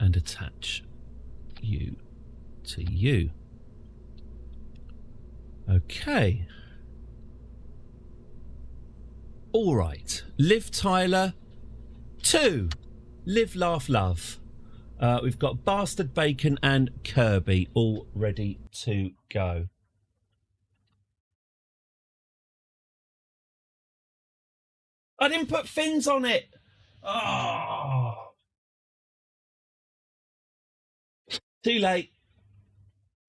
A: And attach you to you. Okay. All right. Liv Tyler 2. Live, laugh, love. We've got Bastard Bacon and Kirby all ready to go. I didn't put fins on it. Oh. Too late.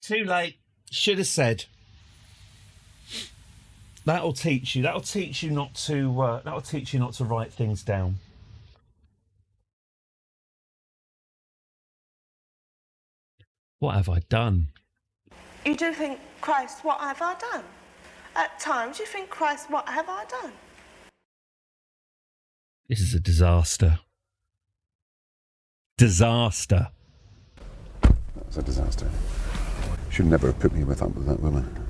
A: Too late. Should have said. That'll teach you. That'll teach you not to. That'll teach you not to write things down. What have I done?
B: You do think, Christ, what have I done? At times you think, Christ, what have I done?
A: This is a disaster. Disaster.
I: That was a disaster. Should never have put me with that woman.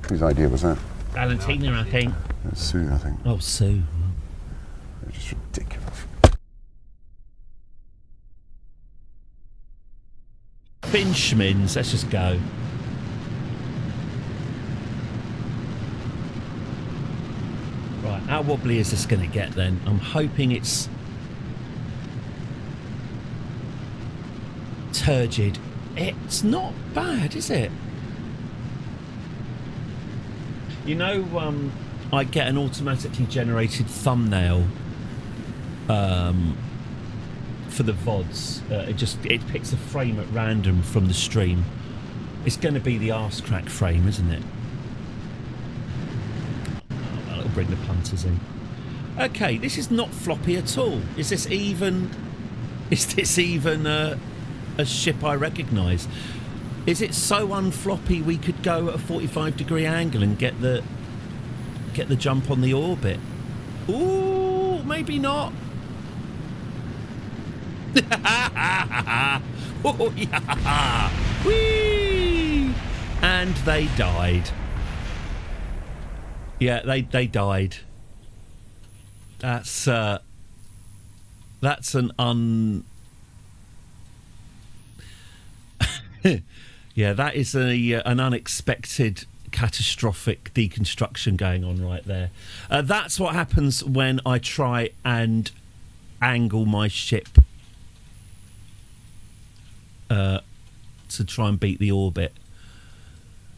I: Whose idea was that?
A: Valentina, I think.
I: Sue, I think.
A: Oh, Sue.
I: They're just ridiculous.
A: Finchmans, let's just go. Right, how wobbly is this going to get then? I'm hoping it's turgid. It's not bad, is it? You know, I get an automatically generated thumbnail for the VODs. It picks a frame at random from the stream. It's going to be the arse crack frame, isn't it? Oh, that'll bring the punters in. Okay, this is not floppy at all. Is this even a ship I recognise? Is it so unfloppy we could go at a 45-degree angle and get the jump on the orbit? Ooh, maybe not. Oh, yeah. Whee! And they died. Yeah, they died. That's an yeah, that is an unexpected catastrophic deconstruction going on right there. That's what happens when I try and angle my ship to try and beat the orbit.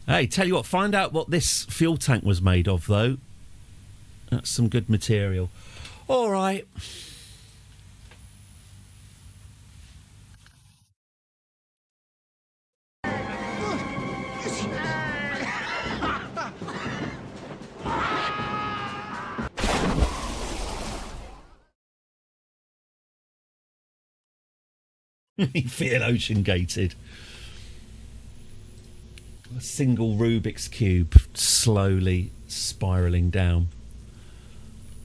A: Hey, tell you what, find out what this fuel tank was made of, though. That's some good material. All right. You feel ocean gated. A single Rubik's Cube slowly spiralling down.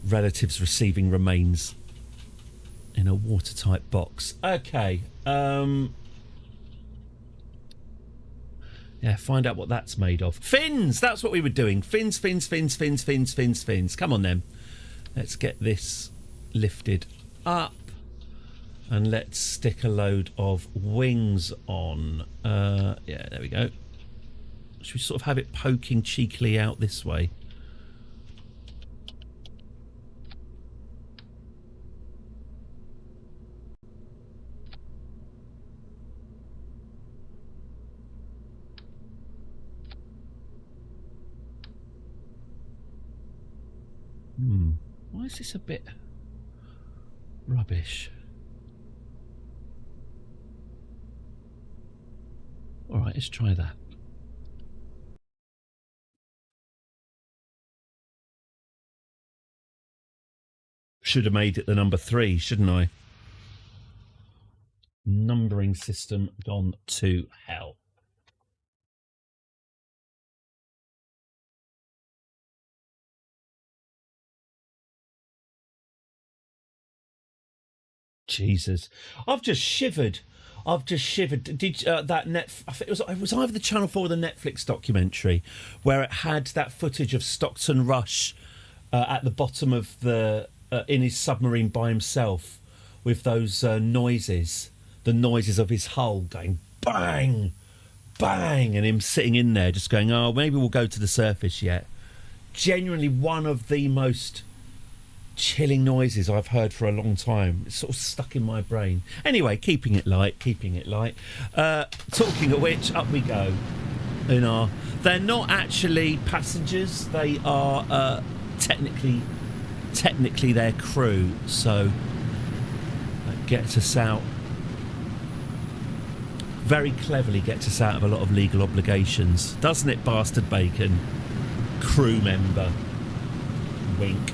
A: Relatives receiving remains in a watertight box. Okay. Yeah, find out what that's made of. Fins! That's what we were doing. Fins. Come on then. Let's get this lifted up. And let's stick a load of wings on. Yeah, there we go. Should we sort of have it poking cheekily out this way? Why is this a bit rubbish? All right, let's try that. Should have made it the number 3, shouldn't I? Numbering system gone to hell. Jesus, I've just shivered. Did that I think it was either the Channel 4 or the Netflix documentary where it had that footage of Stockton Rush at the bottom of the in his submarine by himself with those noises, the noises of his hull going bang, bang, and him sitting in there just going, oh, maybe we'll go to the surface yet. Genuinely one of the most chilling noises I've heard for a long time. It's sort of stuck in my brain. Anyway, keeping it light. Talking of which, up we go. They're not actually passengers. They are technically their crew. So that gets us out. Very cleverly gets us out of a lot of legal obligations, doesn't it, Bastard Bacon? Crew member. Wink.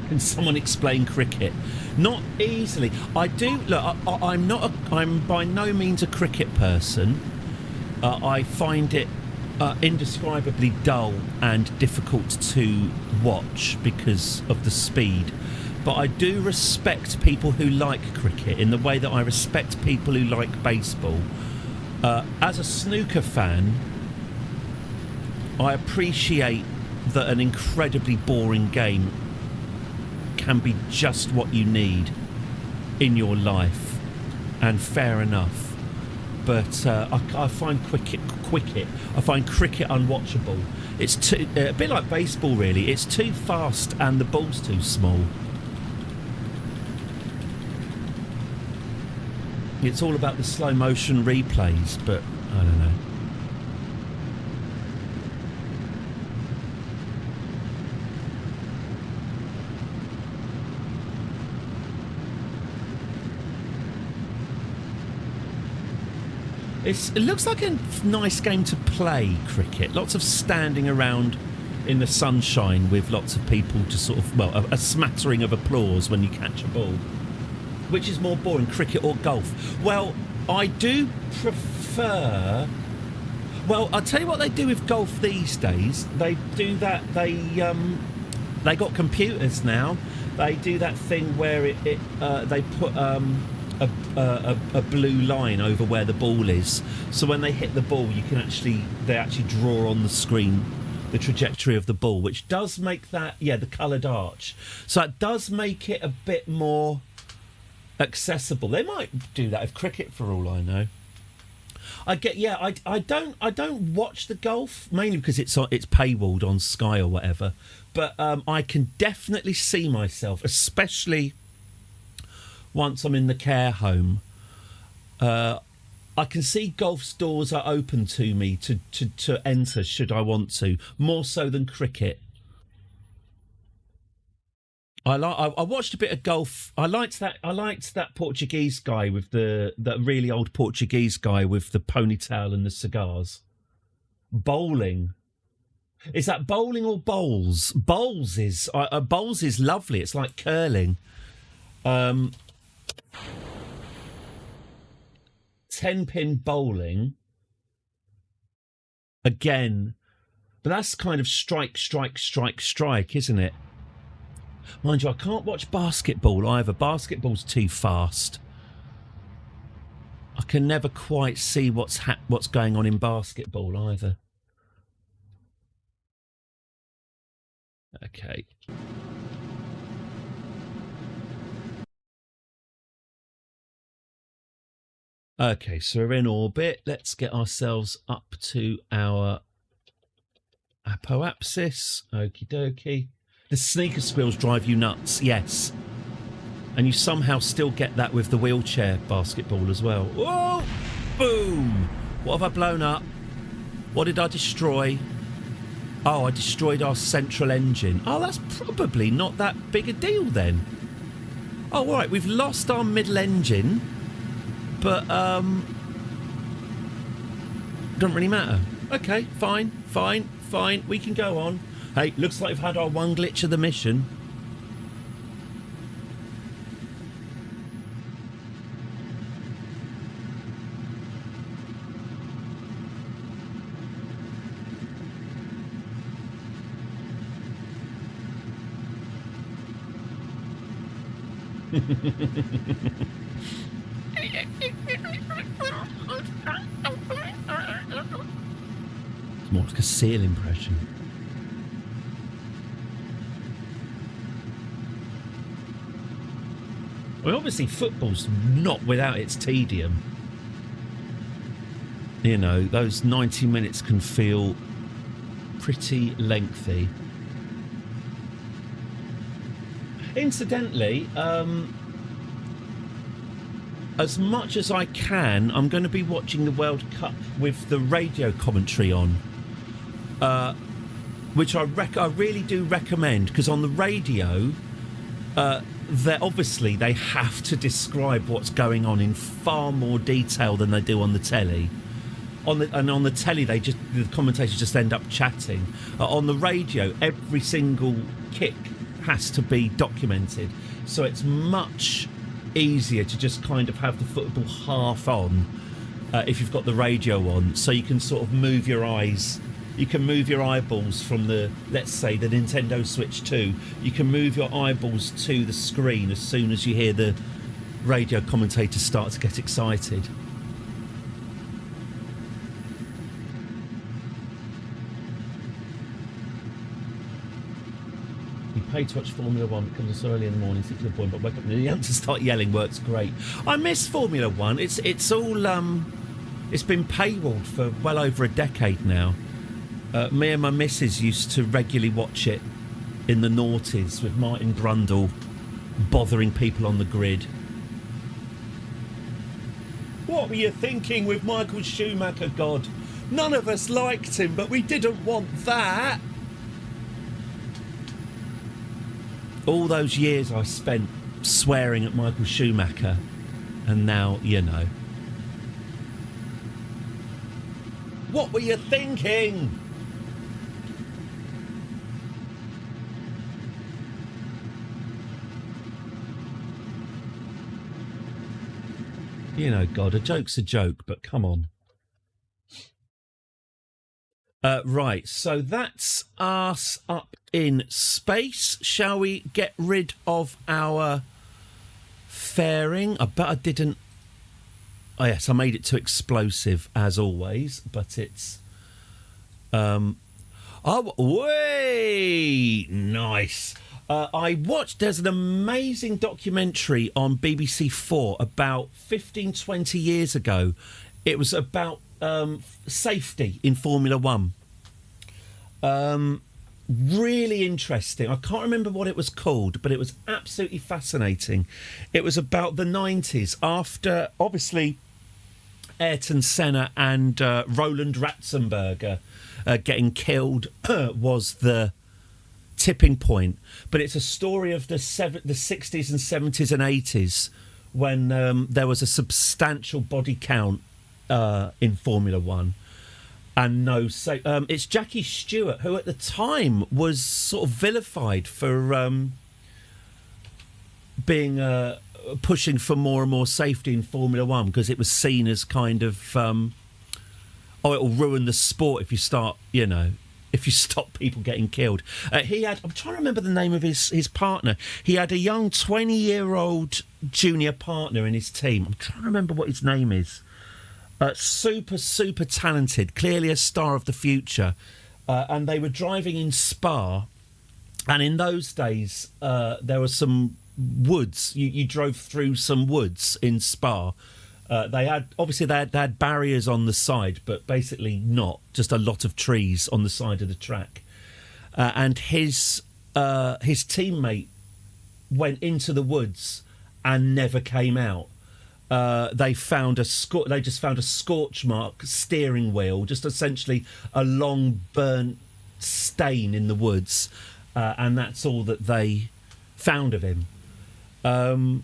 A: Can someone explain cricket? Not easily. I do. Look, I'm by no means a cricket person. I find it indescribably dull and difficult to watch because of the speed. But I do respect people who like cricket in the way that I respect people who like baseball. As a snooker fan, I appreciate that an incredibly boring game can be just what you need in your life, and fair enough. But I find cricket unwatchable. It's too, a bit like baseball, really. It's too fast and the ball's too small. It's all about the slow motion replays, but I don't know. It looks like a nice game to play, cricket. Lots of standing around in the sunshine with lots of people to sort of, well, a smattering of applause when you catch a ball. Which is more boring, cricket or golf? Well, I do prefer... Well, I'll tell you what they do with golf these days. They do that, they got computers now. They do that thing where they put a blue line over where the ball is. So when they hit the ball, they actually draw on the screen the trajectory of the ball, which does make that, the coloured arch. So it does make it a bit more accessible. They might do that with cricket for all I know. I don't watch the golf, mainly because it's paywalled on Sky or whatever, but I can definitely see myself, especially once I'm in the care home, I can see golf's doors are open to me to enter should I want to, more so than cricket. I watched a bit of golf. I liked that Portuguese guy with that really old Portuguese guy with the ponytail and the cigars. Bowling. Is that bowling or bowls? Bowls is lovely. It's like curling. 10-pin bowling. Again, but that's kind of strike, isn't it? Mind you, I can't watch basketball either. Basketball's too fast. I can never quite see what's going on in basketball either. Okay. Okay, so we're in orbit. Let's get ourselves up to our apoapsis. Okie dokie. The sneaker squeals drive you nuts, yes. And you somehow still get that with the wheelchair basketball as well. Whoa! Boom! What have I blown up? What did I destroy? Oh, I destroyed our central engine. Oh, that's probably not that big a deal then. Oh, right, we've lost our middle engine, but doesn't really matter. Okay, fine. We can go on. Hey, looks like we've had our one glitch of the mission. It's more like a seal impression. Well, obviously football's not without its tedium. You know, those 90 minutes can feel pretty lengthy. Incidentally, as much as I can, I'm going to be watching the World Cup with the radio commentary on, which I really do recommend, because on the radio, they have to describe what's going on in far more detail than they do on the telly. On the telly, the commentators just end up chatting. On the radio, every single kick has to be documented, so it's much easier to just kind of have the football half on if you've got the radio on, so you can sort of move your eyes. You can move your eyeballs from let's say the Nintendo Switch 2. You can move your eyeballs to the screen as soon as you hear the radio commentators start to get excited. You pay to watch Formula One. It comes so early in the morning, 6 to the point, but wake up and to start yelling works great. I miss Formula One. It's all it's been paywalled for well over a decade now. Me and my missus used to regularly watch it in the noughties with Martin Brundle bothering people on the grid. What were you thinking with Michael Schumacher, God? None of us liked him, but we didn't want that. All those years I spent swearing at Michael Schumacher, and now, you know. What were you thinking? You know, God, a joke's a joke, but come on. Right, so that's us up in space. Shall we get rid of our fairing? I bet I didn't... Oh, yes, I made it too explosive, as always, but it's... Oh, way! Nice. I watched, there's an amazing documentary on BBC 4 about 15, 20 years ago. It was about safety in Formula One. Really interesting. I can't remember what it was called, but it was absolutely fascinating. It was about the 90s, after, obviously, Ayrton Senna and Roland Ratzenberger getting killed was the tipping point. But it's a story of the 60s and 70s and 80s when there was a substantial body count in Formula One. And it's Jackie Stewart, who at the time was sort of vilified for being pushing for more and more safety in Formula One, because it was seen as kind of it'll ruin the sport if you start, if you stop people getting killed. I'm trying to remember the name of his partner. He had a young 20-year-old junior partner in his team. I'm trying to remember what his name is. Super talented, clearly a star of the future. And they were driving in Spa. And in those days, there were some woods. You drove through some woods in Spa. They had barriers on the side, but basically not, just a lot of trees on the side of the track. And his teammate went into the woods and never came out. They just found a scorch mark steering wheel, just essentially a long burnt stain in the woods, and that's all that they found of him. And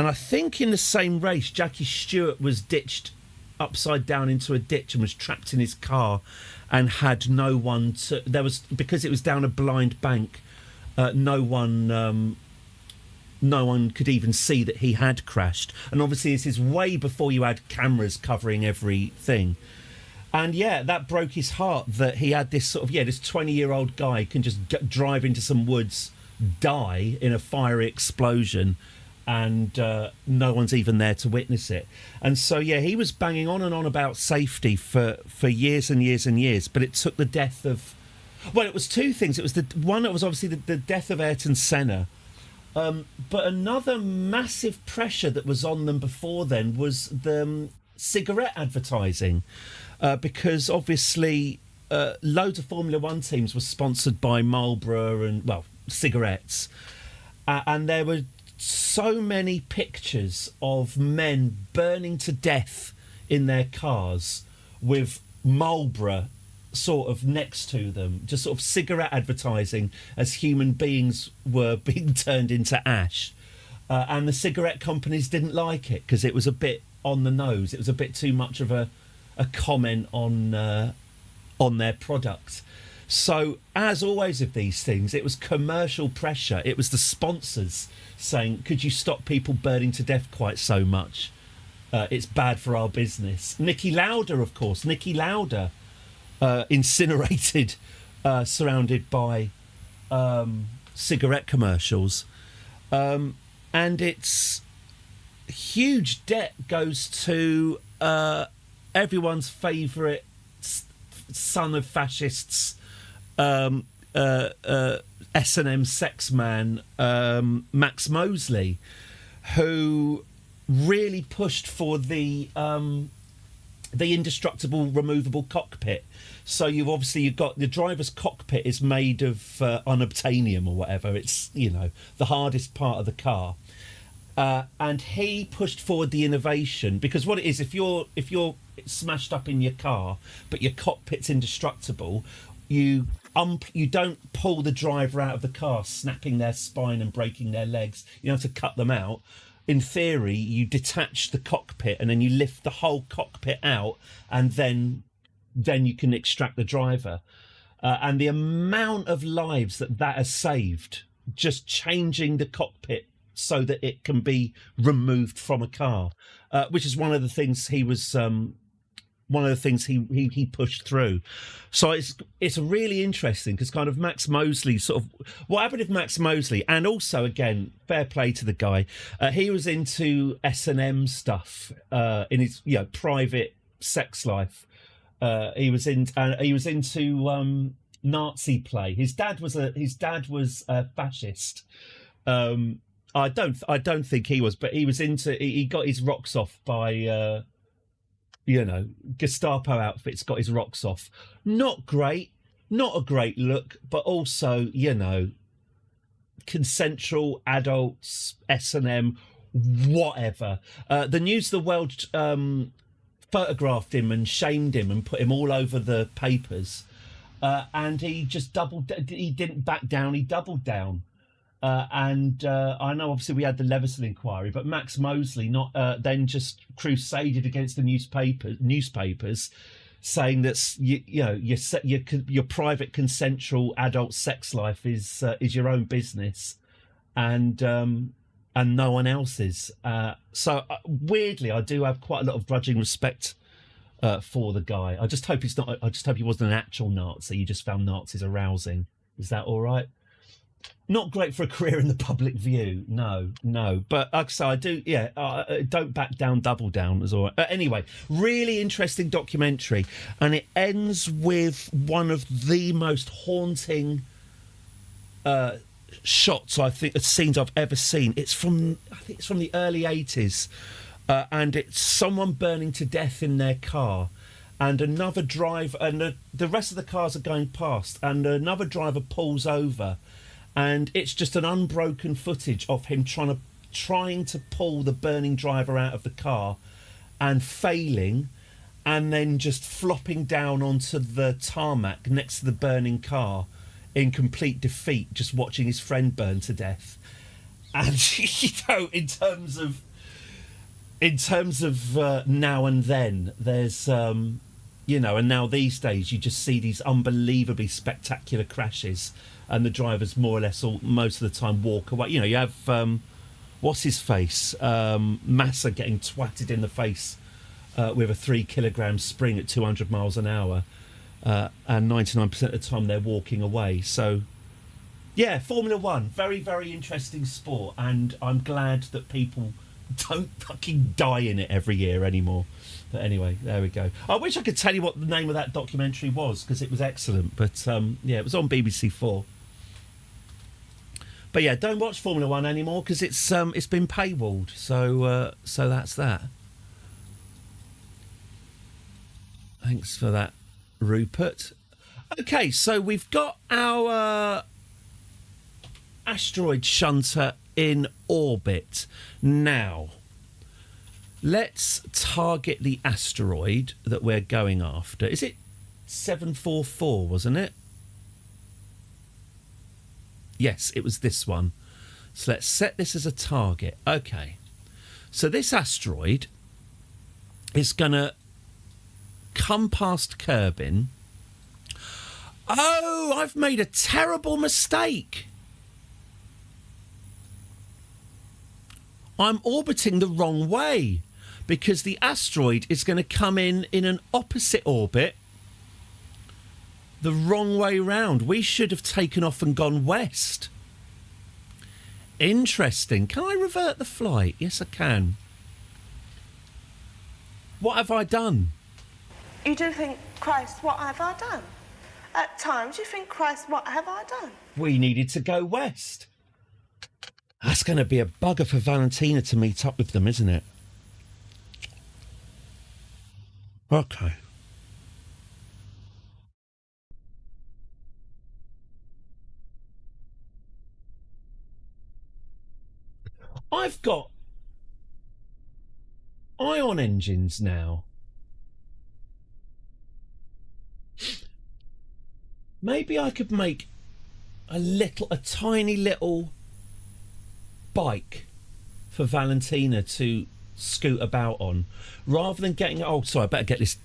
A: I think in the same race, Jackie Stewart was ditched upside down into a ditch and was trapped in his car, and had no one to. Because it was down a blind bank. No one could even see that he had crashed. And obviously this is way before you had cameras covering everything. And yeah, that broke his heart that he had this sort of, this 20-year-old guy can just drive into some woods, die in a fiery explosion, and no one's even there to witness it. And so, he was banging on and on about safety for years and years and years, but it took the death of... Well, it was two things. It was one that was obviously the death of Ayrton Senna, but another massive pressure that was on them before then was the cigarette advertising, because obviously loads of Formula One teams were sponsored by Marlboro and, cigarettes. And there were so many pictures of men burning to death in their cars with Marlboro sort of next to them, just sort of cigarette advertising as human beings were being turned into ash. And the cigarette companies didn't like it because it was a bit on the nose. It was a bit too much of a comment on their product. So, as always with these things, it was commercial pressure. It was the sponsors saying, could you stop people burning to death quite so much? It's bad for our business. Niki Lauda, of course. Niki Lauda incinerated, surrounded by cigarette commercials. And its huge debt goes to everyone's favourite son of fascists, S&M sex man, Max Mosley, who really pushed for the indestructible removable cockpit. So you've got the driver's cockpit is made of unobtainium or whatever. It's the hardest part of the car, and he pushed forward the innovation, because what it is, if you're smashed up in your car but your cockpit's indestructible, you don't pull the driver out of the car, snapping their spine and breaking their legs. You have to cut them out. In theory, you detach the cockpit and then you lift the whole cockpit out, and then you can extract the driver. And the amount of lives that has saved, just changing the cockpit so that it can be removed from a car, which is one of the things he was... one of the things he pushed through. So it's really interesting, because kind of Max Mosley what happened with Max Mosley, and also again, fair play to the guy, he was into S&M stuff in his private sex life. He was into Nazi play. His dad was a fascist. I don't think he was, but he got his rocks off by Gestapo outfits, got his rocks off. Not great, not a great look, but also, consensual adults, S&M, whatever. The News of the World photographed him and shamed him and put him all over the papers. and he just he didn't back down, he doubled down. And I know obviously we had the Leveson inquiry, but Max Mosley then just crusaded against the newspapers, saying that your private consensual adult sex life is your own business, and no one else's. So weirdly, I do have quite a lot of grudging respect for the guy. I just hope I just hope he wasn't an actual Nazi. You just found Nazis arousing. Is that all right? Not great for a career in the public view. No. But like I say, I do, don't back down, double down as all right. Anyway, really interesting documentary. And it ends with one of the most haunting scenes I've ever seen. I think it's from the early 80s. And it's someone burning to death in their car. And another driver, and the rest of the cars are going past. And another driver pulls over. And it's just an unbroken footage of him trying to pull the burning driver out of the car and failing, and then just flopping down onto the tarmac next to the burning car in complete defeat, just watching his friend burn to death. And in terms of now and then, there's and now these days you just see these unbelievably spectacular crashes. And the drivers more or less most of the time walk away. You have what's his face, Massa getting twatted in the face with a 3 kilogram spring at 200 miles an hour, and 99% of the time they're walking away. So yeah, Formula One, very, very interesting sport, and I'm glad that people don't fucking die in it every year anymore. But anyway, there we go. I wish I could tell you what the name of that documentary was, because it was excellent. But it was on BBC 4. But yeah, don't watch Formula One anymore because it's been paywalled. So that's that. Thanks for that, Rupert. Okay, so we've got our asteroid shunter in orbit now. Let's target the asteroid that we're going after. Is it 744, wasn't it? Yes, it was this one. So let's set this as a target. Okay. So this asteroid is going to come past Kerbin. Oh, I've made a terrible mistake. I'm orbiting the wrong way, because the asteroid is going to come in an opposite orbit the wrong way round. We should have taken off and gone west. Interesting. Can I revert the flight? Yes, I can. What have I done?
B: You do think, Christ, what have I done? At times you think, Christ, what have I done?
A: We needed to go west. That's going to be a bugger for Valentina to meet up with them, isn't it? Okay. I've got ion engines now. Maybe I could make a tiny little bike for Valentina to scoot about on, rather than getting. Oh, sorry, I better get this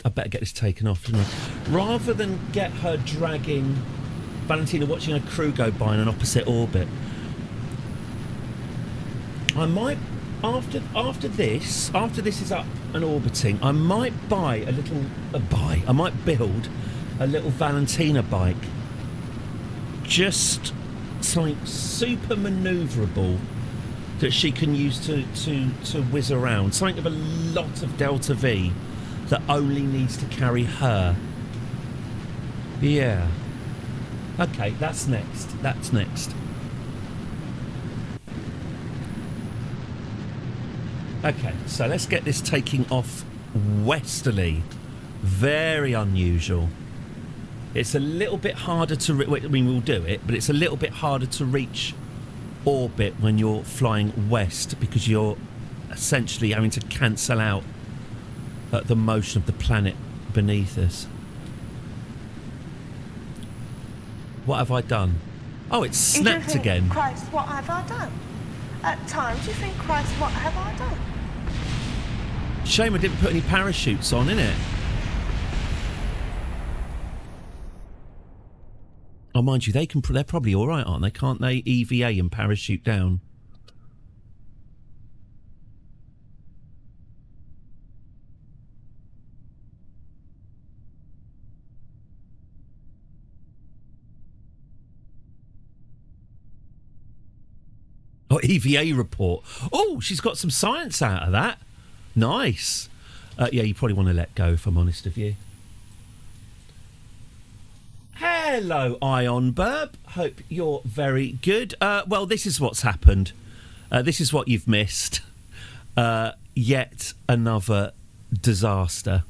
A: taken off. Rather than get her dragging Valentina, watching her crew go by in an opposite orbit. I might, after this is up and orbiting, I might build a little Valentina bike. Just something super manoeuvrable that she can use to whiz around. Something of a lot of Delta V that only needs to carry her. Yeah. Okay, that's next. Okay, so let's get this taking off westerly. Very unusual. It's a little bit harder to... we'll do it, but it's a little bit harder to reach orbit when you're flying west, because you're essentially having to cancel out the motion of the planet beneath us. What have I done? Oh, it's
B: You do
A: snapped
B: think,
A: again.
B: Christ, what have I done? At times you think, Christ, what have I done?
A: Shame I didn't put any parachutes on, innit? Oh, mind you, they're probably all right, aren't they? Can't they EVA and parachute down? Oh, EVA report. Oh, she's got some science out of that. Nice. Yeah, you probably want to let go, if I'm honest with you. Hello, Ion Burb. Hope you're very good. Well, this is what's happened. This is what you've missed. Yet another disaster.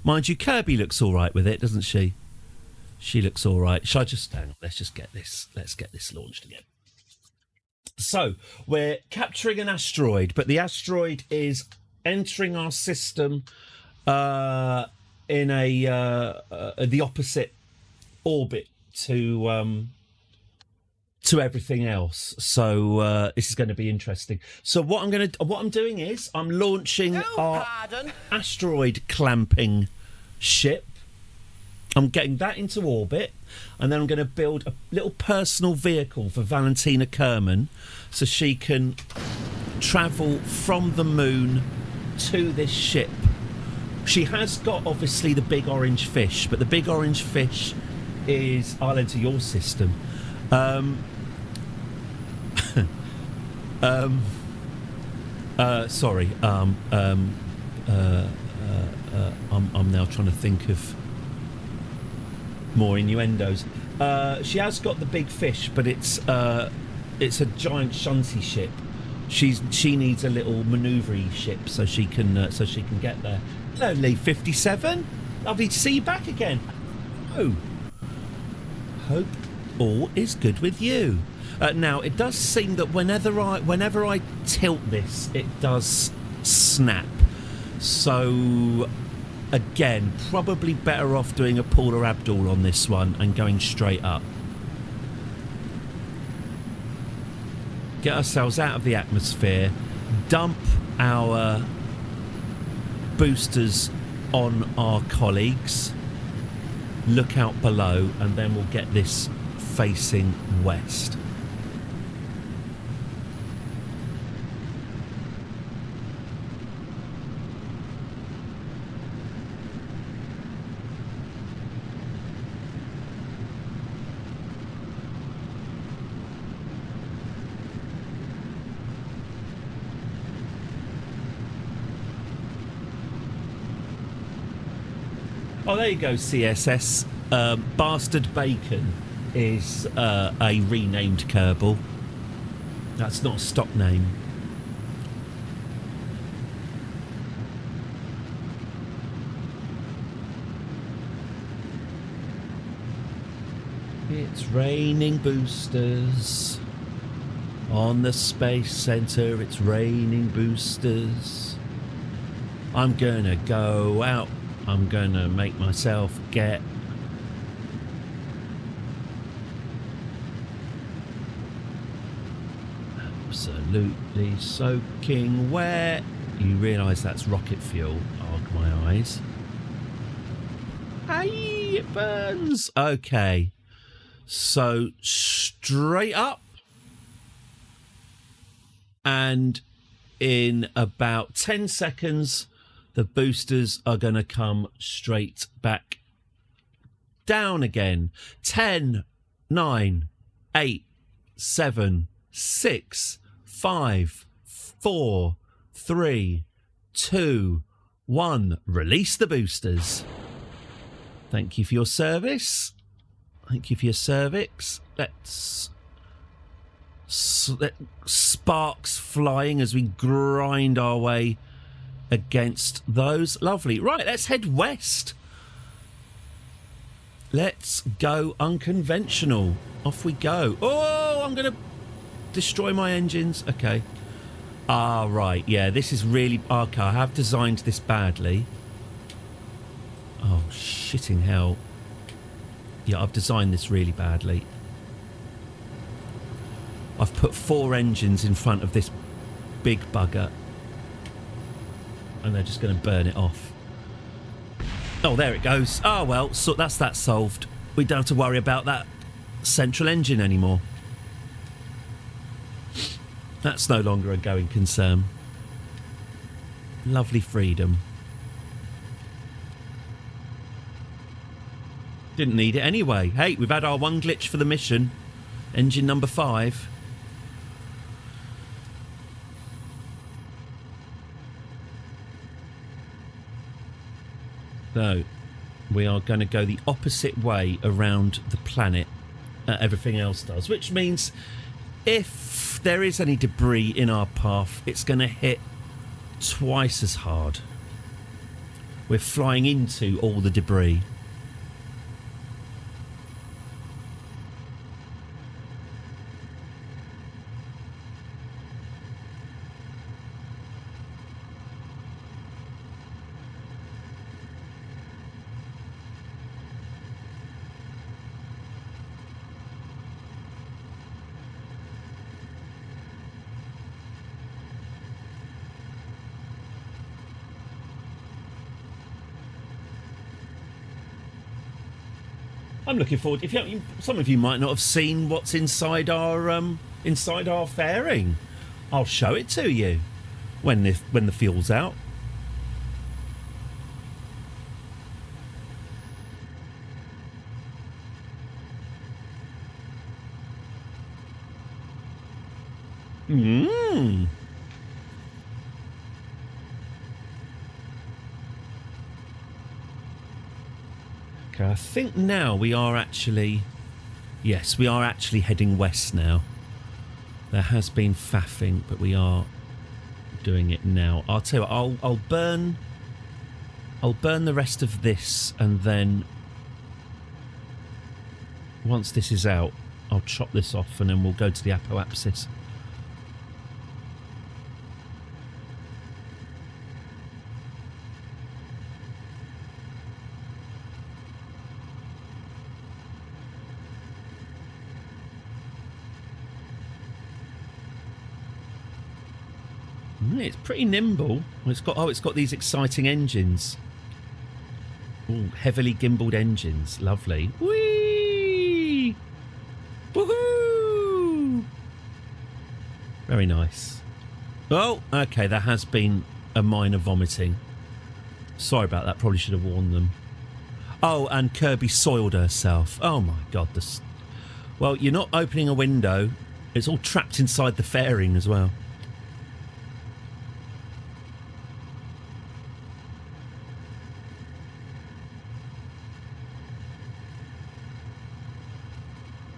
A: Mind you, Kirby looks all right with it, doesn't she? She looks all right. Shall I just hang on? Let's get this launched again. So we're capturing an asteroid, but the asteroid is entering our system in the opposite orbit to everything else. So this is going to be interesting. So what I'm doing is I'm launching our asteroid clamping ship. I'm getting that into orbit, and then I'm going to build a little personal vehicle for Valentina Kerman so she can travel from the moon to this ship. She has got, obviously, the big orange fish, but the big orange fish is... I'll enter your system. Sorry. I'm now trying to think of more innuendos. She has got the big fish, but it's a giant shunty ship. She needs a little manoeuvre ship so she can get there. Hello, Lee 57. Lovely to see you back again. Oh, hope all is good with you. Now it does seem that whenever I tilt this, it does snap. So again, probably better off doing a Paula Abdul on this one and going straight up. Get ourselves out of the atmosphere, dump our boosters on our colleagues, look out below, and then we'll get this facing west. Oh, there you go, CSS. Bastard Bacon is a renamed Kerbal. That's not a stock name. It's raining boosters. On the Space Center, it's raining boosters. I'm gonna go out. I'm gonna make myself get absolutely soaking wet. You realise that's rocket fuel. Arg my eyes. Hey, it burns. Okay. So straight up. And in about 10 seconds, the boosters are going to come straight back down again. 10, 9, 8, 7, 6, 5, 4, 3, 2, 1. Release the boosters. Thank you for your service. Thank you for your cervix. Let's sparks flying as we grind our way against those. Lovely. Right, let's head west. Let's go unconventional. Off we go. Oh, I'm going to destroy my engines. Okay. Ah, right. Yeah, this is really... Okay, I have designed this badly. Oh, shitting hell. Yeah, I've designed this really badly. I've put 4 engines in front of this big bugger. And they're just going to burn it off. Oh, there it goes. Oh, well, so that's that solved. We don't have to worry about that central engine anymore. That's no longer a going concern. Lovely freedom. Didn't need it anyway. Hey, we've had our one glitch for the mission. Engine number 5. So, we are going to go the opposite way around the planet everything else does, which means if there is any debris in our path, it's going to hit twice as hard. We're flying into all the debris. I'm looking forward. If you, some of you might not have seen what's inside our fairing, I'll show it to you when the fuel's out. Mmm. Okay, I think now we are actually... Yes, we are actually heading west now. There has been faffing, but we are doing it now. I'll tell you what, I'll burn the rest of this, and then once this is out, I'll chop this off, and then we'll go to the apoapsis. It's pretty nimble. It's got these exciting engines. Ooh, heavily gimbaled engines. Lovely. Whee! Woohoo! Very nice. Oh, okay, there has been a minor vomiting. Sorry about that. Probably should have warned them. Oh, and Kirby soiled herself. Oh my God. Well, you're not opening a window. It's all trapped inside the fairing as well.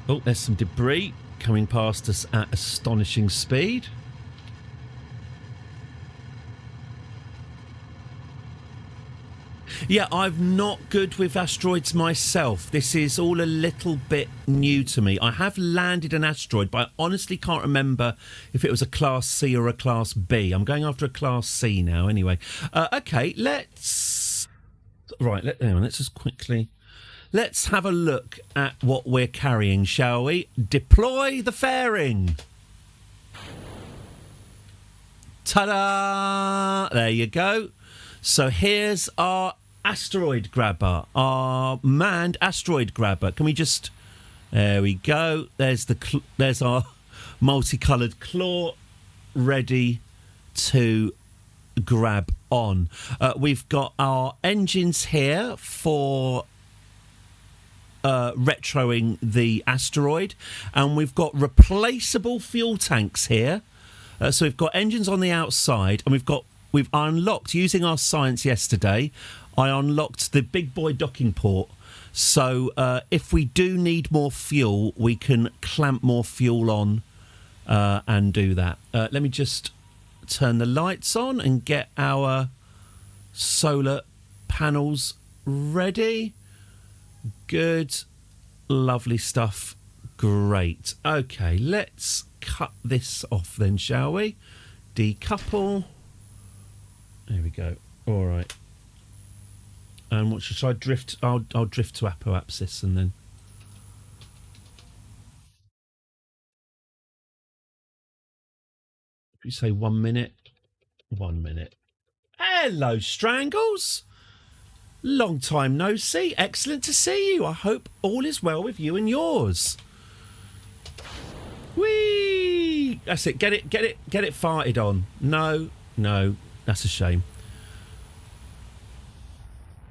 A: Oh, there's some debris coming past us at astonishing speed. Yeah, I'm not good with asteroids myself. This is all a little bit new to me. I have landed an asteroid, but I honestly can't remember if it was a Class C or a Class B. I'm going after a Class C now, anyway. Okay, let's... Right, hang on, let's just quickly... Let's have a look at what we're carrying, shall we? Deploy the fairing. Ta-da! There you go. So here's our asteroid grabber, our manned asteroid grabber. Can we just... There we go. There's our multicoloured claw ready to grab on. We've got our engines here for... retroing the asteroid, and we've got replaceable fuel tanks here. So we've got engines on the outside, and we've unlocked, using our science yesterday, I unlocked the big boy docking port. So if we do need more fuel, we can clamp more fuel on and do that. Let me just turn the lights on and get our solar panels ready. Good. Lovely stuff. Great. Okay, let's cut this off then, shall we? Decouple. There we go. All right. And what should I drift? I'll drift to apoapsis and then You say 1 minute. 1 minute. Hello, Strangles. Long time no see. Excellent to see you. I hope all is well with you and yours. Whee! That's it. Get it farted on. No, that's a shame.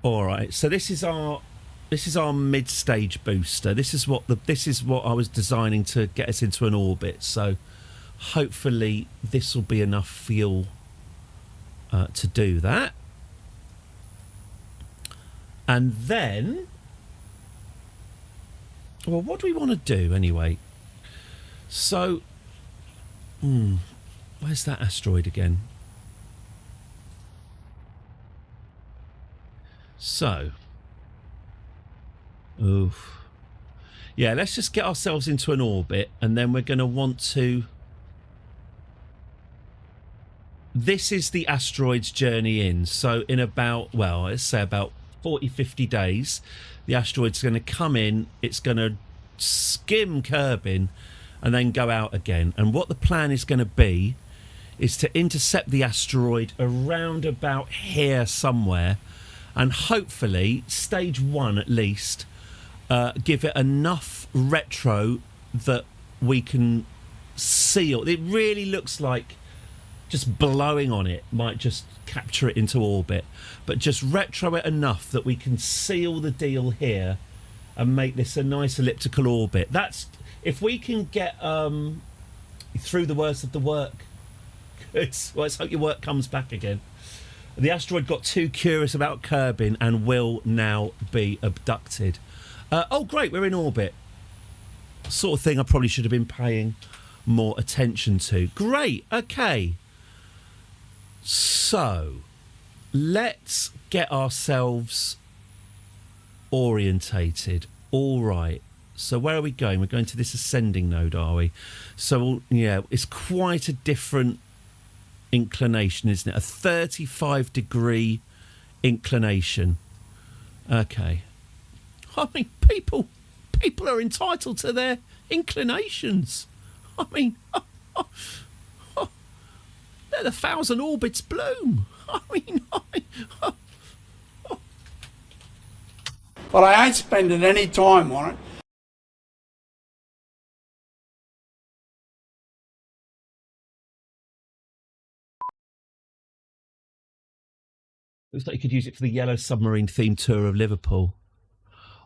A: All right. So this is our mid-stage booster. This is what I was designing to get us into an orbit. So hopefully this will be enough fuel to do that. And then, well, what do we want to do anyway? So, where's that asteroid again? So, oof. Yeah, let's just get ourselves into an orbit, and then we're going to want to... This is the asteroid's journey in. So in about, well, let's say about 40, 50 days, the asteroid's going to come in, it's going to skim Kerbin, and then go out again. And what the plan is going to be is to intercept the asteroid around about here somewhere, and hopefully, stage 1 at least, give it enough retro that we can seal. It really looks like just blowing on it might just capture it into orbit, but just retro it enough that we can seal the deal here and make this a nice elliptical orbit. That's if we can get through the worst of the work. Good. Well, let's hope your work comes back again. The asteroid got too curious about Kerbin and will now be abducted. Oh, great, we're in orbit. Sort of thing I probably should have been paying more attention to. Great, okay. So, let's get ourselves orientated. All right. So where are we going? We're going to this ascending node, are we? So, yeah, it's quite a different inclination, isn't it? A 35-degree inclination. Okay. I mean, people are entitled to their inclinations. I mean, let 1,000 orbits bloom. I mean,
D: But I ain't spending any time on it.
A: looks like you could use it for the Yellow Submarine themed tour of Liverpool.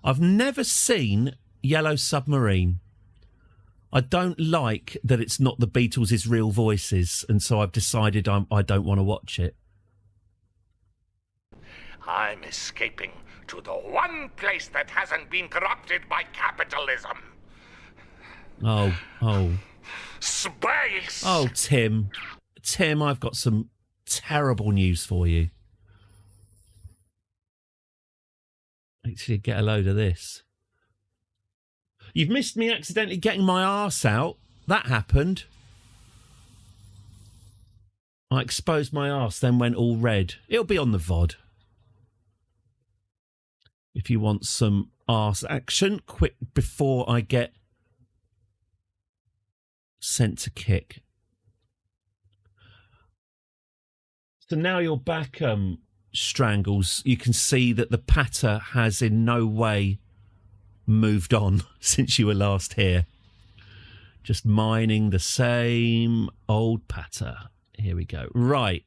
A: I've never seen Yellow Submarine. I don't like that it's not the Beatles' real voices, and so I've decided I don't want to watch it.
H: I'm escaping to the one place that hasn't been corrupted by capitalism.
A: Oh.
H: Space!
A: Oh, Tim, I've got some terrible news for you. Actually, get a load of this. You've missed me accidentally getting my arse out. That happened. I exposed my arse, then went all red. It'll be on the VOD. If you want some arse action, quick before I get sent to kick. So now you're back, Strangles. You can see that the patter has in no way moved on since you were last here. Just mining the same old patter. Here we go. Right.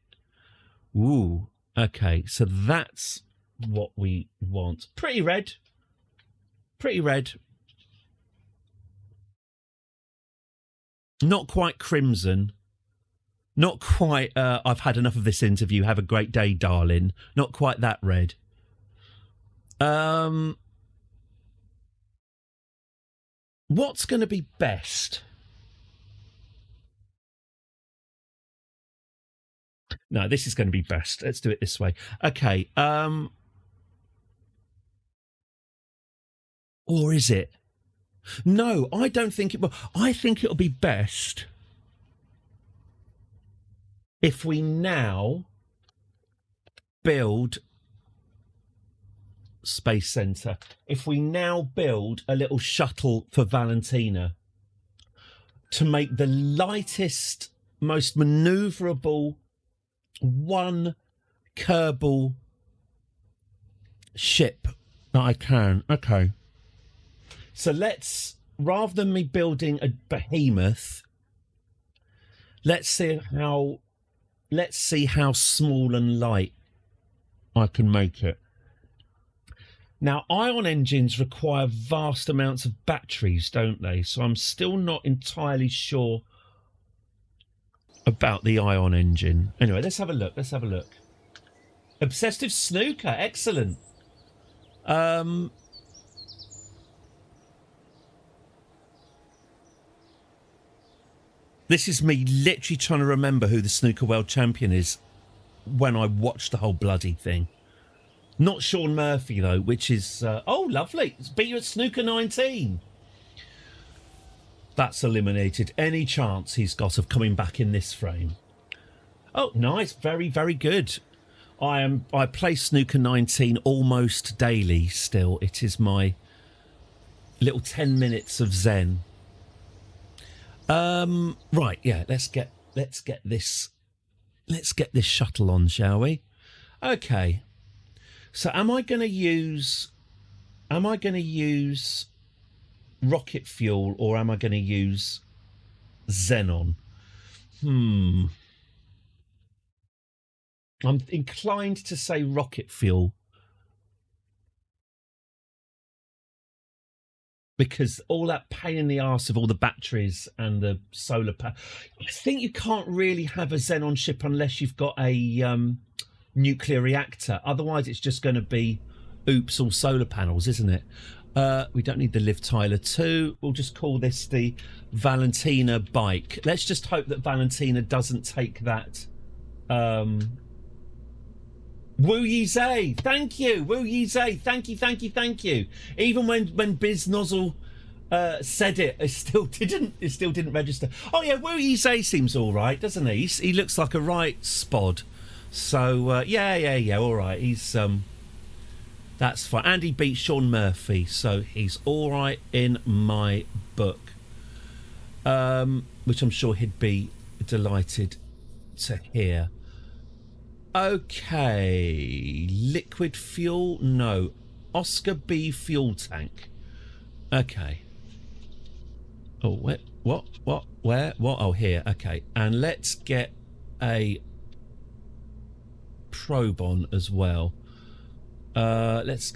A: Ooh. Okay, so that's what we want. Pretty red. Pretty red. Not quite crimson. Not quite, I've had enough of this interview. Have a great day, darling. Not quite that red. What's going to be best? No, this is going to be best. Let's do it this way. Okay. Or is it? No, I don't think it will. I think it'll be best if we now build Space Center. If we now build a little shuttle for Valentina to make the lightest, most manoeuvrable one Kerbal ship that I can. Okay. So let's, rather than me building a behemoth, let's see how small and light I can make it. Now, ion engines require vast amounts of batteries, don't they? So I'm still not entirely sure about the ion engine. Anyway, let's have a look. Obsessive snooker, excellent. This is me literally trying to remember who the snooker world champion is when I watched the whole bloody thing. Not Sean Murphy, though, which is... oh, lovely. It's beat you at snooker 19. That's eliminated any chance he's got of coming back in this frame. Oh, nice. Very, very good. I play snooker 19 almost daily still. It is my little 10 minutes of zen. Right, yeah, let's get this shuttle on, shall we? Okay. So am I going to use rocket fuel or am I going to use xenon? I'm inclined to say rocket fuel because all that pain in the arse of all the batteries and the solar power. I think you can't really have a xenon ship unless you've got a nuclear reactor. Otherwise, it's just going to be oops, all solar panels, isn't it? We don't need the Liv Tyler 2. We'll just call this the Valentina bike. Let's just hope that Valentina doesn't take that. Wu Yi Zay, thank you. Wu Yi Zay, thank you. Even when Biz Nozzle said it, it still didn't register. Oh yeah, Wu Yi Zay seems all right, doesn't he? He looks like a right spod. So yeah, all right. He's that's fine. And he beat Sean Murphy, so he's all right in my book. Which I'm sure he'd be delighted to hear. Okay, liquid fuel, no. Oscar B fuel tank. Okay. Oh, what? Where? What? Oh, here. Okay, and let's get a probe on as well. Let's.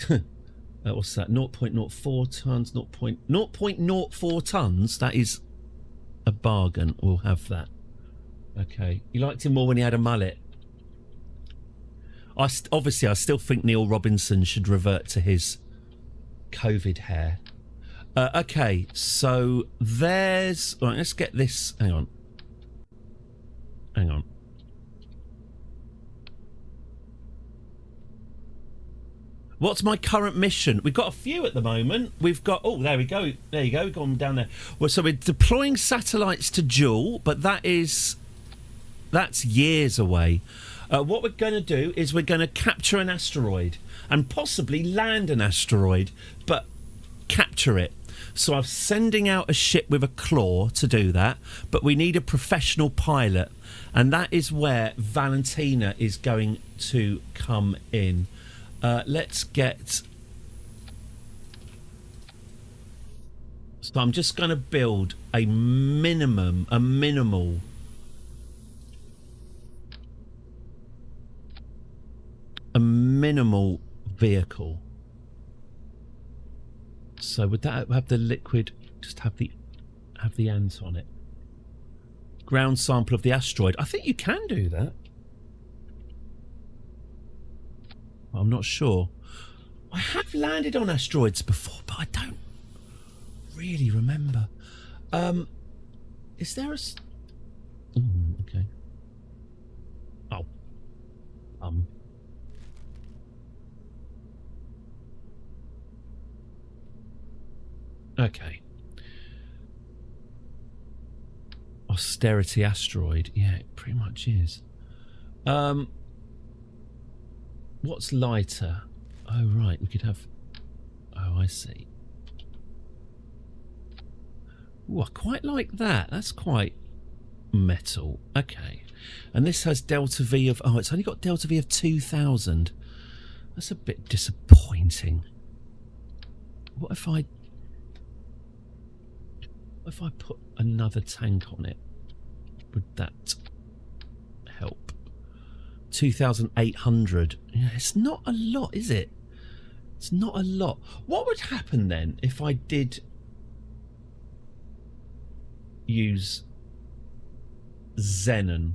A: What's that? 0.04 tons. 0.04 tons. That is a bargain. We'll have that. Okay. You liked him more when he had a mullet. Obviously, I still think Neil Robinson should revert to his COVID hair. Okay, so there's... Right, let's get this... Hang on. What's my current mission? We've got a few at the moment. We've got... Oh, there we go. There you go. We've gone down there. Well, so we're deploying satellites to Joule, but that's years away. What we're going to do is we're going to capture an asteroid and possibly land an asteroid, but capture it. So I'm sending out a ship with a claw to do that, but we need a professional pilot, and that is where Valentina is going to come in. Let's get... So I'm just going to build a minimal vehicle. So would that have the liquid? Just have the ants on it. Ground sample of the asteroid. I think you can do that. I'm not sure. I have landed on asteroids before, but I don't really remember. Is there a? Okay. Oh. Okay. Austerity asteroid. Yeah, it pretty much is. What's lighter? Oh, right. We could have... Oh, I see. Ooh, I quite like that. That's quite metal. Okay. And this has delta V of... Oh, it's only got delta V of 2,000. That's a bit disappointing. What if I put another tank on it? Would that help? 2,800. Yeah, it's not a lot, is it? It's not a lot. What would happen then if I did use xenon?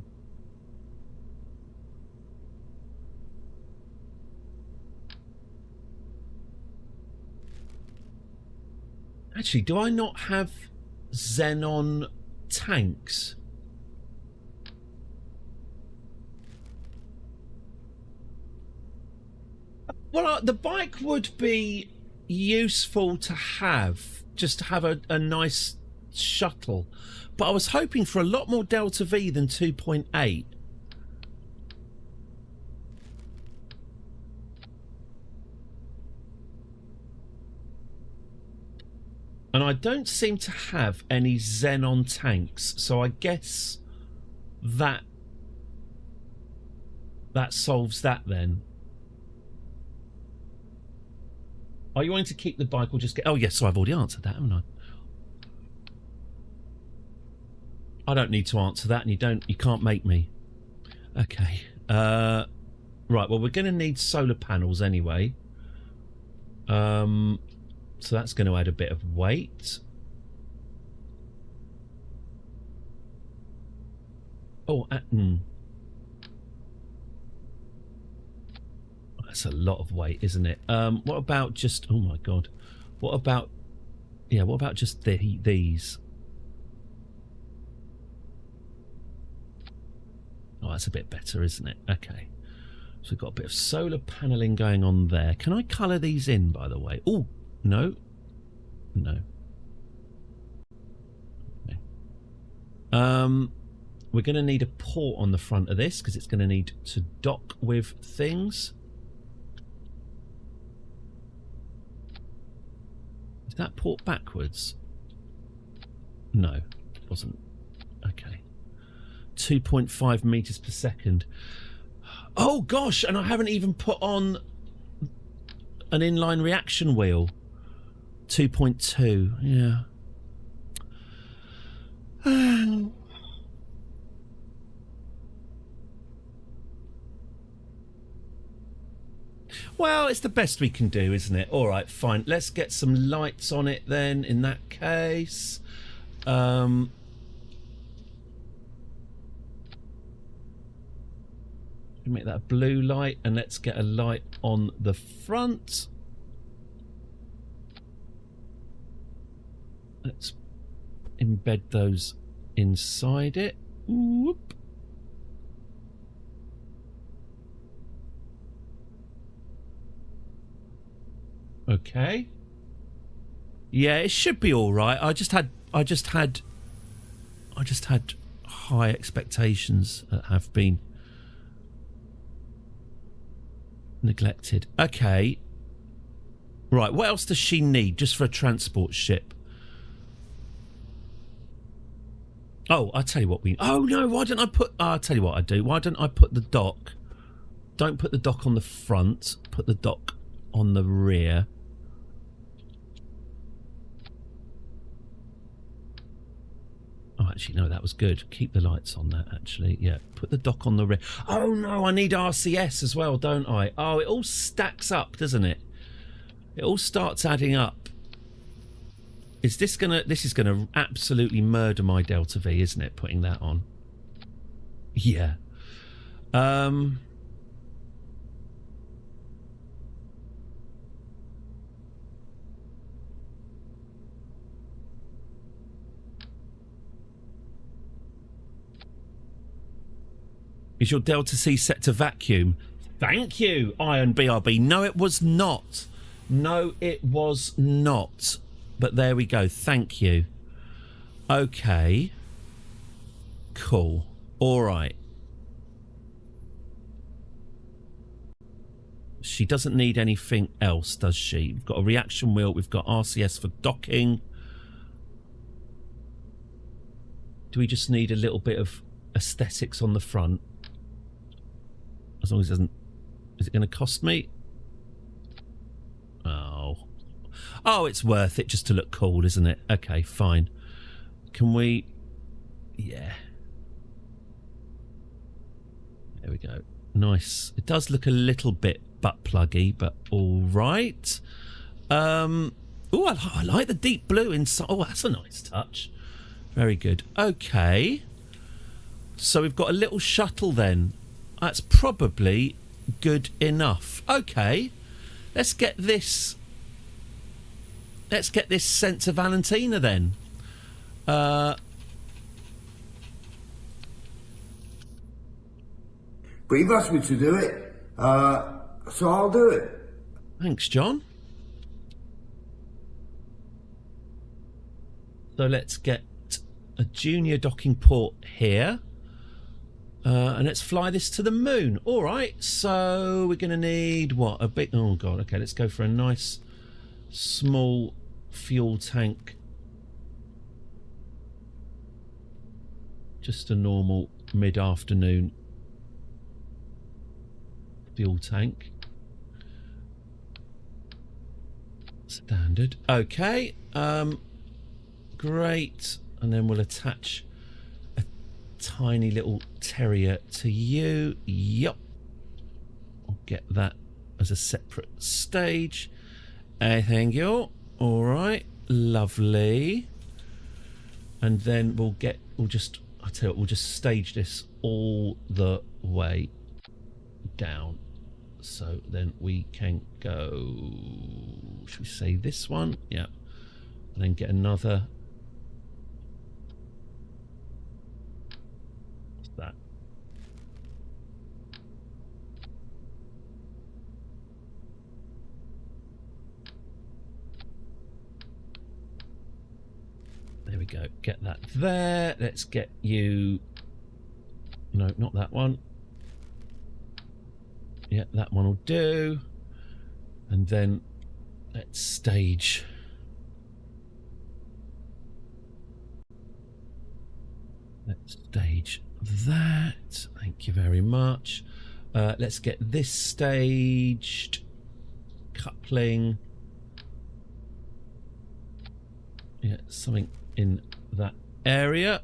A: Actually, do I not have xenon tanks? Well, the bike would be useful to have, just to have a nice shuttle. But I was hoping for a lot more delta V than 2.8. And I don't seem to have any xenon tanks, so I guess that solves that then. Are you wanting to keep the bike or just get... Oh, yes, so I've already answered that, haven't I? I don't need to answer that, and you can't make me. Okay. Right, well, we're going to need solar panels anyway. So that's going to add a bit of weight. Oh, that's a lot of weight, isn't it? What about just... Oh, my God. What about... Yeah, what about just these? Oh, that's a bit better, isn't it? Okay. So we've got a bit of solar paneling going on there. Can I colour these in, by the way? Oh, no. No. Okay. We're going to need a port on the front of this because it's going to need to dock with things. Is that port backwards? No, it wasn't. Okay. 2.5 meters per second. Oh gosh, and I haven't even put on an inline reaction wheel. 2.2, yeah. Well, it's the best we can do, isn't it? All right, fine. Let's get some lights on it then, in that case. Make that a blue light, and let's get a light on the front. Let's embed those inside it. Whoop. Okay. Yeah, it should be all right. I just had high expectations that have been neglected. Okay. Right, what else does she need just for a transport ship? Oh, I'll tell you what we... Oh, no, why don't I put... I'll tell you what I do. Why don't I put the dock... Don't put the dock on the front. Put the dock on the rear. Oh, actually, no, that was good. Keep the lights on that, actually. Yeah, put the dock on the rear. Oh, no, I need RCS as well, don't I? Oh, it all stacks up, doesn't it? It all starts adding up. Is this gonna... This is gonna absolutely murder my Delta V, isn't it, putting that on? Yeah. Is your Delta C set to vacuum? Thank you, Iron BRB. No, it was not. No, it was not. But there we go. Thank you. Okay. Cool. All right. She doesn't need anything else, does she? We've got a reaction wheel. We've got RCS for docking. Do we just need a little bit of aesthetics on the front? As long as it doesn't... Is it going to cost me? Oh. Oh, it's worth it just to look cool, isn't it? Okay, fine. Can we... Yeah. There we go. Nice. It does look a little bit butt pluggy, but all right. Oh, I like the deep blue inside. Oh, that's a nice touch. Very good. Okay. So we've got a little shuttle then. That's probably good enough. Okay. Let's get this sent to Valentina then.
D: But you've asked me to do it, so I'll do it.
A: Thanks, John. So let's get a junior docking port here. And let's fly this to the moon. All right, so we're going to need what? A big... Oh, God. Okay, let's go for a nice small fuel tank. Just a normal mid-afternoon fuel tank. Standard. Okay. Great. And then we'll attach a tiny little terrier to you. Yup. I'll get that as a separate stage. Thank you. All right. Lovely. And then we'll just stage this all the way down. So then we can go, should we say this one? Yeah. And then get another. What's that? There we go. Get that there. Let's get you. No, not that one. Yeah, that one will do. And then let's stage. Let's stage that. Thank you very much. Let's get this staged. Coupling. Yeah, something in that area.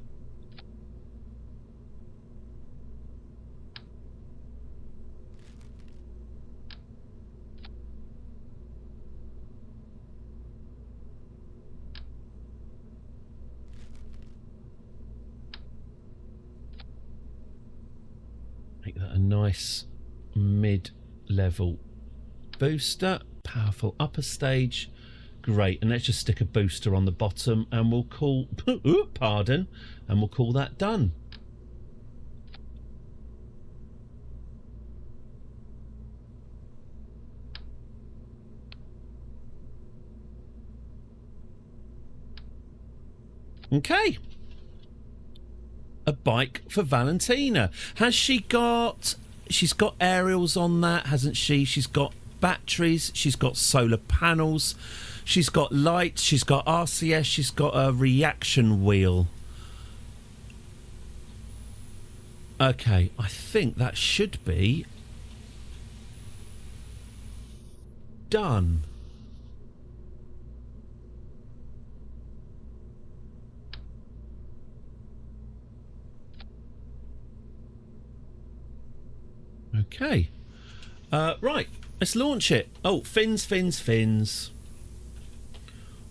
A: Make that a nice mid-level booster. Powerful upper stage. Great. And let's just stick a booster on the bottom and we'll call... pardon. And we'll call that done. Okay. A bike for Valentina. Has she got... She's got aerials on that, hasn't she? She's got batteries. She's got solar panels. She's got lights. She's got RCS. She's got a reaction wheel. Okay, I think that should be done. Okay. Right, let's launch it. Oh, fins, fins, fins.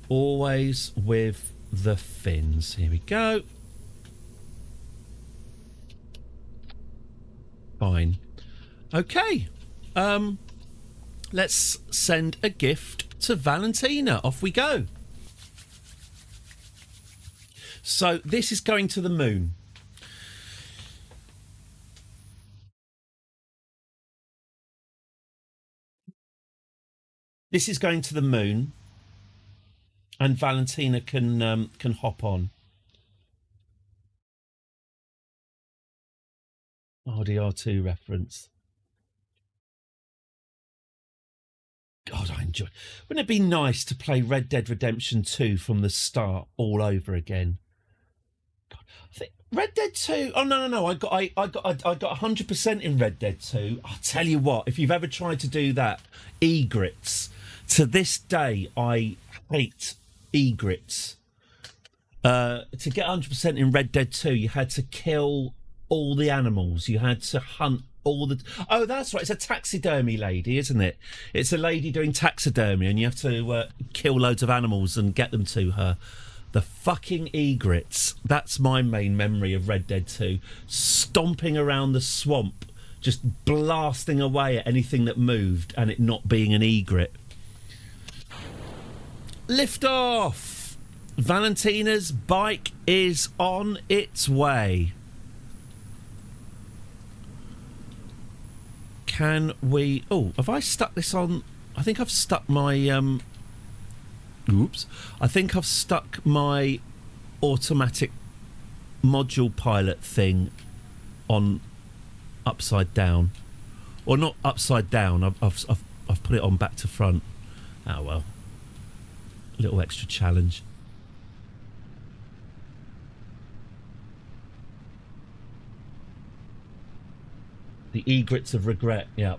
A: Always with the fins. Here we go. Fine. Okay. Let's send a gift to Valentina. Off we go. So this is going to the moon. This is going to the moon, and Valentina can hop on. RDR2 reference. God, I enjoy. Wouldn't it be nice to play Red Dead Redemption 2 from the start all over again? God, I think Red Dead 2. Oh no. I got 100% in Red Dead 2. I'll tell you what. If you've ever tried to do that, egrets. To this day, I hate egrets. To get 100% in Red Dead 2, you had to kill all the animals. You had to hunt all the... Oh, that's right. It's a taxidermy lady, isn't it? It's a lady doing taxidermy, and you have to kill loads of animals and get them to her. The fucking egrets. That's my main memory of Red Dead 2. Stomping around the swamp, just blasting away at anything that moved, and it not being an egret. Lift off! Valentina's bike is on its way. Can we... Oh, have I stuck this on... I think I've stuck my... Oops. I think I've stuck my automatic module pilot thing on upside down. Or not upside down. I've put it on back to front. Oh, well. A little extra challenge. The egrets of regret, yeah.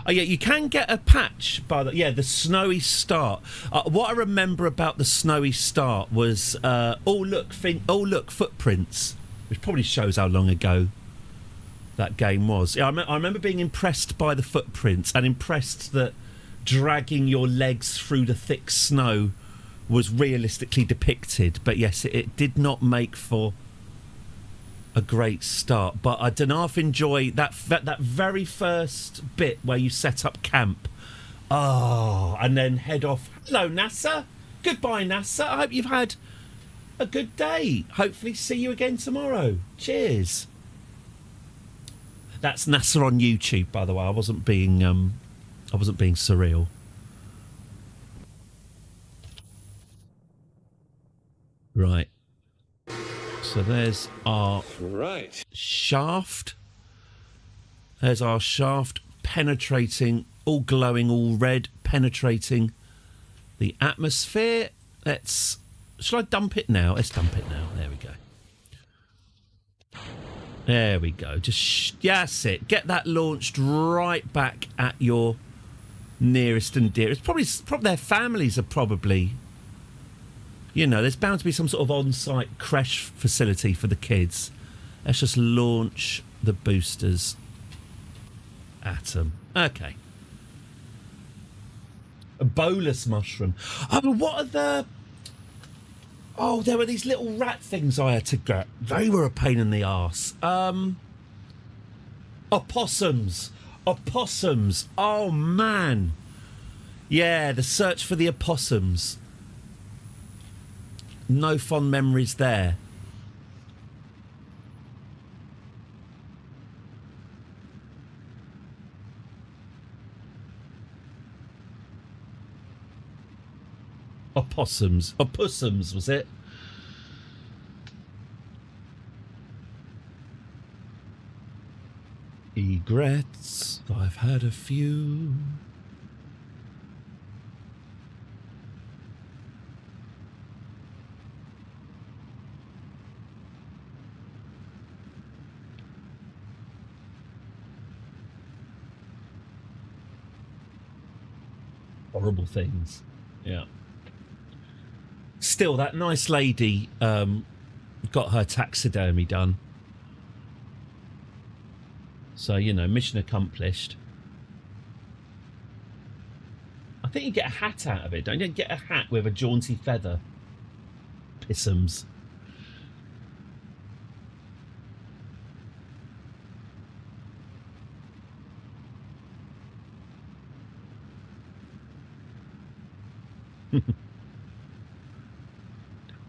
A: Oh yeah, you can get a patch by the snowy start. What I remember about the snowy start was look footprints, which probably shows how long ago that game was. Yeah, I remember being impressed by the footprints and impressed that dragging your legs through the thick snow was realistically depicted. But yes, it did not make for a great start. But I don't know if I enjoy that very first bit where you set up camp. Oh, and then head off. Hello, NASA. Goodbye, NASA. I hope you've had a good day. Hopefully see you again tomorrow. Cheers. That's NASA on YouTube, by the way. I wasn't being surreal. Right. So there's our shaft. There's our shaft penetrating, all glowing, all red, penetrating the atmosphere. Shall I dump it now? Let's dump it now. There we go. There we go. That's it. Get that launched right back at your nearest and dearest. Probably their families are probably... You know, there's bound to be some sort of on-site creche facility for the kids. Let's just launch the boosters at them. Okay. A bolus mushroom. Oh, what are the... Oh, there were these little rat things I had to get. They were a pain in the arse. Opossums. Opossums. Oh, man. Yeah, the search for the opossums. No fond memories there. Opossums. Opossums, was it? Egrets. I've had a few. Horrible things. Yeah. Still, that nice lady got her taxidermy done. So, you know, mission accomplished. I think you get a hat out of it, don't you? Get a hat with a jaunty feather. Pissums.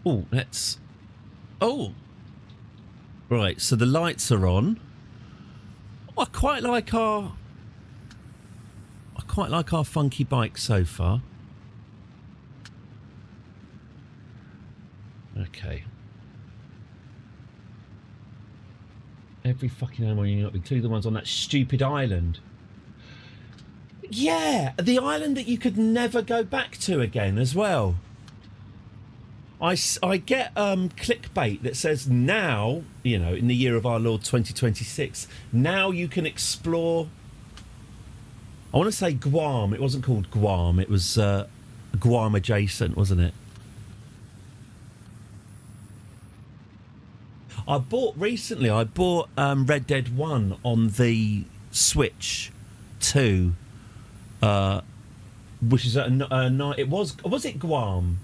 A: Oh, let's... Oh! Right, so the lights are on. Oh, I quite like our funky bike so far. Okay. Every fucking animal you got, including the ones on that stupid island. Yeah, the island that you could never go back to again as well. I get clickbait that says now, you know, in the year of our Lord 2026, now you can explore. I want to say Guam. It wasn't called Guam. It was Guam adjacent, wasn't it? I bought Red Dead 1 on the Switch 2, which is at a night. It was it Guam?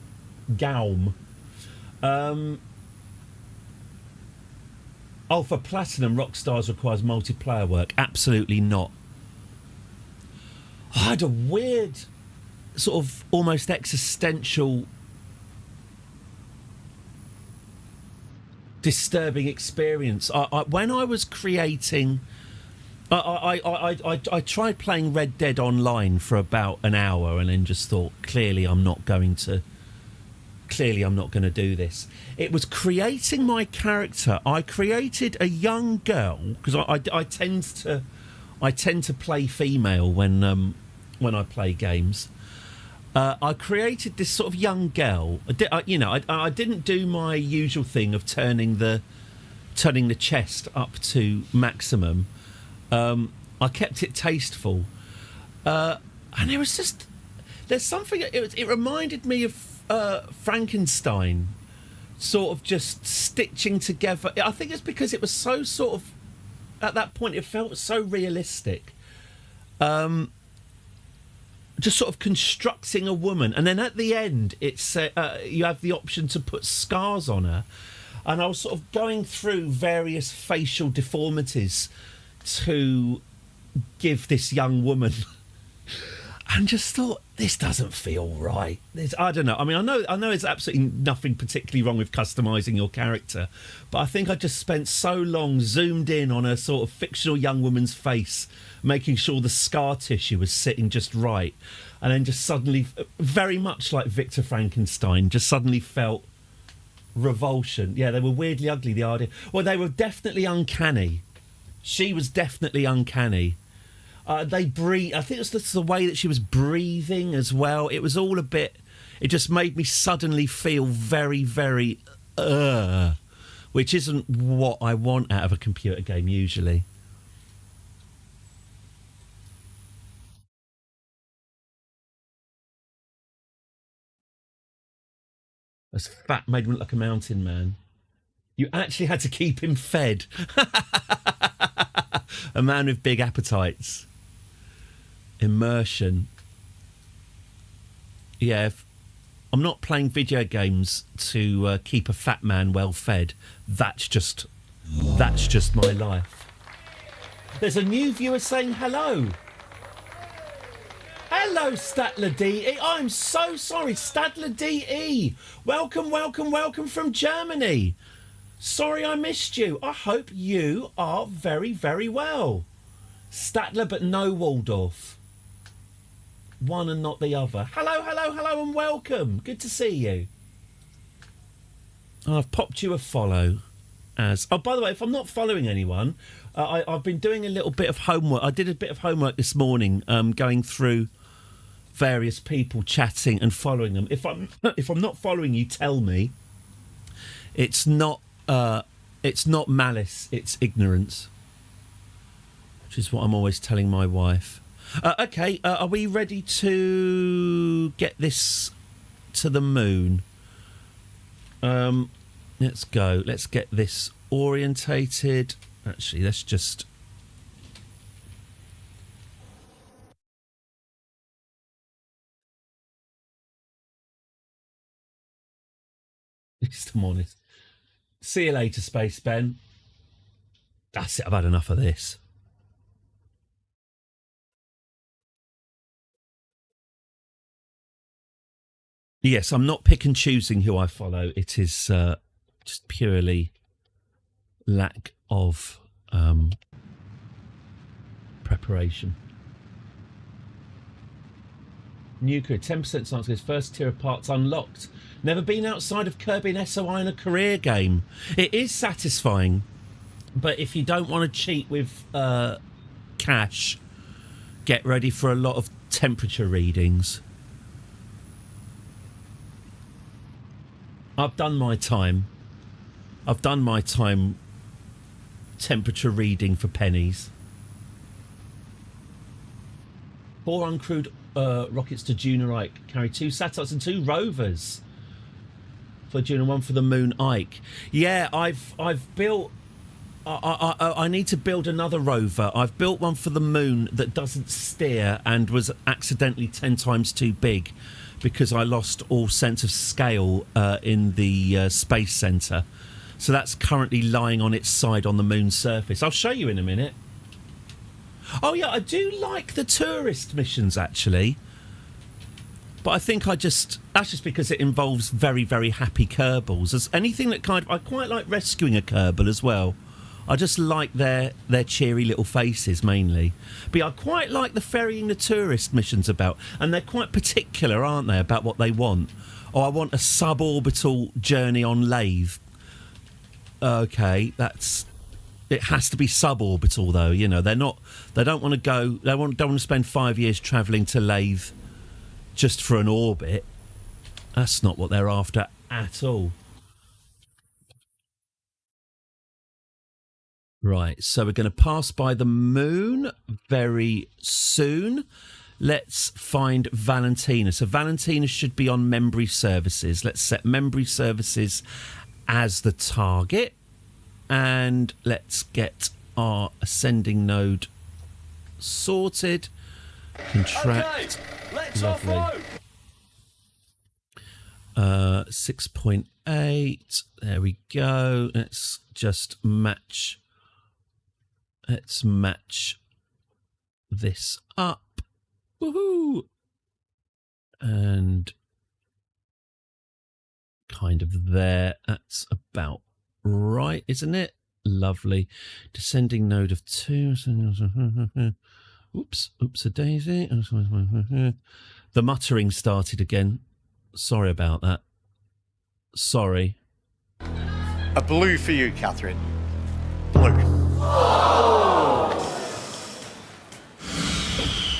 A: Gaum. For Platinum, Rockstars requires multiplayer work. Absolutely not. I had a weird, sort of almost existential, disturbing experience. When I was creating, I tried playing Red Dead Online for about an hour and then just thought, clearly I'm not going to do this. It was creating my character. I created a young girl because I tend to play female when I play games. I created this sort of young girl. I didn't do my usual thing of turning the chest up to maximum. I kept it tasteful, and there's something. It reminded me of Frankenstein, sort of just stitching together. I think it's because it was so sort of, at that point it felt so realistic. Just sort of constructing a woman, and then at the end it's you have the option to put scars on her, and I was sort of going through various facial deformities to give this young woman and just thought, this doesn't feel right. I don't know. I mean, I know there's absolutely nothing particularly wrong with customising your character, but I think I just spent so long zoomed in on a sort of fictional young woman's face, making sure the scar tissue was sitting just right, and then just suddenly, very much like Victor Frankenstein, just suddenly felt revulsion. Yeah, they were weirdly ugly, the idea. Well, they were definitely uncanny. She was definitely uncanny. They breathe. I think it was the way that she was breathing as well. It was all a bit. It just made me suddenly feel very, very, which isn't what I want out of a computer game usually. As fat made him look like a mountain man. You actually had to keep him fed. A man with big appetites. Immersion. Yeah, I'm not playing video games to keep a fat man well fed. That's just my life. There's a new viewer saying hello. Hello, Statler DE. I'm so sorry, Statler DE. Welcome from Germany. Sorry I missed you. I hope you are very, very well. Statler, but no Waldorf. One and not the other. Hello, and welcome. Good to see you. I've popped you a follow. Oh, by the way, if I'm not following anyone, I've been doing a little bit of homework. I did a bit of homework this morning, going through various people, chatting and following them. If I'm not following you, tell me. It's not malice, it's ignorance, which is what I'm always telling my wife. Okay, are we ready to get this to the moon? Let's go. Let's get this orientated. Actually, let's just... I'm honest. See you later, Space Ben. That's it, I've had enough of this. Yes, I'm not pick and choosing who I follow. It is just purely lack of preparation. Nuclear, 10% chance his first tier of parts unlocked. Never been outside of Kirby and SOI in a career game. It is satisfying, but if you don't want to cheat with cash, get ready for a lot of temperature readings. I've done my time. I've done my time temperature reading for pennies. 4 uncrewed rockets to Juno Ike. Carry 2 satellites and 2 rovers for Juno, 1 for the Moon Ike. Yeah, I've built... I need to build another rover. I've built one for the moon that doesn't steer and was accidentally 10 times too big because I lost all sense of scale in the space centre. So that's currently lying on its side on the moon's surface. I'll show you in a minute. Oh yeah, I do like the tourist missions actually. But I think that's just because it involves very, very happy Kerbals. As anything that I quite like rescuing a Kerbal as well. I just like their cheery little faces mainly. But I quite like the ferrying the tourist missions about. And they're quite particular, aren't they, about what they want. Oh, I want a suborbital journey on lathe. Okay, it has to be suborbital though, you know. They don't want to spend 5 years travelling to lathe just for an orbit. That's not what they're after at all. Right, so we're going to pass by the moon very soon. Let's find Valentina. So Valentina should be on memory services. Let's set memory services as the target. And let's get our ascending node sorted. Contract.
J: Okay, let's
A: Lovely.
J: offload.
A: 6.8. There we go. Let's just match. Let's match this up. Woohoo! And kind of there. That's about right, isn't it? Lovely. Descending node of 2. Oops a daisy. The muttering started again. Sorry about that. Sorry.
C: A blue for you, Catherine. Blue.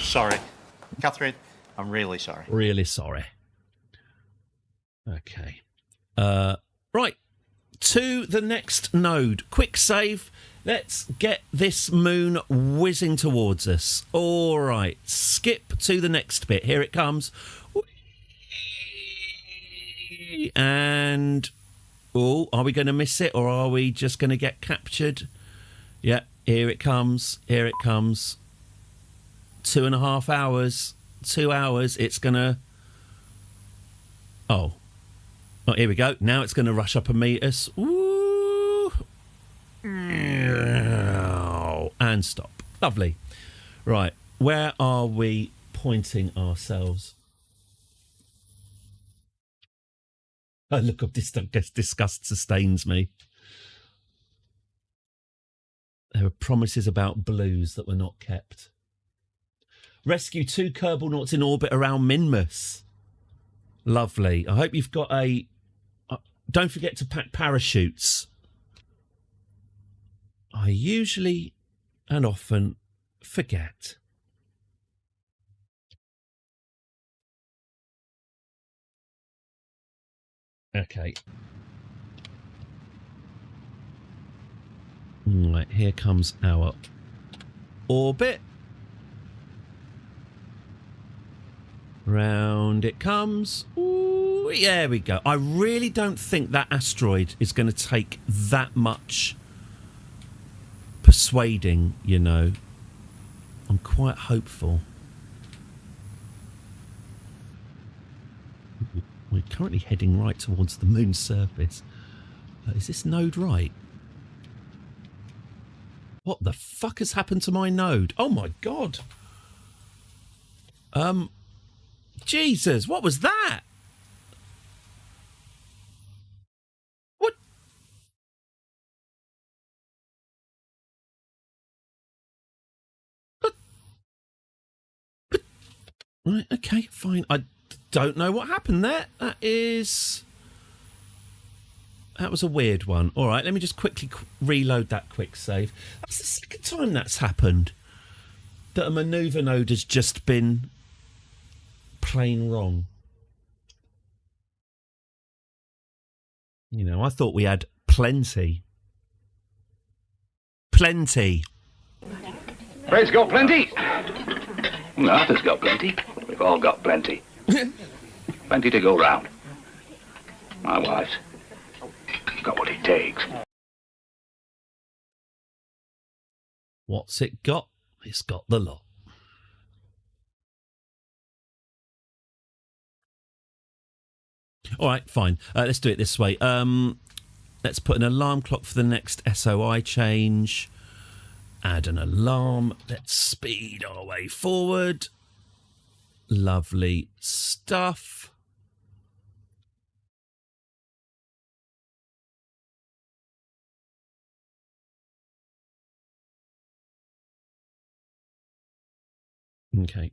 C: Sorry. Catherine, I'm really sorry.
A: Really sorry. Okay. Right. To the next node. Quick save. Let's get this moon whizzing towards us. All right. Skip to the next bit. Here it comes. And... oh, are we going to miss it or are we just going to get captured? Yeah, here it comes. Here it comes. 2.5 hours. 2 hours. It's going to... oh, here we go. Now it's going to rush up and meet us. Ooh. And stop. Lovely. Right. Where are we pointing ourselves? A look of disgust sustains me. There were promises about blues that were not kept. Rescue 2 Kerbal nauts in orbit around Minmus. Lovely. I hope you've got a... don't forget to pack parachutes. I usually and often forget. Okay. Right, here comes our orbit. Round it comes. Ooh, there we go. I really don't think that asteroid is going to take that much persuading, you know. I'm quite hopeful. We're currently heading right towards the moon's surface. Is this node right? What the fuck has happened to my node? Oh my god. Jesus, what was that? What? Right, okay, fine. I don't know what happened there. That was a weird one. All right, let me just quickly reload that quick save. That's the second time that's happened. That a manoeuvre node has just been plain wrong. You know, I thought we had plenty. Plenty.
H: Fred's got plenty. Arthur's got plenty. We've all got plenty. Plenty to go round. My wife's got what it takes.
A: What's it got? It's got the lot. All right, fine. Let's do it this way. Let's put an alarm clock for the next SOI change. Add an alarm. Let's speed our way forward. Lovely stuff. Okay.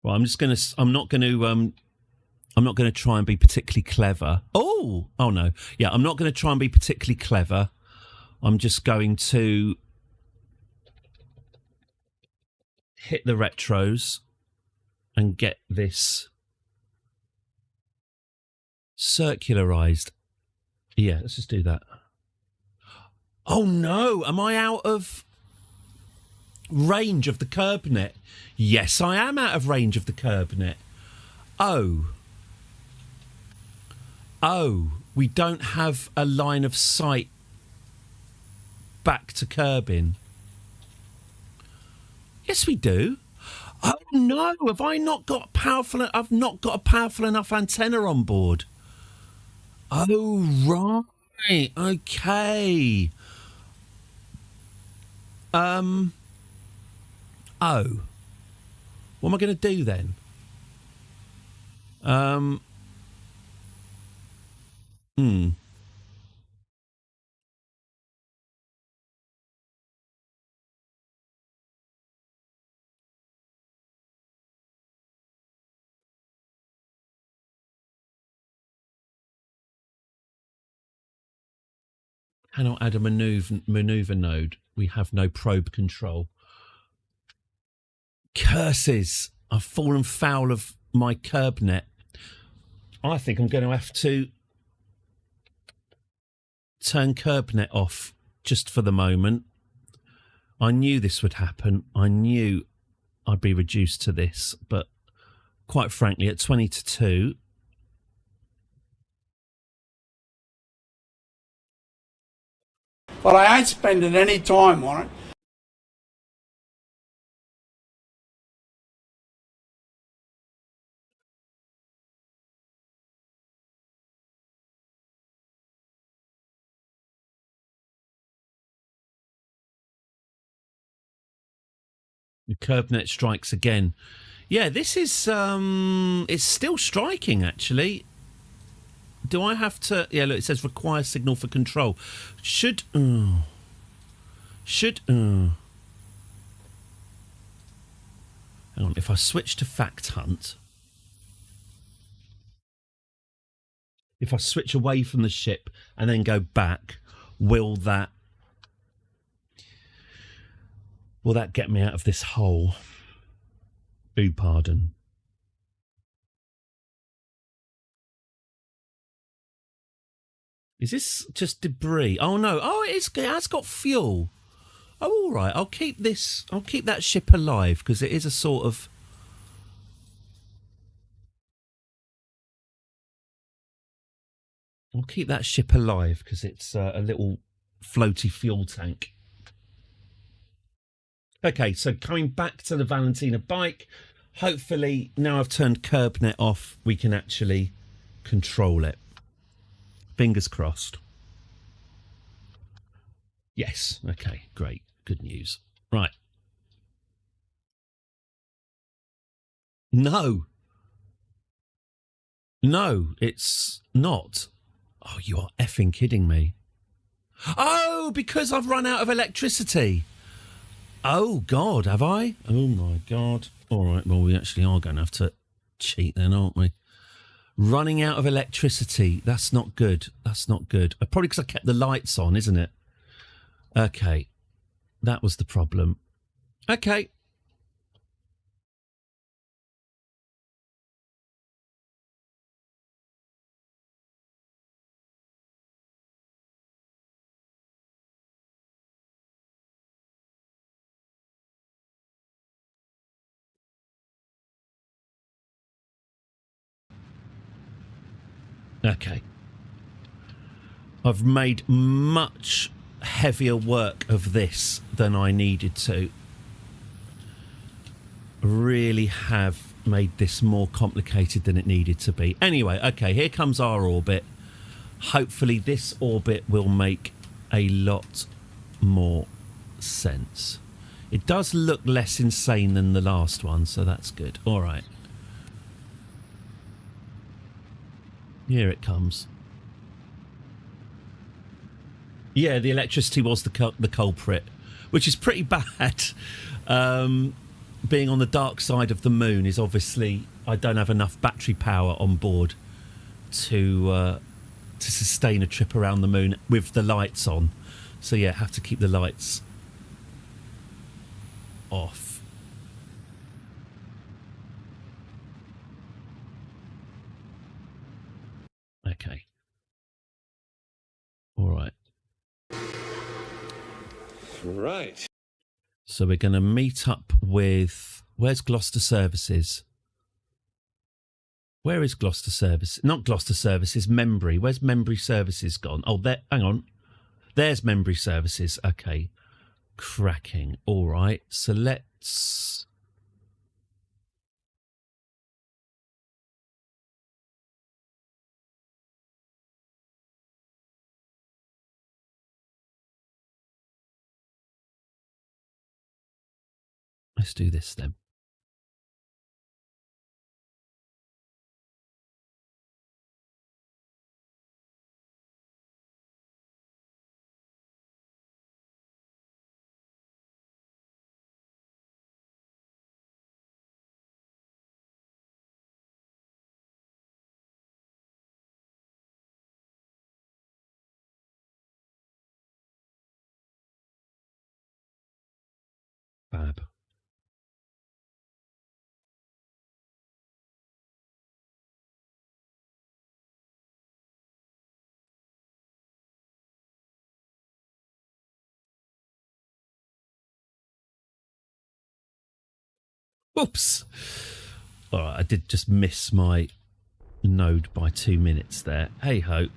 A: Well, I'm not going to try and be particularly clever. Oh no. Yeah, I'm not going to try and be particularly clever. I'm just going to hit the retros and get this circularized. Yeah, let's just do that. Oh no, am I out of range of the curb net? Yes, I am out of range of the curb net. Oh, we don't have a line of sight back to curbing. Yes, we do. Oh no, have I not got powerful? I've not got a powerful enough antenna on board. Oh right, okay. Oh, what am I going to do then? Cannot add a maneuver node. We have no probe control. Curses! I've fallen foul of my curb net. I think I'm going to have to turn curb net off just for the moment. I knew this would happen. I knew I'd be reduced to this, but quite frankly, at 20 to 2...
D: But I ain't spending any time on it.
A: The curb net strikes again. Yeah, this is it's still striking actually. Do I have to? Yeah, look, it says require signal for control. Should hang on, if I switch to fact hunt, if I switch away from the ship and then go back, will that get me out of this hole? Boo pardon. Is this just debris? Oh no. Oh, it has got fuel. Oh, all right. I'll keep that ship alive because it is a sort of... I'll keep that ship alive because it's a little floaty fuel tank. Okay, so coming back to the Valentina bike, hopefully now I've turned curb net off, we can actually control it. Fingers crossed. Yes, okay, great, good news. Right. No, it's not. Oh, you are effing kidding me. Oh, because I've run out of electricity. Oh, God, have I? Oh, my God. All right, well, we actually are going to have to cheat then, aren't we? Running out of electricity. That's not good. That's not good. Probably because I kept the lights on, isn't it? Okay. That was the problem. Okay. Okay. I've made much heavier work of this than I needed to. Really have made this more complicated than it needed to be. Anyway, okay, here comes our orbit. Hopefully this orbit will make a lot more sense. It does look less insane than the last one, so that's good. All right. Here it comes. Yeah, the electricity was the culprit, which is pretty bad. Being on the dark side of the moon is obviously... I don't have enough battery power on board to sustain a trip around the moon with the lights on. So, yeah, have to keep the lights off. Okay. All right.
J: Right.
A: So we're going to meet up with... Where's Gloucester Services? Where is Gloucester Services? Not Gloucester Services, Membry. Where's Membry Services gone? Oh, there. Hang on. There's Membry Services. Okay. Cracking. All right. So let's... Let's do this then. Fab. Oops. All right, I did just miss my node by 2 minutes there. Hey ho.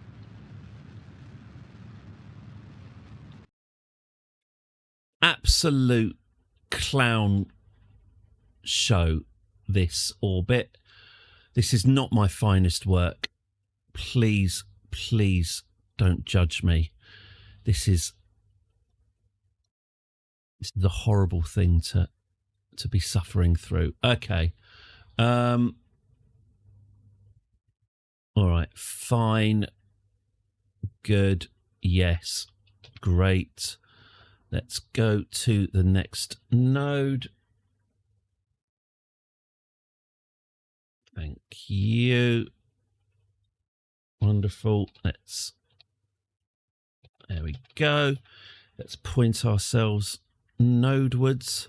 A: Absolute clown show, this orbit. This is not my finest work. Please, please don't judge me. This is a horrible thing to be suffering through. Okay. All right. Fine. Good. Yes. Great. Let's go to the next node. Thank you. Wonderful. There we go. Let's point ourselves nodewards.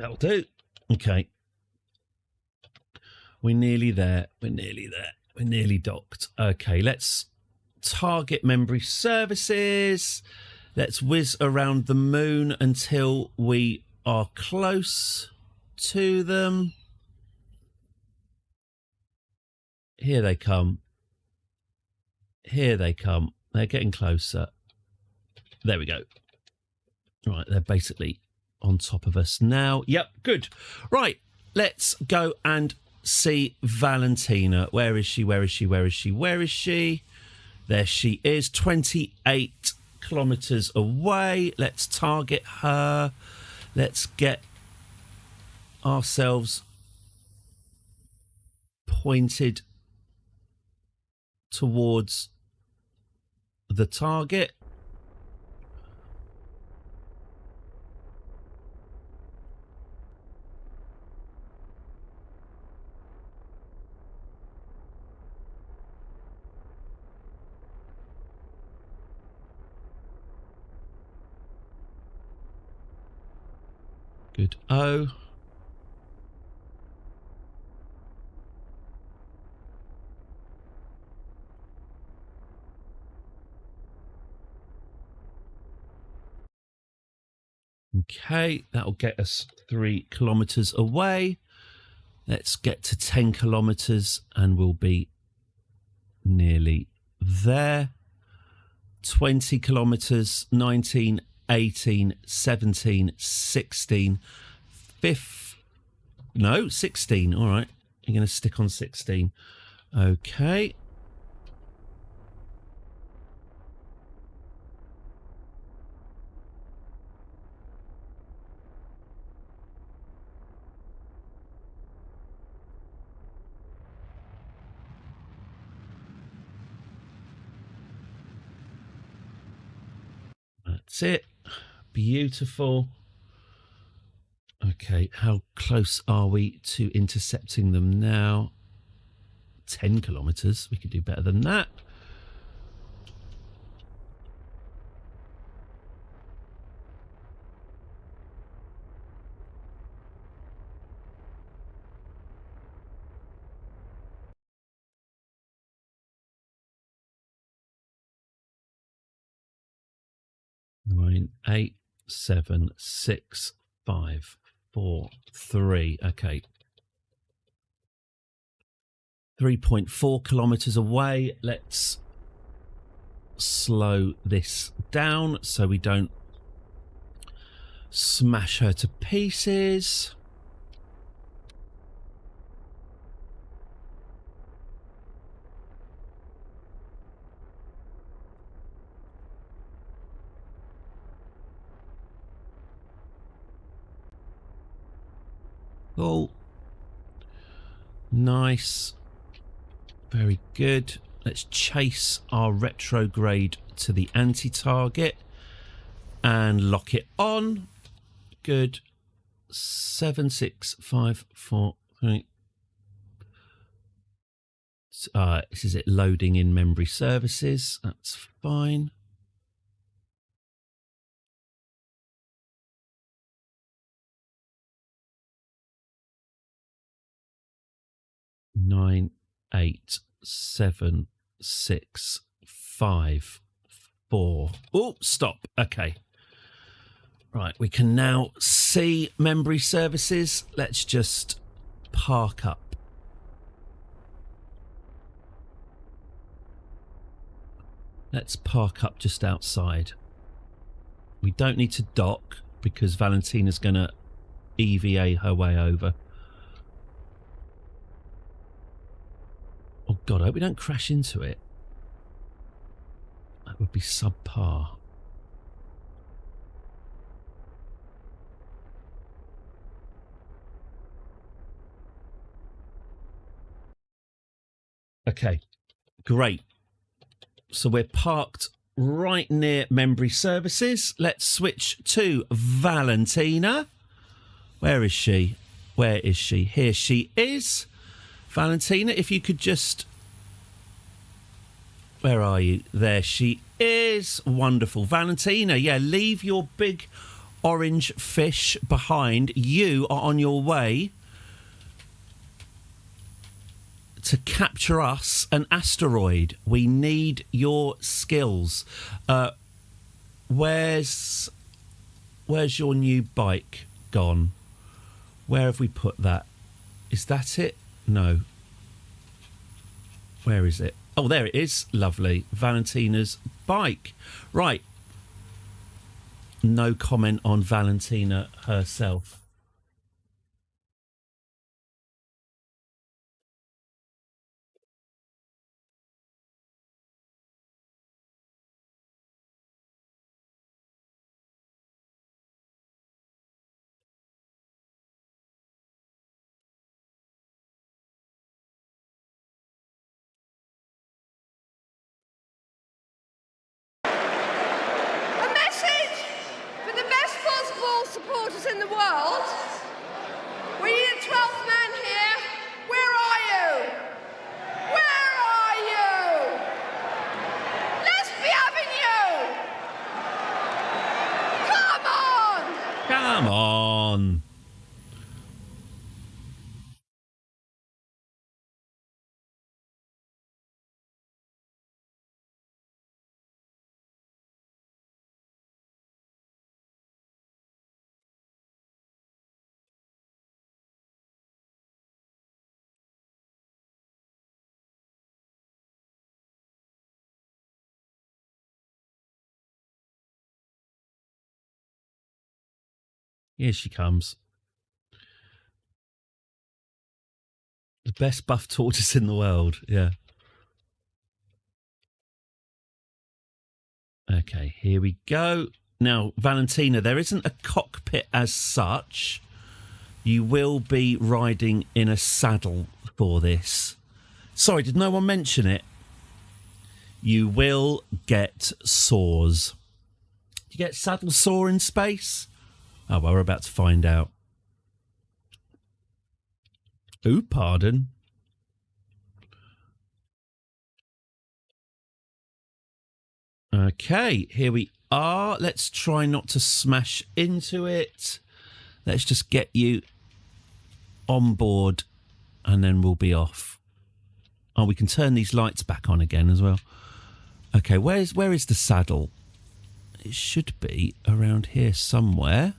A: That'll do. Okay. We're nearly there. We're nearly there. We're nearly docked. Okay, let's target memory services. Let's whiz around the moon until we are close to them. Here they come. Here they come. They're getting closer. There we go. Right, they're basically on top of us now. Yep, good. Right, let's go and see Valentina. Where is she? Where is she? Where is she? Where is she? There she is, 28 kilometres away. Let's target her. Let's get ourselves pointed towards the target. Good. Oh. Okay, that'll get us 3 kilometres away. Let's get to 10 kilometres and we'll be nearly there. 20 kilometres, 19, 18, 17, 16, 16. All right, you're going to stick on 16. Okay. That's it. Beautiful. Okay, how close are we to intercepting them now? 10 kilometres. We could do better than that. Nine, 8, 7, 6, 5, 4, 3. Okay. 3.4 kilometres away. Let's slow this down so we don't smash her to pieces. Cool. Nice. Very good. Let's chase our retrograde to the anti-target and lock it on. Good. 7, 6, 5, 4, 3. This is it loading in memory services. That's fine. Nine, 8, 7, 6, 5, 4. Oh, stop. Okay. Right, we can now see memory services. Let's just park up. Let's park up just outside. We don't need to dock because Valentina's going to EVA her way over. Oh, God, I hope we don't crash into it. That would be subpar. Okay, great. So we're parked right near memory services. Let's switch to Valentina. Where is she? Where is she? Here she is. Valentina, if you could just... Where are you? There she is. Wonderful. Valentina, yeah, leave your big orange fish behind. You are on your way to capture us an asteroid. We need your skills. Where's your new bike gone? Where have we put that? Is that it? No. Where is it? Oh, there it is. Lovely. Valentina's bike. Right. No comment on Valentina herself.
B: A message for the best football supporters in the world. We need a 12th man here. Where are you? Where are you? Let's be having you. Come on.
A: Come on. Here she comes. The best buff tortoise in the world. Yeah. Okay, here we go. Now, Valentina, there isn't a cockpit as such. You will be riding in a saddle for this. Sorry, did no one mention it? You will get sores. Do you get saddle sore in space? Oh, well, we're about to find out. Ooh, pardon. Okay, here we are. Let's try not to smash into it. Let's just get you on board and then we'll be off. Oh, we can turn these lights back on again as well. Okay, where is the saddle? It should be around here somewhere.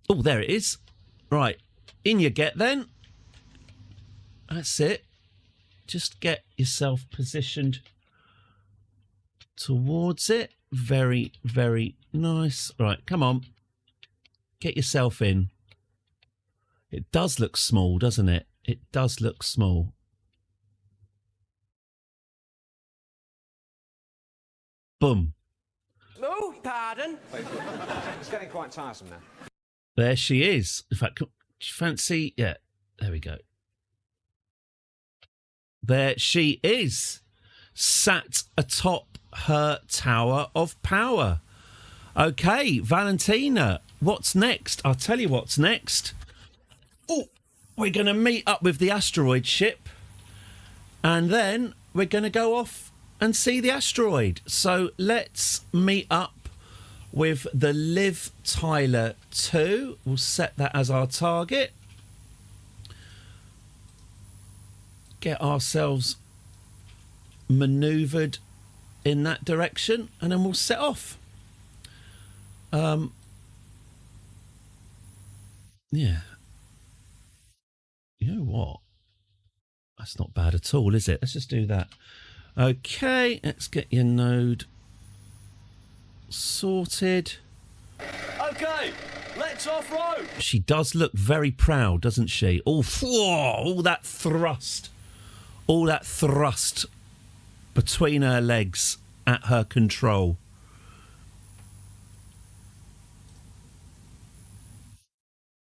A: Oh, there it is. Right, in you get then. That's it. Just get yourself positioned towards it. Very, very nice. Right, come on. Get yourself in. It does look small, doesn't it? It does look small. Boom.
F: Oh, pardon. It's getting quite tiresome now.
A: There she is. In fact, do you fancy? Yeah, there we go. There she is, sat atop her tower of power. Okay, Valentina, what's next? I'll tell you what's next. Oh, we're going to meet up with the asteroid ship, and then we're going to go off and see the asteroid. So let's meet up with the Liv Tyler 2. We'll set that as our target. Get ourselves manoeuvred in that direction, and then we'll set off. Yeah. You know what? That's not bad at all, is it? Let's just do that. Okay, let's get your node sorted.
F: Okay, let's off-road.
A: She does look very proud, doesn't she? All that thrust. All that thrust between her legs at her control.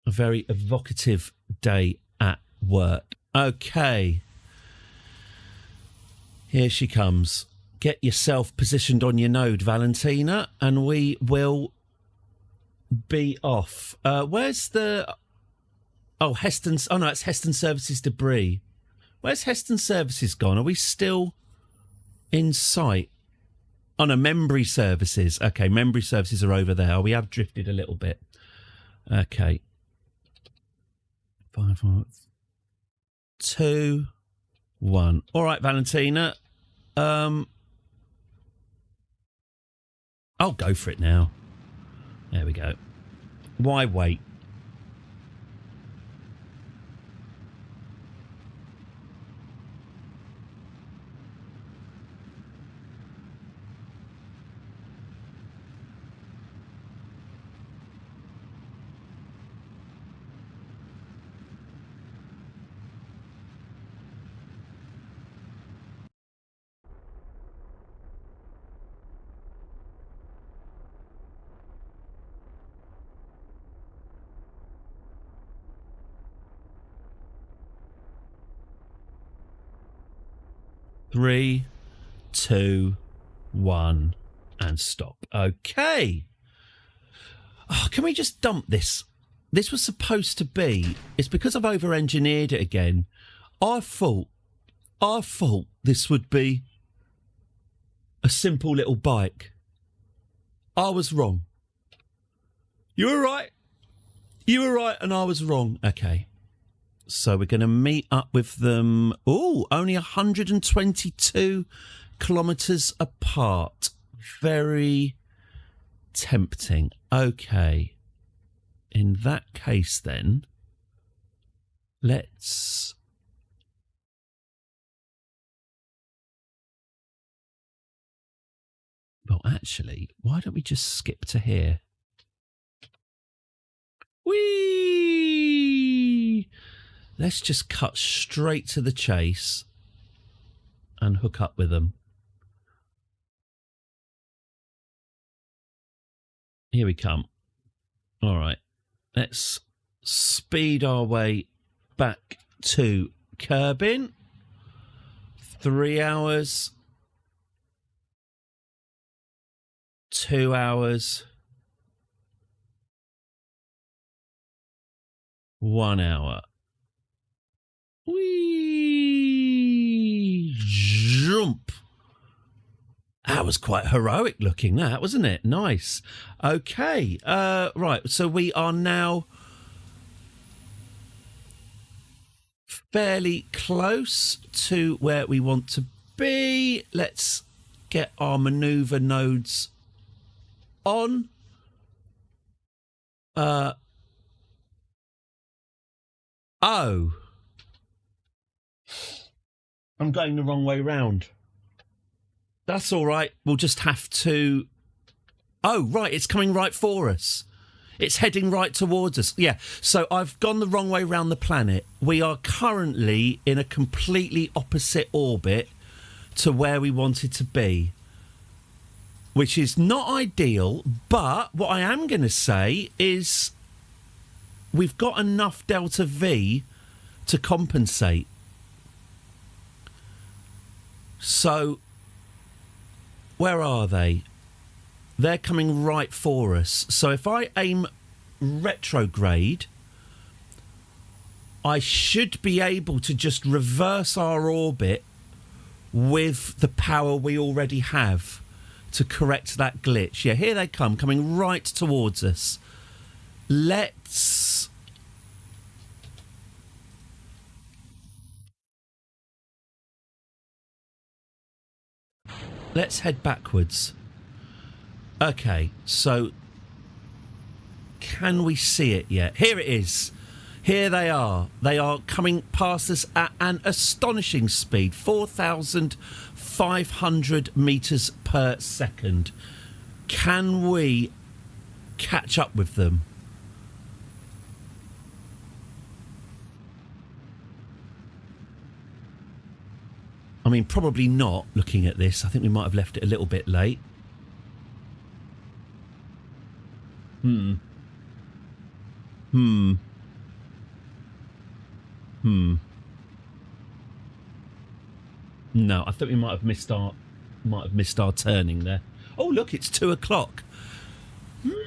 A: A very evocative day at work. Okay. Here she comes. Get yourself positioned on your node, Valentina, and we will be off. Where's the... Oh, Heston's... Oh, no, it's Heston Services debris. Where's Heston Services gone? Are we still in sight? Oh, no, memory services. Okay, memory services are over there. Oh, we have drifted a little bit. Okay. 5, 4, 2, 1. All right, Valentina. I'll go for it now. There we go. Why wait? Three, 2, 1, and stop. Okay. Oh, can we just dump this? This was supposed to be... It's because I've over-engineered it again. I thought this would be a simple little bike. I was wrong. You were right. You were right and I was wrong. Okay. So we're going to meet up with them. Oh, only 122 kilometres apart. Very tempting. Okay. In that case, then, let's... Well, actually, why don't we just skip to here? Whee! Let's just cut straight to the chase and hook up with them. Here we come. All right. Let's speed our way back to Kerbal. 3 hours. 2 hours. 1 hour. Whee! Jump. That was quite heroic looking, that, wasn't it? Nice. Okay. Right. So we are now fairly close to where we want to be. Let's get our maneuver nodes on. Oh. I'm going the wrong way round. That's all right. We'll just have to... Oh, right. It's coming right for us. It's heading right towards us. Yeah. So I've gone the wrong way round the planet. We are currently in a completely opposite orbit to where we wanted to be, which is not ideal. But what I am going to say is we've got enough delta V to compensate. So, where are they? They're coming right for us. So if I aim retrograde, I should be able to just reverse our orbit with the power we already have to correct that glitch. Yeah, here they come, coming right towards us. Let's head backwards. Okay, so can we see it yet? Here it is. Here they are. They are coming past us at an astonishing speed, 4,500 metres per second. Can we catch up with them? I mean, probably not, looking at this. I think we might have left it a little bit late. No, I think we might have missed our turning there. Oh, look, it's 2 o'clock.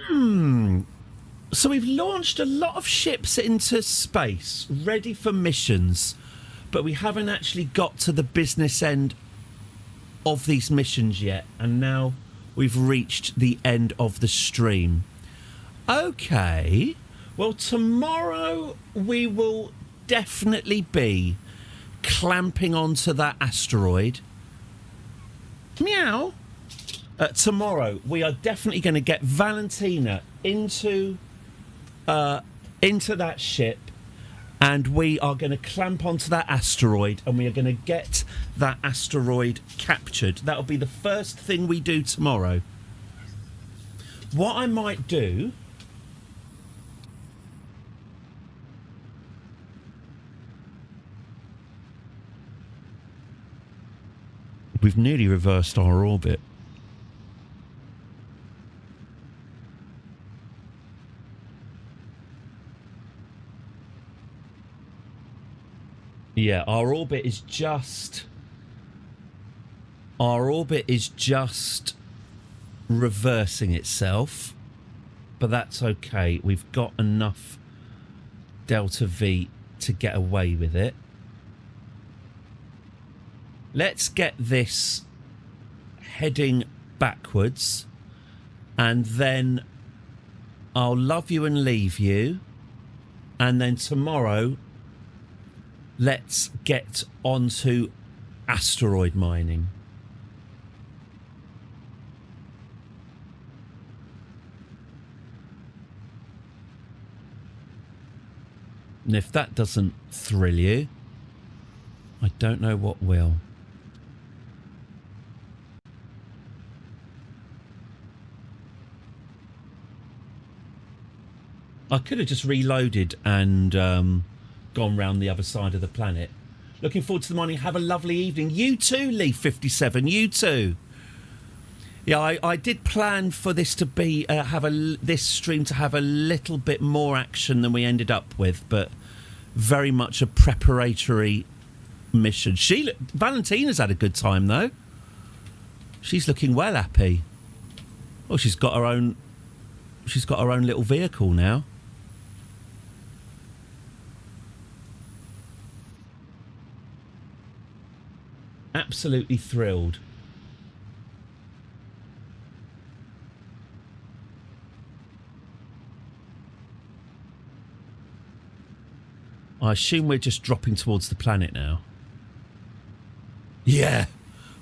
A: So we've launched a lot of ships into space, ready for missions, but we haven't actually got to the business end of these missions yet. And now we've reached the end of the stream. Okay. Well, tomorrow we will definitely be clamping onto that asteroid. Meow. Tomorrow we are definitely going to get Valentina into that ship, and we are going to clamp onto that asteroid, and we are going to get that asteroid captured. That'll be the first thing we do tomorrow. What I might do... We've nearly reversed our orbit. Yeah, our orbit is just reversing itself, but that's okay. We've got enough delta V to get away with it. Let's get this heading backwards, and then I'll love you and leave you, and then tomorrow let's get onto asteroid mining. And if that doesn't thrill you, I don't know what will. I could have just reloaded and gone round the other side of the planet. Looking forward to the morning. Have a lovely evening. You too, Leaf57. You too. Yeah, I did plan for this to be this stream to have a little bit more action than we ended up with, but very much a preparatory mission. Valentina's had a good time though. She's looking well happy. Oh, she's got her own little vehicle now. Absolutely thrilled. I assume we're just dropping towards the planet now. Yeah,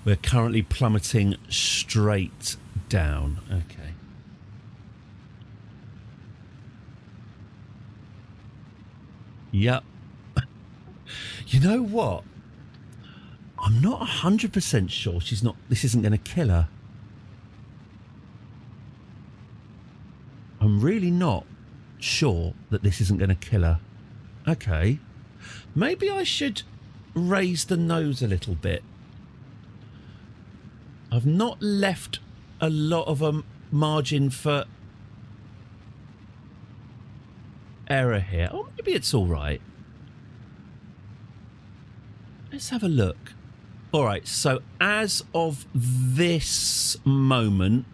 A: we're currently plummeting straight down. Okay. Yep. You know what? I'm not 100% sure this isn't going to kill her. I'm really not sure that this isn't going to kill her. Okay. Maybe I should raise the nose a little bit. I've not left a lot of a margin for error here. Oh, maybe it's all right. Let's have a look. All right, so as of this moment,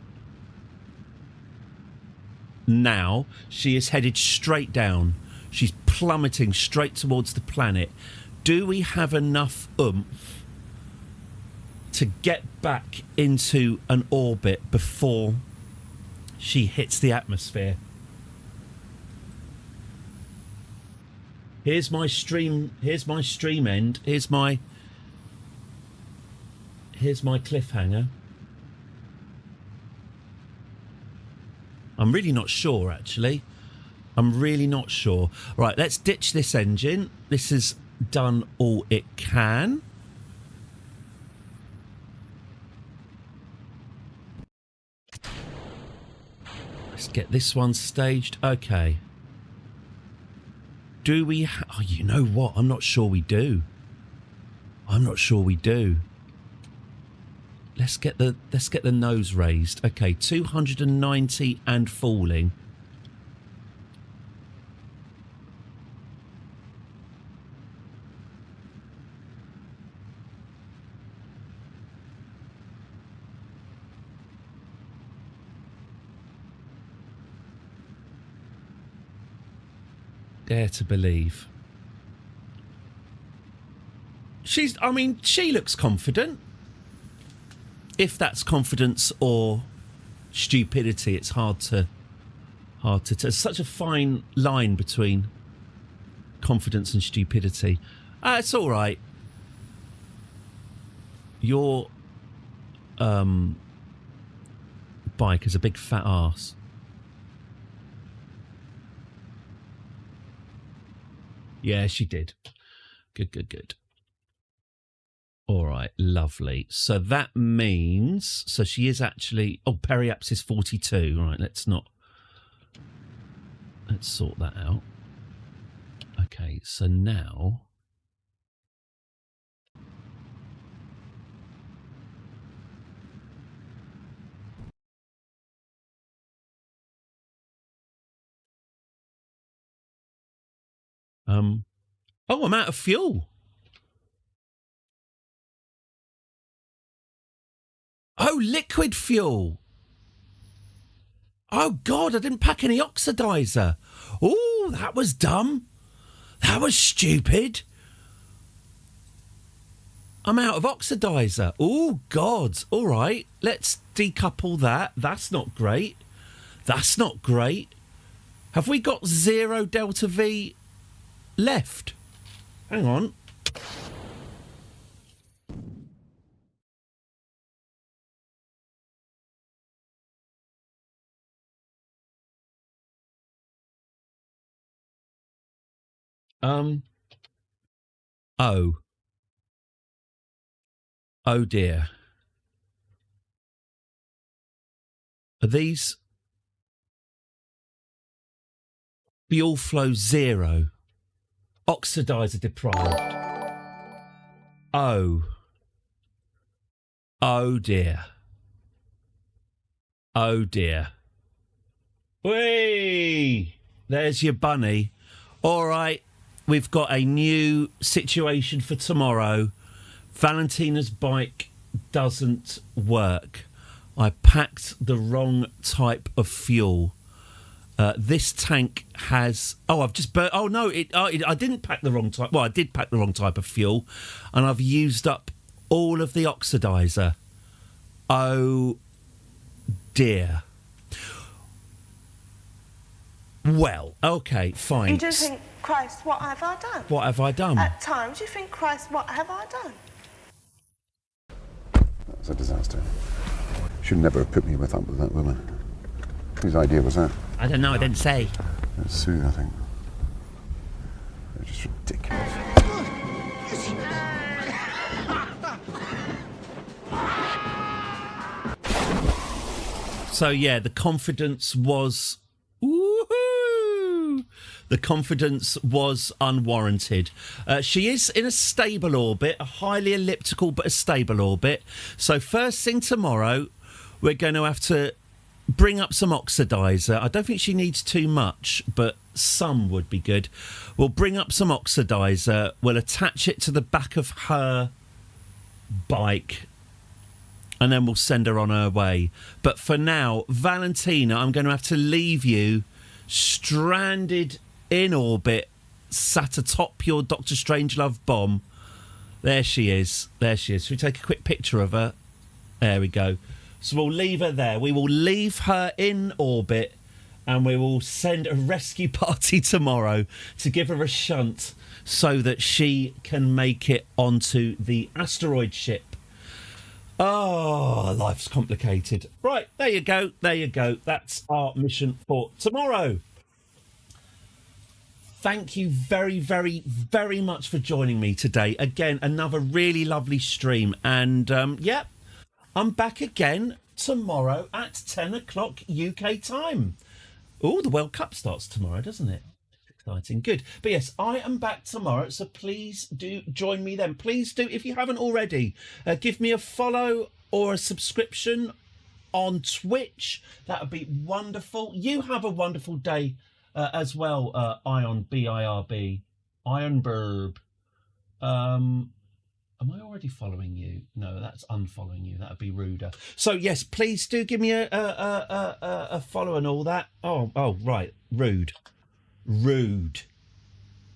A: now, she is headed straight down. She's plummeting straight towards the planet. Do we have enough oomph to get back into an orbit before she hits the atmosphere? Here's my stream end. Here's my cliffhanger. I'm really not sure, actually. I'm really not sure. Right, let's ditch this engine. This has done all it can. Let's get this one staged. Okay. Do we... oh, you know what? I'm not sure we do. I'm not sure we do. Let's get the nose raised. Okay, 290 and falling. Dare to believe. She looks confident. If that's confidence or stupidity. It's hard to It's such a fine line between confidence and stupidity. It's all right. Your bike is a big fat arse. Yeah, she did. Good. All right, lovely. So that means... So she is actually... Oh, Periaps is 42. All right, let's sort that out. Okay, so now... Oh, I'm out of fuel. Oh, liquid fuel. Oh, God, I didn't pack any oxidizer. Oh, that was dumb. That was stupid. I'm out of oxidizer. Oh, God. All right, let's decouple that. That's not great. That's not great. Have we got 0 delta V left? Hang on. Oh dear. Are these fuel flow 0? Oxidizer deprived. Oh dear. Oh dear. Whee! There's your bunny. All right, we've got a new situation for tomorrow. Valentina's bike doesn't work. I packed the wrong type of fuel. This tank has... Oh, I've just burnt... Oh, no, I didn't pack the wrong type... Well, I did pack the wrong type of fuel, and I've used up all of the oxidizer. Oh, dear. Well, OK, fine.
J: You do think, Christ, what have I done?
A: What have I done?
J: At times you think, Christ, what have I done?
I: That was a disaster. Should never have put me with that woman. Whose idea was that?
A: I don't know, I didn't say.
I: It's Sue, I think. They're just ridiculous.
A: So, yeah, the confidence was... Woohoo! The confidence was unwarranted. She is in a stable orbit, a highly elliptical but a stable orbit. So first thing tomorrow, we're going to have to bring up some oxidizer. I don't think she needs too much, but some would be good. We'll bring up some oxidizer. We'll attach it to the back of her bike, and then we'll send her on her way. But for now, Valentina, I'm going to have to leave you stranded in orbit, sat atop your Dr. Strangelove bomb. There she is. There she is. Should we take a quick picture of her? There we go. So we'll leave her there. We will leave her in orbit, and we will send a rescue party tomorrow to give her a shunt so that she can make it onto the asteroid ship. Oh, life's complicated. Right, there you go. There you go. That's our mission for tomorrow. Thank you very, very, very much for joining me today. Again, another really lovely stream. And, yep, I'm back again tomorrow at 10 o'clock UK time. Oh, the World Cup starts tomorrow, doesn't it? Exciting. Good. But yes, I am back tomorrow, so please do join me then. Please do, if you haven't already, give me a follow or a subscription on Twitch. That would be wonderful. You have a wonderful day as well, Ion, B-I-R-B. Iron Burb. Am I already following you? No, that's unfollowing you. That would be ruder. So yes, please do give me a follow and all that. Oh, right. Rude.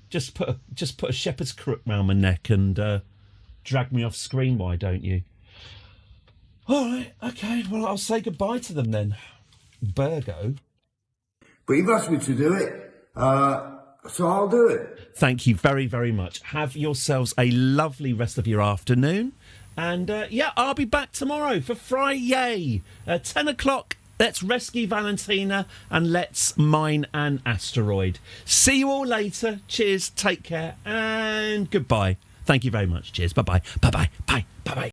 A: Just put a shepherd's crook round my neck and drag me off screen. Why don't you? All right, okay. Well, I'll say goodbye to them then. Burgo.
K: But you've asked me to do it, so I'll do it.
A: Thank you very, very much. Have yourselves a lovely rest of your afternoon. And, I'll be back tomorrow for Friday. 10 o'clock, let's rescue Valentina and let's mine an asteroid. See you all later. Cheers, take care, and goodbye. Thank you very much. Cheers. Bye-bye. Bye-bye. Bye. Bye-bye.